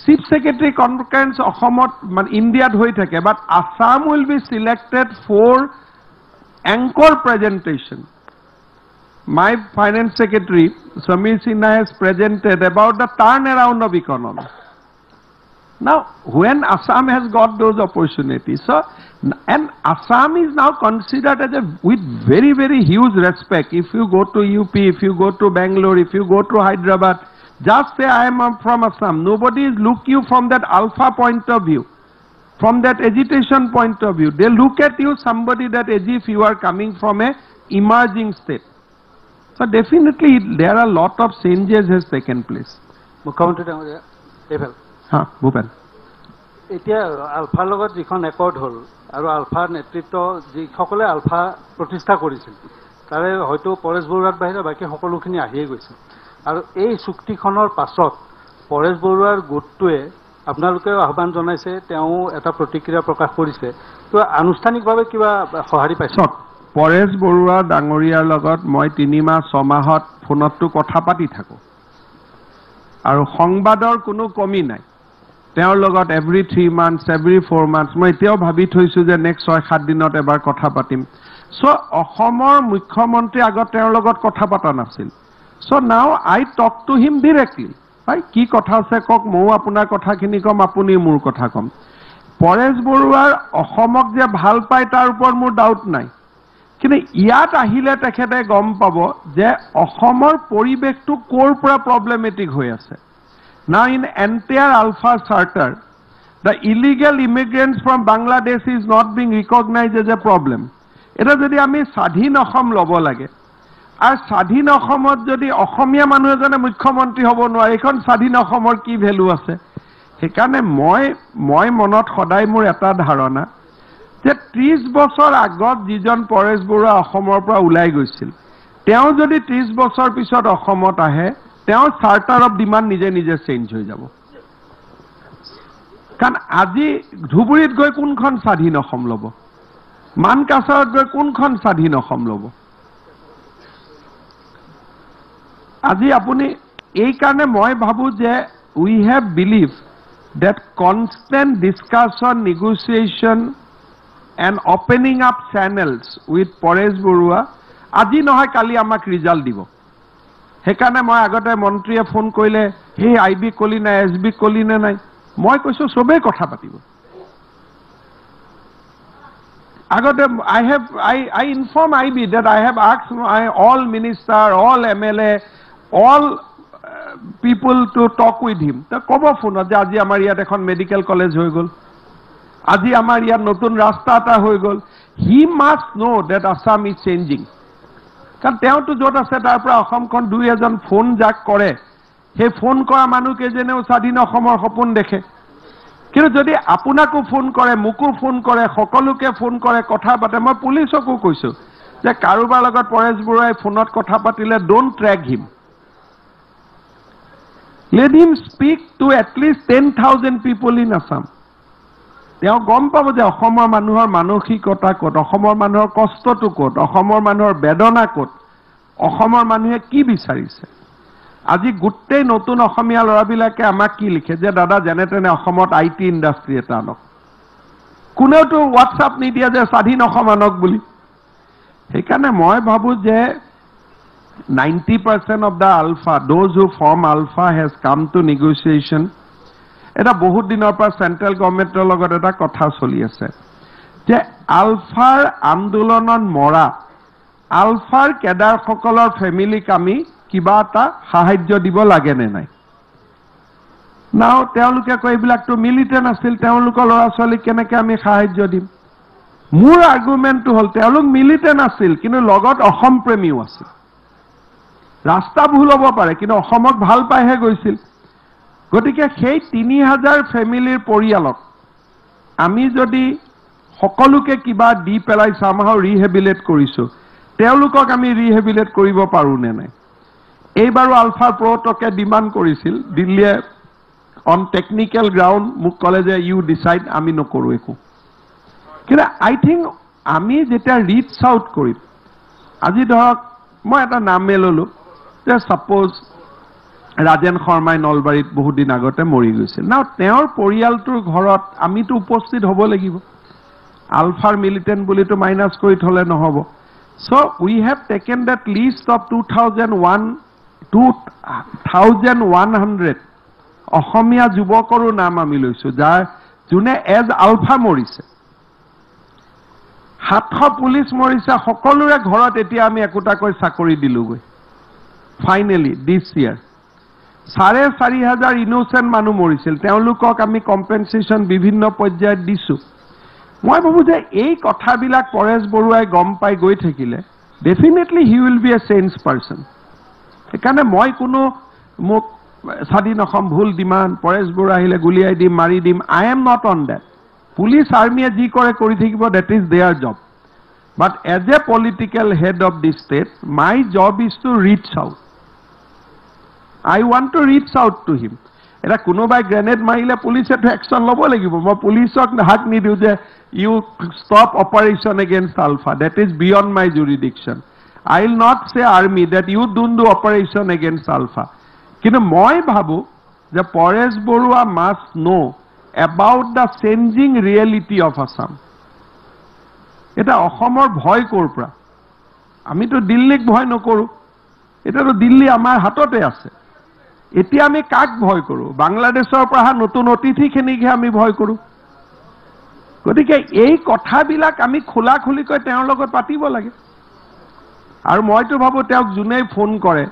chief secretary conference Assam India hoi thake but Assam will be selected for anchor presentation my finance secretary Samir Sinha has presented about the turnaround of economy now when Assam has got those opportunities so and Assam is now considered as a with very very huge respect if you go to UP if you go to Bangalore if you go to Hyderabad just say I am from Assam nobody is look you from that alpha point of view from that agitation point of view they look at you somebody that as if you are coming from a emerging state so definitely there are a lot of changes has taken place Mukhyamantri Dangoriya Evel ha Bhupen এতিয়া আলফাৰ লগত যিখন একৰ্ড হ'ল আৰু আলফাৰ নেতৃত্ব যিসকলে আলফা প্ৰতিষ্ঠা কৰিছিল তাৰে হয়তো পৰেশ বৰুৱাৰ বাহিৰে বাকী সকলোখিনি আহিয়ে গৈছে আৰু এই চুক্তিখনৰ পাছত পৰেশ বৰুৱাৰ গোটটোৱে আপোনালোকে আহ্বান জনাইছে তেওঁ এটা প্ৰতিক্ৰিয়া প্ৰকাশ কৰিছে তো আনুষ্ঠানিকভাৱে কিবা সহাৰি পাইছে পৰেশ বৰুৱা ডাঙৰীয়াৰ লগত মই 3 মাহ 6 মাহত ফোনতটো কথা পাতি থাকো আৰু সংবাদৰ কোনো কমি নাই তেওঁৰ লগত every 3 months every 4 months মই এতিয়াও ভাবি থৈছো যে নেক্সট 6-7 দিনত এবাৰ কথা পাতিম সো অসমৰ মুখ্যমন্ত্ৰী আগত তেওঁৰ লগত কথা পাতা নাছিল so now I talk to him directly ভাই কি কথা আছে কক মই আপোনাৰ কথাখিনি কম আপুনি মোৰ কথা কম পৰেশ বৰুৱাৰ অসমক যে ভাল পায় তাৰ ওপৰত মোৰ ডাউট নাই কিন্তু ইয়াত আহিলে তেখেতে গম পাব যে অসমৰ পৰিবেশটো কোৰ পৰা প্ৰবলেমেটিক হৈ আছে now in entire Alpha Charter the illegal immigrants from Bangladesh is not being recognized as a problem এটা যদি আমি স্বাধীন অসম লব লাগে আৰু স্বাধীন অসমত যদি অসমীয়া মানুহ এজনে মুখ্যমন্ত্ৰী হ'ব নোৱাৰে এইখন স্বাধীন অসমৰ কি ভেলু আছে সেইকাৰণে মই মনত সদায় মোৰ এটা ধাৰণা যে 30 বছৰ আগত যিজন পৰেশ বৰুৱা অসমৰ পৰা ওলাই গৈছিল তেওঁ যদি 30 বছৰ পিছত অসমত আহে তেওঁ চাৰ্টাৰ অফ ডিমাণ্ড নিজে নিজে চেঞ্জ হৈ যাব কাৰণ আজি ধুবুৰীত গৈ কোনখন স্বাধীন অসম ল'ব মানকাছাৰত গৈ কোনখন স্বাধীন অসম ল'ব আজি আপুনি এই কাৰণে মই ভাবো যে we have believed that constant discussion negotiation and opening up channels with Paresh Barua আজি নহয় কালি আমাক ৰিজাল্ট দিব সেইকাৰণে মই আগতে মন্ত্ৰীয়ে ফোন কৰিলে হে আইবি কলি নাই এসবি কলি নাই মই কৈছো সবে কথা পাতিব আগতে I inform IB that I have asked all minister all MLA all people to talk with him ta kobo phone je aji amar iyat ekhon medical college hoy gol aji amar iyat notun rasta ta hoy gol he must know that Assam is changing kan teo to jot ase tar pora Assam kon dui ejon phone jak kore he phone kora manu ke jeneo sadhin Assomor hopun dekhe কিন্তু যদি আপোনাকো ফোন কৰে মুকো ফোন কৰে সকলোকে ফোন কৰে কথা পাতে মই পুলিচকো কৈছো যে কাৰোবাৰ লগত পৰেশ বৰুৱাই ফোনত কথা পাতিলে don't track him let him speak to at least 10,000 people in Assam তেওঁ গম পাব যে অসমৰ মানুহৰ মানসিকতা কত অসমৰ মানুহৰ কষ্টটো কত অসমৰ মানুহৰ বেদনা কত অসমৰ মানুহে কি বিচাৰিছে আজি গুটেই নতুন অসমীয়া লৰাবিলাকে আমাক কি লিখে যে দাদা জানে তেনে অসমত আইটি ইন্ডাষ্ট্ৰি এটা আনক কোনেওতো হোৱাটছআপ নিদিয়ে যে স্বাধীন অসম আনক বুলি সেইকাৰণে মই ভাবো যে 90% of the alpha those who form alpha has come to negotiation এটা বহুত দিনৰ পৰা সেন্ট্ৰেল গভৰ্ণমেন্টৰ লগত এটা কথা চলি আছে যে আলফাৰ আন্দোলনত মৰা আলফাৰ কেডাৰ সকলৰ ফ্যামিলিক আমি কিবা এটা সাহায্য দিব লাগে নে নাই নাও তেওঁলোকে কইবিলাক তো মিলিটেন্ট আছিল তেওঁলোকৰ লৰা ছোৱালী কেনেকৈ আমি সাহায্য দিম মোৰ আৰ্গুমেন্টটো হল তেওঁলোক মিলিটেন্ট আছিল কিন্তু লগত অসম প্ৰেমীও আছিল ৰাস্তা ভুল হ'ব পাৰে কিন্তু অসমক ভাল পাইহে গৈছিল গতিকে সেই 3000 ফ্যামিলিৰ পৰিয়ালক আমি যদি সকলোকে কিবা দি পেলাই সামহাও ৰিহেবিলিট কৰিছো তেওঁলোকক আমি ৰিহেবিলিট কৰিব পাৰো নে নাই এইবাৰো আলফা প্ৰটকে ডিমান্ড কৰিছিল দিল্লীয়ে অন টেকনিক্যাল গ্ৰাউন্ড মুক কলেজে ইউ ডিসাইড আমি নকৰো একো কিন্তু আই থিংক আমি যেটা ৰিচ আউট কৰিম আজি ধৰক মই এটা নাম ললো যে সাপোজ ৰাজেন শৰ্মাই নলবাৰীত বহুত দিন আগতে মৰি গৈছিল নাও তেওঁৰ পৰিয়ালটোৰ ঘৰত আমিতো উপস্থিত হ'ব লাগিব আলফাৰ মিলিটেন্ট বুলিতো মাইনাস কৰি থলে নহব so we have taken that list of 2100 অসমীয়া যুৱকৰো নাম আমি লৈছো যাৰ জুনে এজ আলফা মৰিছে 700 পুলিচ মৰিছে সকলোৰে ঘৰত এতিয়া আমি একোটাকৈ চাকৰি দিলুগৈ ফাইনালি দিস ইয়াৰ 4,500 ইনোসেন্ট মানুহ মৰিছিল তেওঁলোকক আমি কম্পেনসেশন বিভিন্ন পৰ্যায়ত দিছো মই ভাবো যে এই কথাবিলাক পৰেশ বৰুৱাই গম পাই গৈ থাকিলে definitely he will be A change person এখানে মই কোনো মোক স্বাধীন অসম ভুল ডিমান্ড পৰেশ বৰুৱা আহিলে গুলিয়াই দিম মাৰি দিম I am not on that police আৰ্মিয়ে যি কৰে কৰি থাকিব that is their job but as a political head of the state my job is to reach out I want to reach out to him. Era konobai grenade marile police to action lobo lagibo. Mo police ok hak ni diu je you stop operation against Alpha. That is beyond my jurisdiction. I will not say army that you don't do operation against Alpha. Kintu moi bhabu je Paresh Barua must know about the changing reality of Assam. Eta Assomor bhoy korpra. Ami to Dillik bhoy nokoru. Eta to Dilli amar hatote ase. এতিয়া আমি কাক ভয় কৰো বাংলাদেশৰ পৰা নতুন অতিথিখিনিকে আমি ভয় কৰো গতিকে এই কথাবিলাক আমি খোলা খুলিকৈ তেওঁৰ লগত পাতিব লাগে আৰু মইতো ভাবো তেওঁক জুনেই ফোন কৰে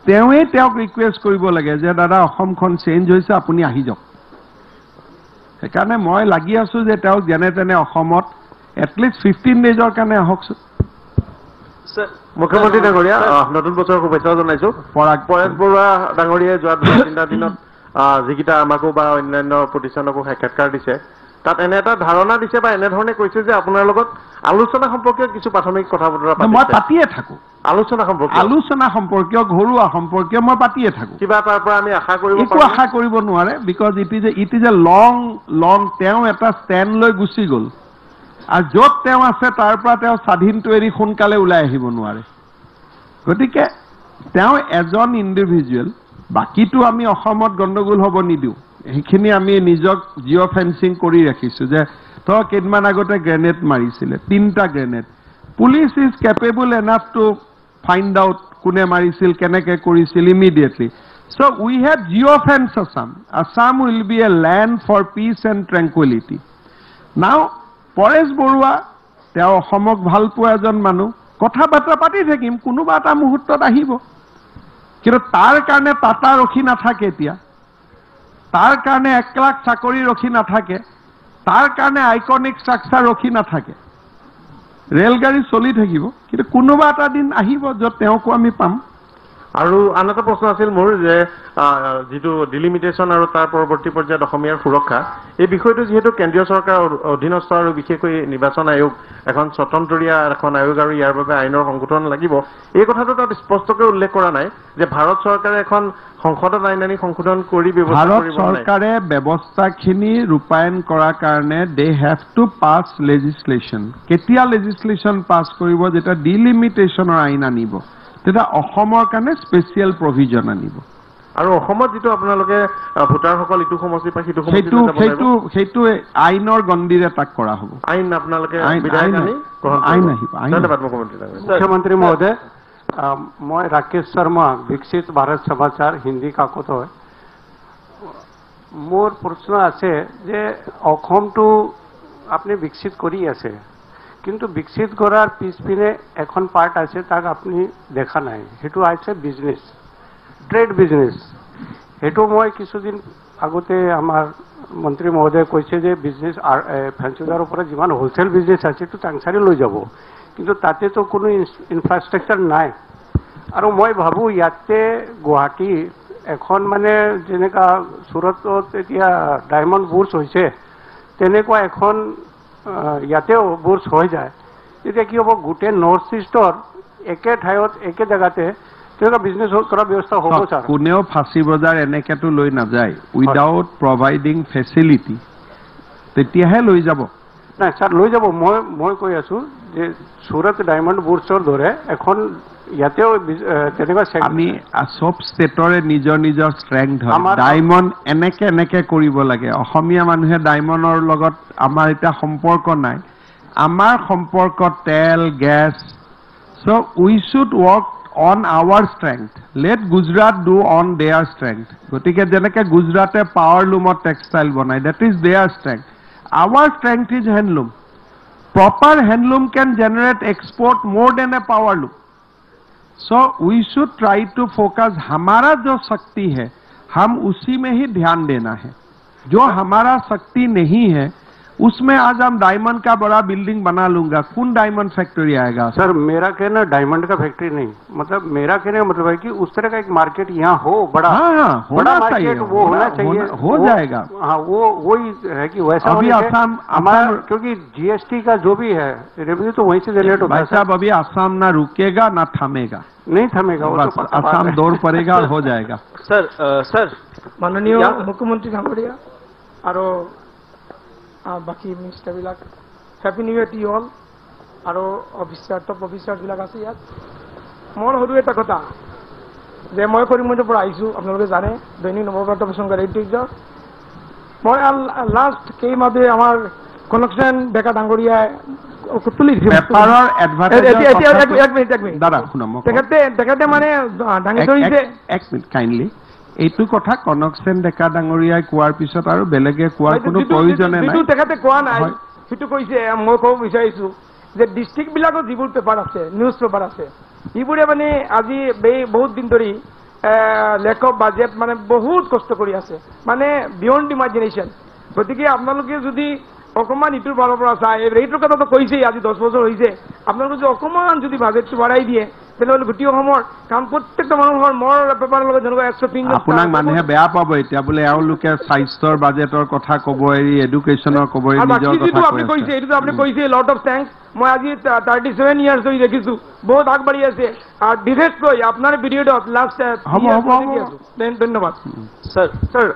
তেওঁক ৰিকুৱেষ্ট কৰিব লাগে যে দাদা অসমখন চেঞ্জ হৈছে আপুনি আহি যাওক সেইকাৰণে মই লাগি আছো যে তেওঁক যেনে তেনে অসমত এটলিষ্ট 15 ডেজৰ কাৰণে আহকছো মুখ্যমন্ত্ৰী ডাঙৰীয়া নতুন বছৰৰ শুভেচ্ছা জনাইছো। পৰেশ বৰুৱা ডাঙৰীয়াই যোৱা 2-3টা দিনত যিকেইটা আমাকো বা অন্যান্য প্ৰতিষ্ঠানকো সাক্ষাৎকাৰ দিছে তাত এনে এটা ধাৰণা দিছে বা এনেধৰণে কৈছে যে আপোনাৰ লগত আলোচনা সম্পৰ্কীয় কিছু প্ৰাথমিক কথা বতৰা মই পাতিয়ে থাকো। আলোচনা সম্পৰ্কীয় ঘৰুৱা সম্পৰ্কীয় মই পাতিয়ে থাকো। কিবা তাৰ পৰা আমি আশা কৰিব একো আশা কৰিব নোৱাৰে because it is a long তেওঁ এটা ষ্টেণ্ড লৈ গুচি গ'ল আৰু য'ত তেওঁ আছে তাৰ পৰা তেওঁ স্বাধীনটো এৰি সোনকালে ওলাই আহিব নোৱাৰে। গতিকে তেওঁ এজন ইণ্ডিভিজুৱেল। বাকীটো আমি অসমত গণ্ডগোল হ'ব নিদিওঁ। সেইখিনি আমি নিজক জিঅ' ফেন্সিং কৰি ৰাখিছোঁ যে তই কেইদিনমান আগতে গ্ৰেনেড মাৰিছিলে 3টা grenade. Police is capable enough to find out কোনে মাৰিছিল কেনেকৈ কৰিছিল immediately. So' we have geo' fence Assam will be a land for peace and tranquillity. Now Paresh Barua তেওঁ অসমক ভাল পোৱা এজন মানুহ। কথা বাৰ্তা পাতি থাকিম কোনোবা এটা মুহূৰ্তত আহিব কিন্তু তাৰ কাৰণে টাটা ৰখি নাথাকে এতিয়া তাৰ কাৰণে 1 লাখ চাকৰি ৰখি নাথাকে তাৰ কাৰণে আইকনিক ষ্ট্ৰাকচাৰ ৰখি নাথাকে। ৰেলগাড়ী চলি থাকিব কিন্তু কোনোবা এটা দিন আহিব য'ত তেওঁকো আমি পাম। আৰু আন এটা প্ৰশ্ন আছিল মোৰ যে যিটো ডিলিমিটেশ্যন আৰু তাৰ পৰৱৰ্তী পৰ্যায়ত অসমীয়াৰ সুৰক্ষা এই বিষয়টো যিহেতু কেন্দ্ৰীয় চৰকাৰৰ অধীনস্থ আৰু বিশেষকৈ নিৰ্বাচন আয়োগ এখন স্বতন্ত্ৰীয়া এখন আয়োগ আৰু ইয়াৰ বাবে আইনৰ সংশোধন লাগিব এই কথাটো তাত স্পষ্টকৈ উল্লেখ কৰা নাই যে ভাৰত চৰকাৰে এখন সংসদত আইন আনি সংশোধন কৰি ব্যৱস্থা কৰিব। ভাৰত চৰকাৰে ব্যৱস্থাখিনি ৰূপায়ণ কৰাৰ কাৰণে দে হেভ টু পাছ লেজিছলেশ্যন। কেতিয়া লেজিছলেশ্যন পাছ কৰিব যেতিয়া ডিলিমিটেশ্যনৰ আইন আনিব তেতিয়া অসমৰ কাৰণে স্পেচিয়েল প্ৰভিজন আনিব। আৰু অসমত যিটো আপোনালোকে ভোটাৰসকল ইটো সমষ্টিৰ পৰা সিটো সেইটো আইনৰ গণ্ডিৰে তাক কৰা হ'ব। আইন আপোনালোকে আইন আহিব। ধন্যবাদ মুখ্যমন্ত্ৰী। মুখ্যমন্ত্ৰী মহোদয় মই ৰাকেশ শৰ্মা বিকশিত ভাৰত সমাচাৰ হিন্দী কাকত হয়। মোৰ প্ৰশ্ন আছে যে অসমটো আপুনি বিকশিত কৰি আছে কিন্তু বিকশিত কৰাৰ পিছপিনে এখন পাৰ্ট আছে তাক আপুনি দেখা নাই সেইটো আছে বিজনেছ ট্ৰেড বিজনেছ। সেইটো মই কিছুদিন আগতে আমাৰ মন্ত্ৰী মহোদয়ে কৈছে যে বিজনেছ ফেঞ্চি বজাৰৰ পৰা যিমান হোলচেল বিজনেছ আছে সেইটো টাংচাৰী লৈ যাব কিন্তু তাতেতো কোনো ইনফ্ৰাষ্ট্ৰাকচাৰ নাই। আৰু মই ভাবোঁ ইয়াতে গুৱাহাটী এখন মানে যেনেকুৱা চুৰতত এতিয়া ডায়মণ্ড বুৰ্ছ হৈছে তেনেকুৱা এখন ইয়াতেও বুৰ্ছ হৈ যায় তেতিয়া কি হ'ব গোটেই নৰ্থ ইষ্টৰ একে ঠাইত একে জেগাতে তেনেকুৱা বিজনেছ কৰাৰ ব্যৱস্থা হ'ব ছাৰ। কোনেও ফাঁচী বজাৰ এনেকেতো লৈ নাযায় উইদাউট প্ৰভাইডিং ফেচিলিটি তেতিয়াহে লৈ যাব। নাই ছাৰ লৈ যাব। মই কৈ আছোঁ যে চুৰট ডায়মণ্ড বুৰ্ছৰ দৰে এখন ইয়াতেও তেনেকুৱা আমি চব ষ্টেটৰে নিজৰ নিজৰ ষ্ট্ৰেংথ হয়। ডায়মণ্ড এনেকে কৰিব লাগে। অসমীয়া মানুহে ডায়মণ্ডৰ লগত আমাৰ এতিয়া সম্পৰ্ক নাই। আমাৰ সম্পৰ্ক তেল গেছ। So' we should work on our strength. Let Gujarat do on their strength. গতিকে যেনেকে গুজৰাটে পাৱাৰ লুমত টেক্সটাইল বনায় that is their strength. Our strength is handloom. Proper handloom can generate export more than a power loom. So we should try to focus हमारा जो शक्ति है हम उसी में ही ध्यान देना है। जो हमारा शक्ति नहीं है उसमें आज हम डायमंड का बड़ा बिल्डिंग बना लूंगा कौन डायमंड फैक्ट्री आएगा। सर मेरा कहना डायमंड का फैक्ट्री नहीं मतलब मेरा कहने का मतलब है कि उस तरह का एक मार्केट यहाँ हो बड़ा। हाँ, बड़ा मार्केट वो होना चाहिए। हो जाएगा। हाँ वही है कि वैसा अभी असम हमारा क्योंकि जीएसटी का जो भी है रेवेन्यू तो वहीं से जनरेट होता है। साहब अभी असम ना रुकेगा ना थमेगा। नहीं थमेगा वो तो असम दौड़ पड़ेगा और हो जाएगा। सर माननीय मुख्यमंत्री डांगरिया और बाकी मिनिस्टारবিলাক happy new year to all আৰু টপ অফিচাৰবিলাক আছে ইয়াত। মোৰ সৰু এটা কথা যে মই কৰিমগঞ্জৰ পৰা আহিছোঁ আপোনালোকে জানে দৈনিক নৱবাৰ্তা প্ৰসংগৰ ঐতিহ্য। মই লাষ্ট কেইমাহে আমাৰ কনকচন ডেকা ডাঙৰীয়াই তুলি তেখেতে মানে দাঙি ধৰিছে। এক মিনিট কাইণ্ডলি এইটো কথা কনকচেন ডেকা ডাঙৰীয়াই কোৱাৰ পিছত আৰু বেলেগে কোৱাৰ কোনো প্ৰয়োজনে নাই। তেখেতে কোৱা নাই সেইটো কৈছে। মই ক'ব বিচাৰিছোঁ যে ডিষ্ট্ৰিক্টবিলাকত যিবোৰ পেপাৰ আছে নিউজ পেপাৰ আছে এইবোৰে মানে আজি বহুত দিন ধৰি লেক অফ বাজেট মানে বহুত কষ্ট কৰি আছে মানে বিয়ণ্ড ইমাজিনেশ্যন। গতিকে আপোনালোকে যদি অকণমান ইটোৰ ফালৰ পৰা চাই এইটোৰ কথাটো কৈছেই আজি 10 বছৰ হৈছে আপোনালোকে যদি অকণমান যদি বাজেটটো বঢ়াই দিয়ে তেনেহ'লে গোটেই অসমৰ কাৰণ প্ৰত্যেকটা মানুহৰ মোৰ পেপাৰৰ লগত যেনেকুৱা 100 আপোনাক মানুহে বেয়া পাব এতিয়া বোলে এওঁলোকে স্বাস্থ্যৰ বাজেটৰ কথা ক'ব এৰি এডুকেশ্যনৰ ক'ব এৰি নিজৰ কথা আপুনি কৈছে এইটোতো আপুনি কৈছে লট অফ থেংকছ মই আজি 37 ইয়াৰ্ছ ধৰি দেখিছোঁ বহুত আগবাঢ়ি আছে আৰু বিশেষকৈ আপোনাৰ পিৰিয়ডত লাষ্ট ধন্যবাদ স্যাৰ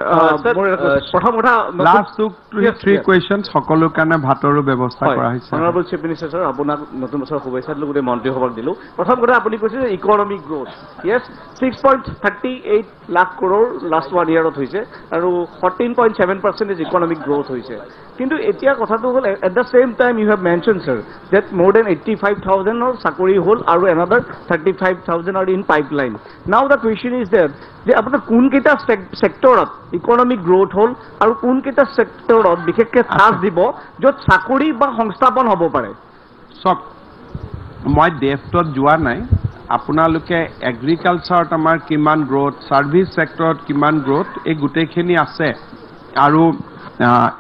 প্ৰথম কথা লাষ্ট 2-3 কোৱেশ্যন সকলোৰ কাৰণে ভাতৰো ব্যৱস্থা কৰা হৈছে অনাৰেবল চিফ মিনিষ্টাৰ স্যাৰ আপোনাক নতুন বছৰৰ শুভেচ্ছা দিলোঁ গোটেই মন্ত্ৰীসভাক দিলোঁ প্ৰথম কথা আপুনি কৈছে যে ইকনমিক গ্ৰোথ য়েছ 6.38 লাখ crore লাষ্ট 1 ইয়াৰত হৈছে আৰু 14.7% ইকনমিক গ্ৰোথ হৈছে কিন্তু এতিয়া কথাটো হ'ল at the same time you have mention sir that more than 85,000 or চাকৰি হ'ল আৰু another 35,000 are in pipeline. Now the question is there যে আপোনাৰ কোনকেইটা সেক্টৰত ইকনমিক গ্ৰোথ হ'ল আৰু কোনকেইটা সেক্টৰত বিশেষকৈ চান্স দিব য'ত চাকৰি বা সংস্থাপন হ'ব পাৰে চক মই ডেফটত যোৱা নাই আপোনালোকে এগ্ৰিকালচাৰত আমাৰ কিমান গ্ৰোথ সাৰ্ভিস সেক্টৰত কিমান গ্ৰোথ এই গোটেইখিনি আছে আৰু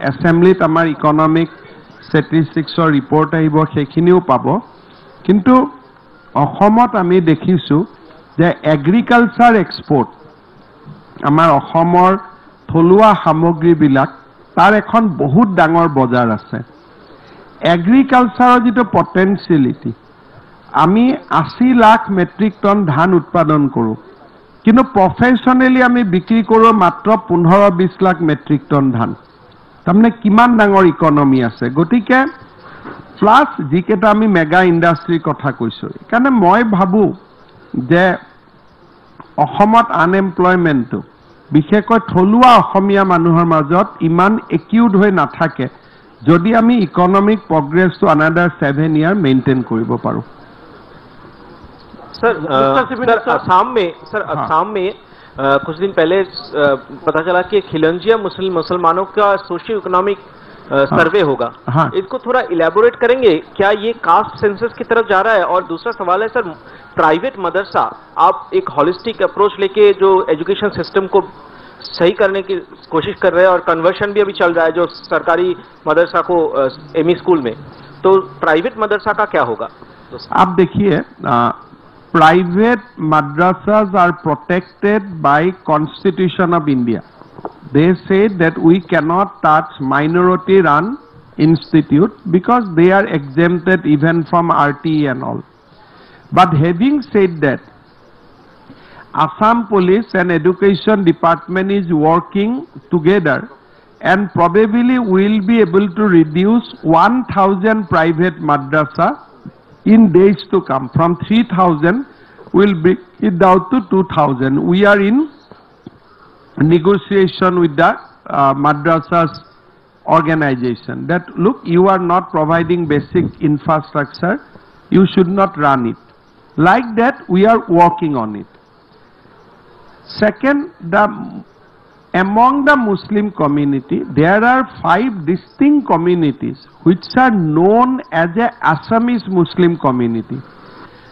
এছেম্বলিত আমাৰ ইকনমিক ষ্টেটিষ্টিক্সৰ ৰিপৰ্ট আহিব সেইখিনিও পাব কিন্তু অসমত আমি দেখিছোঁ যে এগ্ৰিকালচাৰ এক্সপোৰ্ট আমাৰ অসমৰ থলুৱা সামগ্ৰীবিলাক তাৰ এখন বহুত ডাঙৰ বজাৰ আছে এগ্ৰিকালচাৰৰ যিটো পটেনচিয়েলিটি আমি 80 লাখ মেট্ৰিক টন ধান উৎপাদন কৰোঁ কিন্তু প্ৰফেশ্যনেলি আমি বিক্ৰী কৰোঁ মাত্ৰ 15-20 লাখ মেট্ৰিক টন ধান তাৰমানে কিমান ডাঙৰ ইকনমি আছে গতিকে প্লাছ যিকেইটা আমি মেগা ইণ্ডাষ্ট্ৰীৰ কথা কৈছোঁ সেইকাৰণে মই ভাবোঁ যে অসমত আনএমপ্লয়মেণ্টটো বিশেষকৈ থলুৱা অসমীয়া মানুহৰ মাজত ইমান একিউড হৈ নাথাকে যদি আমি ইকনমিক প্ৰগ্ৰেছটো আনাদাৰ 7 ইয়াৰ মেইনটেইন কৰিব পাৰোঁ सर असम में कुछ दिन पहले पता चला कि खिलंजिया मुसलमानों का सोशियो इकोनॉमिक सर्वे होगा इसको थोड़ा इलेबोरेट करेंगे क्या ये कास्ट सेंसस की तरफ जा रहा है और दूसरा सवाल है सर प्राइवेट मदरसा आप एक हॉलिस्टिक अप्रोच लेके जो एजुकेशन सिस्टम को सही करने की कोशिश कर रहे हैं और कन्वर्शन भी अभी चल रहा है जो सरकारी मदरसा को एमई स्कूल में तो प्राइवेट मदरसा का क्या होगा आप देखिए private madrasas are protected by Constitution of India. They say that we cannot touch minority run institute because they are exempted even from RTE and all. But having said that, Assam Police and Education Department is working together and probably will be able to reduce 1,000 private madrasa in days to come. From 3,000 will bring it down to 2,000. We are in negotiation with the madrasas organization that look, you are not providing basic infrastructure, you should not run it. Like that, we are working on it. Second, among the Muslim community, there are 5 distinct communities which are known as a Assamese Muslim community.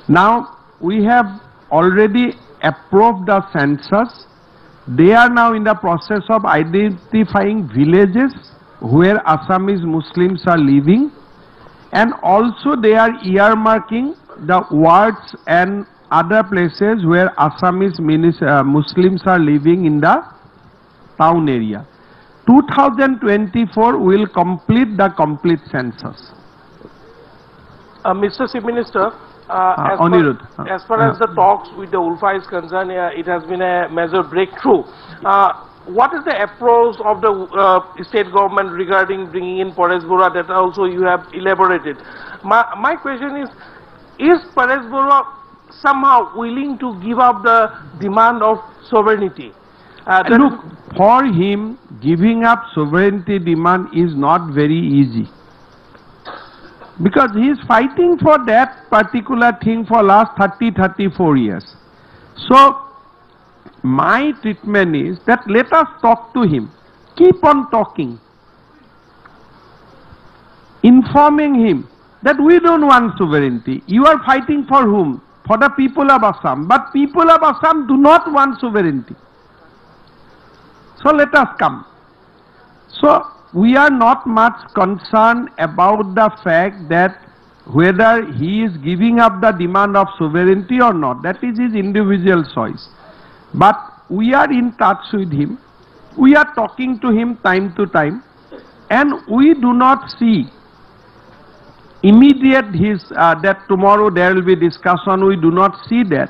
Now, we have already approved the census. They are now in the process of identifying villages where Assamese Muslims are living, and also they are earmarking the wards and other places where Assamese Muslims are living in the town area. 2024 will complete the complete census. Mr. Chief Minister, as far as the talks with the ULFA is concerned, it has been a major breakthrough. What is the approach of the state government regarding bringing in Paresh Bora that also you have elaborated? My question is Paresh Bora somehow willing to give up the demand of sovereignty? Look, for him, giving up sovereignty demand is not very easy. Because he is fighting for that particular thing for last 30-34 years. So, my treatment is that let us talk to him. Keep on talking. Informing him that we don't want sovereignty. You are fighting for whom? For the people of Assam. But people of Assam do not want sovereignty. So let us come. So we are not much concerned about the fact that whether he is giving up the demand of sovereignty or not. That is his individual choice. But we are in touch with him. We are talking to him time to time, and we do not see immediate that tomorrow there will be discussion. We do not see that.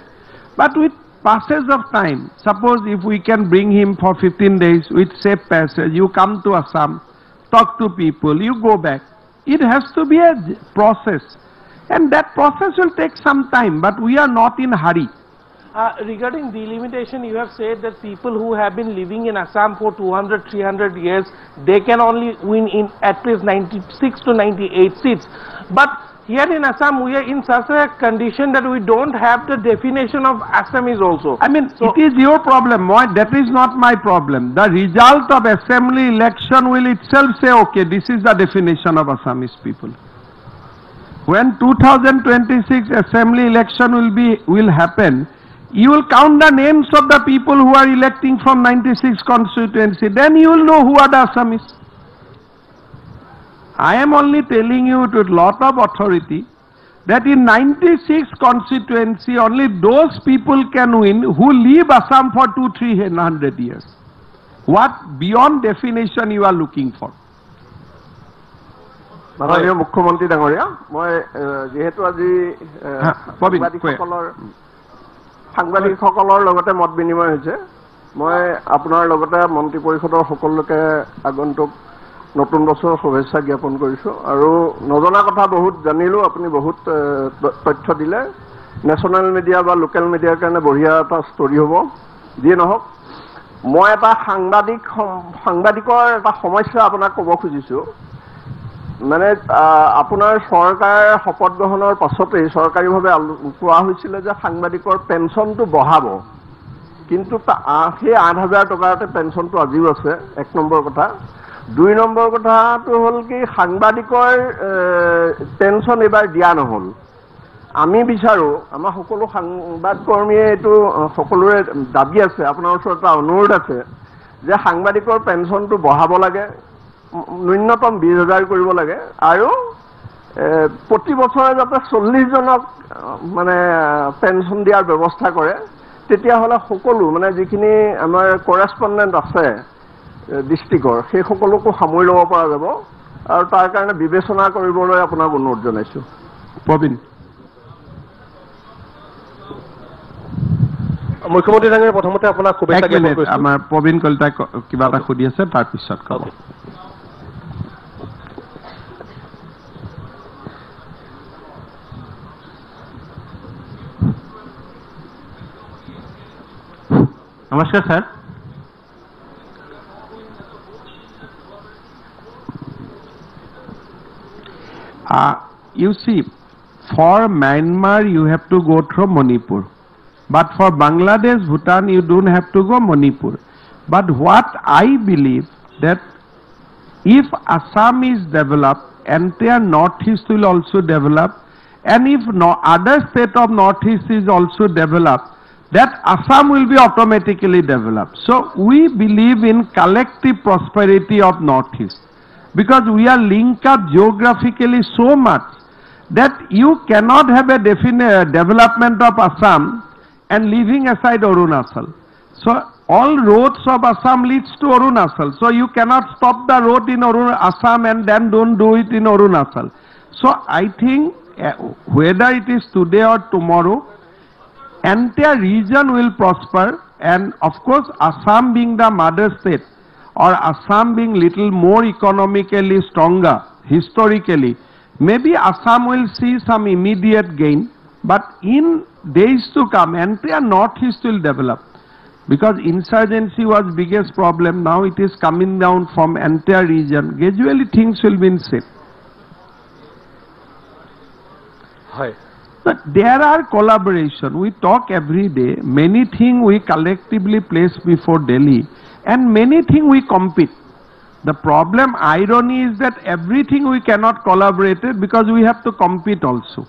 But with passage of time, suppose if we can bring him for 15 days with safe passage, you come to Assam, talk to people, you go back. It has to be a process, and that process will take some time, but we are not in a hurry. Regarding delimitation, you have said that people who have been living in Assam for 200, 300 years, they can only win in at least 96 to 98 seats. But here in Assam, we are in such a condition that we don't have the definition of Assamese also. I mean, so it is your problem. That is not my problem. The result of assembly election will itself say, okay, this is the definition of Assamese people. When 2026 assembly election will happen, you will count the names of the people who are electing from 96 constituency. Then you will know who are the Assamese. I am only telling you with lot of authority that in 96 constituency only those people can win who leave Assam for 200-300 years. What beyond definition you are looking for? মাননীয় মুখ্যমন্ত্ৰী ডাঙৰীয়া, মই যেহেতু আজি সাংবাদিকসকলৰ লগতে মত বিনিময় হৈছে, মই আপোনাৰ লগতে মন্ত্ৰী পৰিষদৰ সকলোকে আগন্তুক নতুন বছৰৰ শুভেচ্ছা জ্ঞাপন কৰিছোঁ। আৰু নজনা কথা বহুত জানিলোঁ, আপুনি বহুত তথ্য দিলে। নেশ্যনেল মিডিয়া বা লোকেল মিডিয়াৰ কাৰণে বঢ়িয়া এটা ষ্টৰি হ'ব। যিয়ে নহওক, মই এটা সাংবাদিকৰ এটা সমস্যা আপোনাক ক'ব খুজিছোঁ। মানে আপোনাৰ চৰকাৰ শপত গ্ৰহণৰ পাছতেই চৰকাৰীভাৱে কোৱা হৈছিলে যে সাংবাদিকৰ পেঞ্চনটো বঢ়াব, কিন্তু সেই 8,000 টকাতে পেঞ্চনটো আজিও আছে। 1 নম্বৰ কথা। 2 নম্বৰ কথাটো হ'ল কি, সাংবাদিকৰ পেঞ্চন এইবাৰ দিয়া নহ'ল। আমি বিচাৰোঁ, আমাৰ সকলো সাংবাদকৰ্মীয়ে এইটো সকলোৰে দাবী আছে, আপোনাৰ ওচৰত এটা অনুৰোধ আছে যে সাংবাদিকৰ পেঞ্চনটো বঢ়াব লাগে, ন্যূনতম 20,000 কৰিব লাগে, আৰু প্ৰতি বছৰে যাতে 40 জনক মানে পেঞ্চন দিয়াৰ ব্যৱস্থা কৰে। তেতিয়াহ'লে সকলো মানে যিখিনি আমাৰ কৰেছপণ্ডেণ্ট আছে ডিষ্ট্ৰিক্টৰ, সেই সকলোকো সামৰি ল'ব পৰা যাব, আৰু তাৰ কাৰণে বিবেচনা কৰিবলৈ আপোনাক অনুৰোধ জনাইছোঁ। প্ৰবীণ। মুখ্যমন্ত্ৰী ডাঙৰীয়া, প্ৰথমতে আপোনাক শুভেচ্ছা জ্ঞাপন কৰিছোঁ। আমাৰ প্ৰবীণ কলিতাই কিবা এটা সুধি আছে, তাৰপিছত ক'ব। Namaskar, sir. You see, for Myanmar you have to go through Manipur, but for Bangladesh, Bhutan you don't have to go Manipur. But what I believe that if Assam is developed, entire Northeast will also develop, and if no other state of Northeast is also developed, that Assam will be automatically developed. So we believe in collective prosperity of Northeast, because we are linked up geographically so much that you cannot have a definite development of Assam and leaving aside Arunachal. So all roads of Assam leads to Arunachal. So you cannot stop the road in Assam and then don't do it in Arunachal. So I think whether it is today or tomorrow, entire region will prosper, and of course Assam being the mother state, or Assam being little more economically stronger historically, maybe Assam will see some immediate gain, but in days to come entire Northeast will develop, because insurgency was biggest problem. Now it is coming down from entire region. Gradually things will be in shape. Hi. But there are collaboration. We talk every day. Many things we collectively place before Delhi, and many things we compete. The problem, irony is that everything we cannot collaborate it because we have to compete also.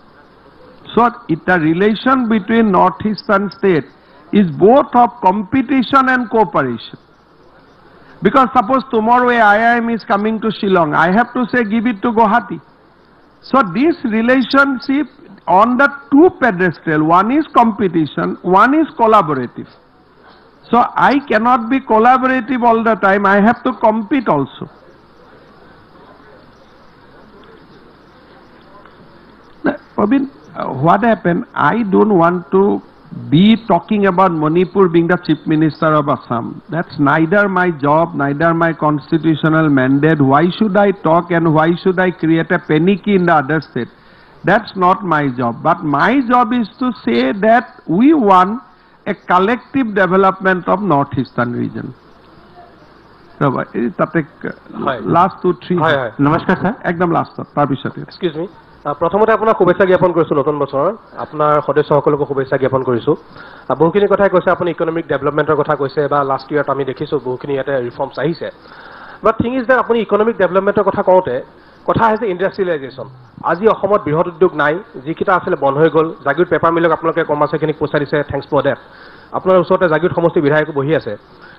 So the relation between Northeastern state is both of competition and cooperation. Because suppose tomorrow a IIM is coming to Shillong, I have to say give it to Guwahati. So this relationship on the two pedestal, one is competition, one is collaborative. So I cannot be collaborative all the time, I have to compete also. Praveen, what happened? I don't want to be talking about Manipur being the Chief Minister of Assam. That's neither my job, neither my constitutional mandate. Why should I talk and why should I create a panic in the other state? That's not my job. But my job is to say that we want a collective development of northeastern region. So, last 2-3. Namaskar, sir. Ekdom last. Excuse me. প্ৰথমতে আপোনাক শুভেচ্ছা জ্ঞাপন কৰিছোঁ নতুন বছৰৰ আপোনাৰ সদস্যসকলকো শুভেচ্ছা জ্ঞাপন কৰিছোঁ বহুখিনি কথাই কৈছে আপুনি ইকনমিক ডেভেলপমেণ্টৰ কথা কৈছে বা লাষ্ট ইয়াৰত আমি দেখিছোঁ বহুখিনি ইয়াতে ৰিফৰ্মছ আহিছে বাট থিং ইজ দেট আপুনি ইকনমিক ডেভেলপমেণ্টৰ কথা কওঁতে কথা হৈছে ইণ্ডাষ্ট্ৰিয়েলাইজেশ্যন আজি অসমত বৃহৎ উদ্যোগ নাই যিকেইটা আছিলে বন্ধ হৈ গ'ল জাগিৰ পেপাৰ মিলক আপোনালোকে কৰ্মচাৰীখিনিক পইচা দিছে থেংকছ ফৰ ডেট আপোনাৰ ওচৰতে জাগিৰ সমষ্টি বিধায়ক বহি আছে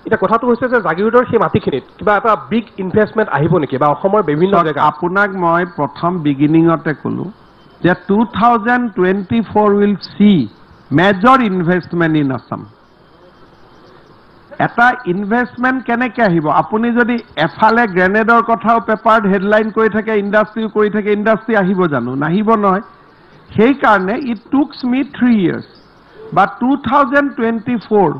এটা কথাটো হৈছে যে জাগিৰোডৰ সেই মাটিখিনিত কিবা এটা বিগ ইনভেষ্টমেণ্ট আহিব নেকি বা অসমৰ বিভিন্ন জায়গা আপোনাক মই প্ৰথম বিগিনিঙতে ক'লো যে 2024 will see major investment in Assam. এটা ইনভেষ্টমেণ্ট কেনেকৈ আহিব আপুনি যদি এফালে গ্ৰেনেডৰ কথাও পেপাৰত হেডলাইন কৰি থাকে ইণ্ডাষ্ট্ৰিও কৰি থাকে ইণ্ডাষ্ট্ৰি আহিব জানো নাহিব নহয় সেইকাৰণে it টুকছ me 3 years but 2024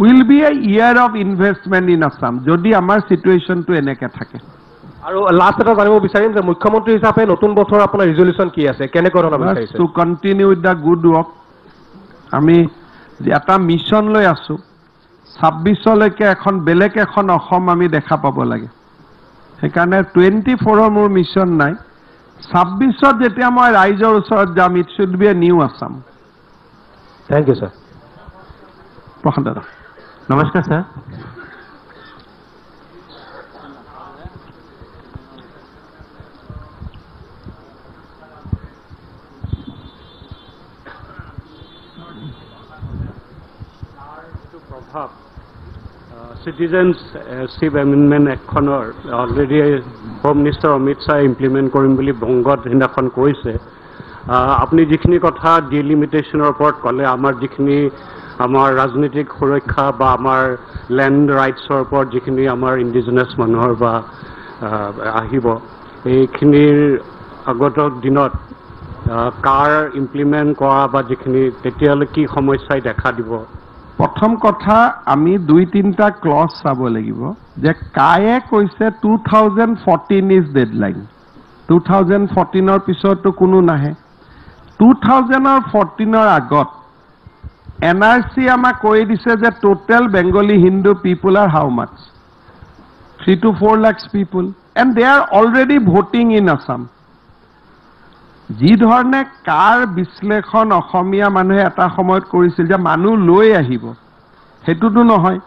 will be a year of investment in Assam যদি আমাৰ সিচুৱেশনটো এনেকৈ থাকে আৰু লাষ্ট এটা জানিব বিচাৰিম যে মুখ্যমন্ত্ৰী হিচাপে নতুন বছৰ আপোনাৰ ৰিজলিউশন কি আছে কেনেকৈ ধৰণৰ বিচাৰিছে to continue with the good work আমি এটা মিছন লৈ আছো 26 লৈকে এখন বেলেগ এখন অসম আমি দেখা পাব লাগে সেইকাৰণে 24 মোৰ মিছন নাই 26 যেতিয়া মই ৰাইজৰ ওচৰত যাম it should be a new Assam thank you sir Prashanta দাদা নমস্কাৰ স্যাৰ Citizenship Amendment Actখনৰ already home minister Amit Shah implement কৰিম বুলি বংগত সেইদিনাখন কৈছে আপুনি যিখিনি কথা ডিলিমিটেশ্যনৰ ওপৰত ক'লে আমাৰ যিখিনি আমাৰ ৰাজনৈতিক সুৰক্ষা বা আমাৰ লেণ্ড ৰাইটছৰ ওপৰত যিখিনি আমাৰ ইণ্ডিজিনাছ মানুহৰ বা আহিব এইখিনিৰ আগত দিনত কাৰ ইমপ্লিমেণ্ট কৰা বা যিখিনি তেতিয়ালৈ কি সমস্যাই দেখা দিব প্ৰথম কথা আমি 2-3টা ক্লজ চাব লাগিব যে কায়ে কৈছে 2014 ইজ ডেডলাইন 2014 ৰ পিছতো কোনো নাহে 2014 ৰ আগত এনআৰসি আমাক কৈ দিছে যে total Bengali Hindu people R how mass 3 to 4 lakhs people and they are already voting in Assam যি ধৰণে কাৰ বিশ্লেষণ অসমীয়া মানুহে এটা সময়ত কৰিছিল যে মানুহ লৈ আহিব হেতুটো নহয়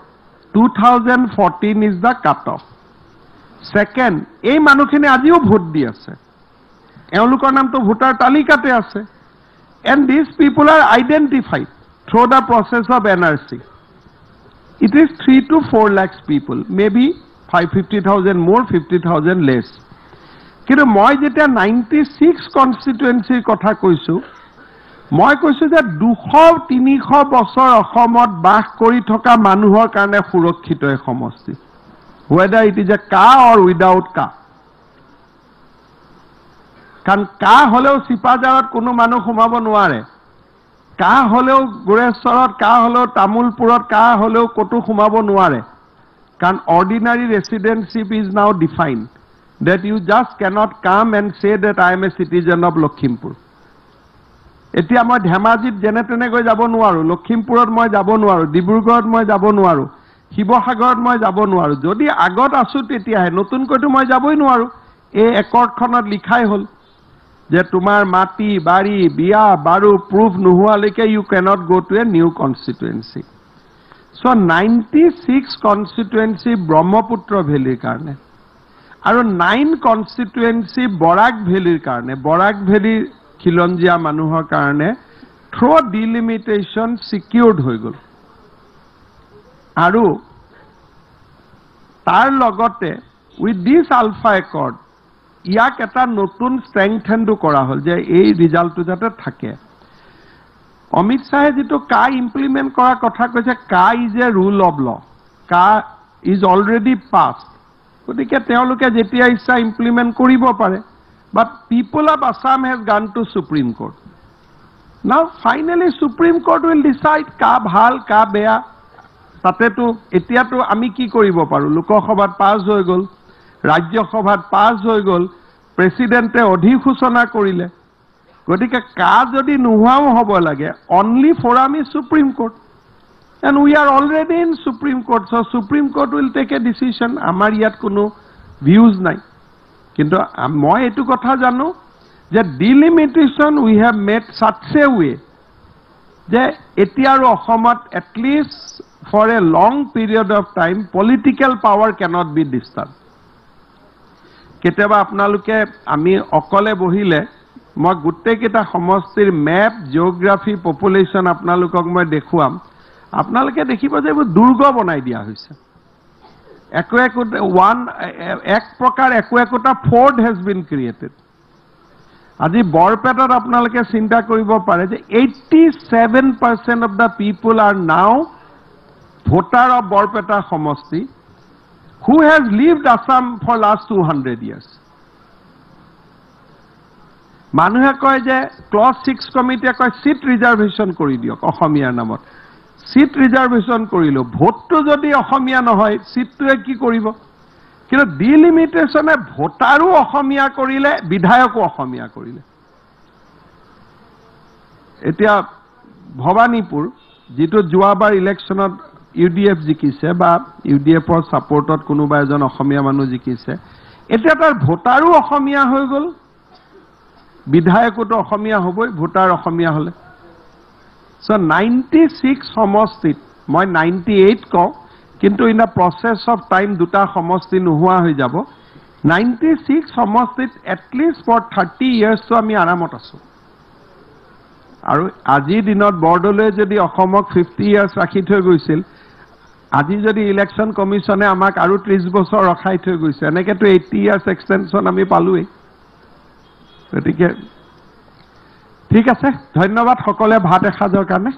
2014 is the cut off second এই মানুহখিনি আজিও ভোট দি আছে এওঁলোকৰ নামটো ভোটাৰ তালিকাতে আছে and these people are identified through the process of NRC it is 3 to 4 lakhs people maybe 550,000 more 50,000 less কিন্তু মই যেতিয়া 96 কনস্টিটুৱেন্সিৰ কথা কৈছো মই কৈছো যে 200-300 বছৰ অসমত বাস কৰি থকা মানুহৰ কাৰণে সুৰক্ষিত এই সমষ্টি whether it is a CAA or without কা কাৰণ কা হলেও সিপাজাৰত কোনো মানুহ সোমাব নোৱাৰে কা হলেও গুৰেশ্বৰত কা হলেও তামুলপুৰত কা হলেও কতো সোমাব নোৱাৰে কাৰণ ordinary residentship is now defined that you just cannot come and say that I am a citizen of Lakhimpur. এতিয়া মই ধেমাজিত যেনে তেনে গৈ যাব নোৱাৰো লখিমপুৰত মই যাব নোৱাৰো ডিব্ৰুগড়ত মই যাব নোৱাৰো শিৱসাগৰত মই যাব নোৱাৰো যদি আগত আছো তেতিয়াহে নতুনকৈতো মই যাবই নোৱাৰো এই একৰ্ডখনত লিখাই হ'ল যে তোমাৰ মাটি বাৰী বিয়া বাৰু প্ৰুফ নোহোৱালৈকে you cannot go to a new constituency. So 96 constituency Brahmaputra ভেলীৰ কাৰণে আৰু 9 কনস্টিটুৱেন্সি বৰাক ভেলীৰ কাৰণে বৰাক ভেলী খিলঞ্জিয়া মানুহৰ কাৰণে থ্ৰু ডিলিমিটেশ্যন সিকিউৰ্ড হৈ গ'ল আৰু তাৰ লগতে উইথ দিছ আলফা একৰ্ড ইয়াক এটা নতুন ষ্ট্ৰেংথেনটো কৰা হ'ল যে এই ৰিজাল্টটো যাতে থাকে অমিত শ্বাহে যেটো কা ইমপ্লিমেন্ট কৰাৰ কথা কৈছে CAA is a rule of law CAA is already পাছ গতিকে তেওঁলোকে যেতিয়া ইচ্ছা ইমপ্লিমেন্ট কৰিব পাৰে but people of Assam has gone to Supreme Court now finally Supreme Court will decide CAA ভাল কা বেয়া তাতেতো এতিয়াতো আমি কি কৰিব পাৰো লোকসভাত পাছ হৈ গ'ল ৰাজ্যসভাত পাছ হৈ গ'ল প্ৰেসিডেন্টে অধিসূচনা কৰিলে গতিকে কা যদি নোহোৱাও হ'ব লাগে only forum is supreme court and we are already in Supreme Court so Supreme Court will take a decision amar yat kono views nai kintu moi etu kotha janu je delimitation we have made such a way je etiaru Asomot at least for a long period of time political power cannot be disturbed keteba apnaluke ami okole bohile moi gutte kita সমষ্টিৰ map geography population apnalukok moi দেখুৱাম আপোনালোকে দেখিব যে দুৰ্গ বনাই দিয়া হৈছে এক প্ৰকাৰ একোটা ফোৰ্ট has been created আজি বৰপেটাত আপোনালোকে চিন্তা কৰিব পাৰে যে 87% of the people are now voter of Barpeta সমষ্টি who has lived Assam for last 200 years মানুহে কয় যে ক্লজ 6 কমিটিয়ে কয় সিট ৰিজাৰ্ভেশন কৰি দিয়ক অসমীয়াৰ নামত সিট ৰিজাৰ্ভেশন কৰিলো ভোটটো যদি অসমীয়া নহয় সিটটোৱে কি কৰিব কিন্তু ডিলিমিটেশনে ভোটাৰো অসমীয়া কৰিলে বিধায়কো অসমীয়া কৰিলে এতিয়া ভবানীপুৰ যেটো যোৱাবাৰ ইলেকশনত ইউডিএফ জিকিছে বা ইউডিএফৰ সাপোৰ্টত কোনোবা এজন অসমীয়া মানুহ জিকিছে এতিয়া তাৰ ভোটাৰো অসমীয়া হৈ গ'ল বিধায়কটো অসমীয়া হ'বই ভোটাৰ অসমীয়া হলে So 96 সমষ্টিত মই 98 কও কিন্তু in the process of time দুটা সমষ্টি নোহোৱা হৈ যাব 96 সমষ্টিত at least for 30 years তো আমি আৰামত আছো আৰু আজি দিনত বৰ্ডলৈ যদি অসমক 50 years ৰাখি থৈ গৈছিল আজি যদি ইলেকশন কমিশনে আমাক আৰু 30 বছৰ ৰখাই থৈ গৈছে এনেকেতো 80 years এক্সটেনশন আমি পালোই গতিকে ঠিক আছে ধন্যবাদ সকলে ভাত এখাজৰ কাৰণে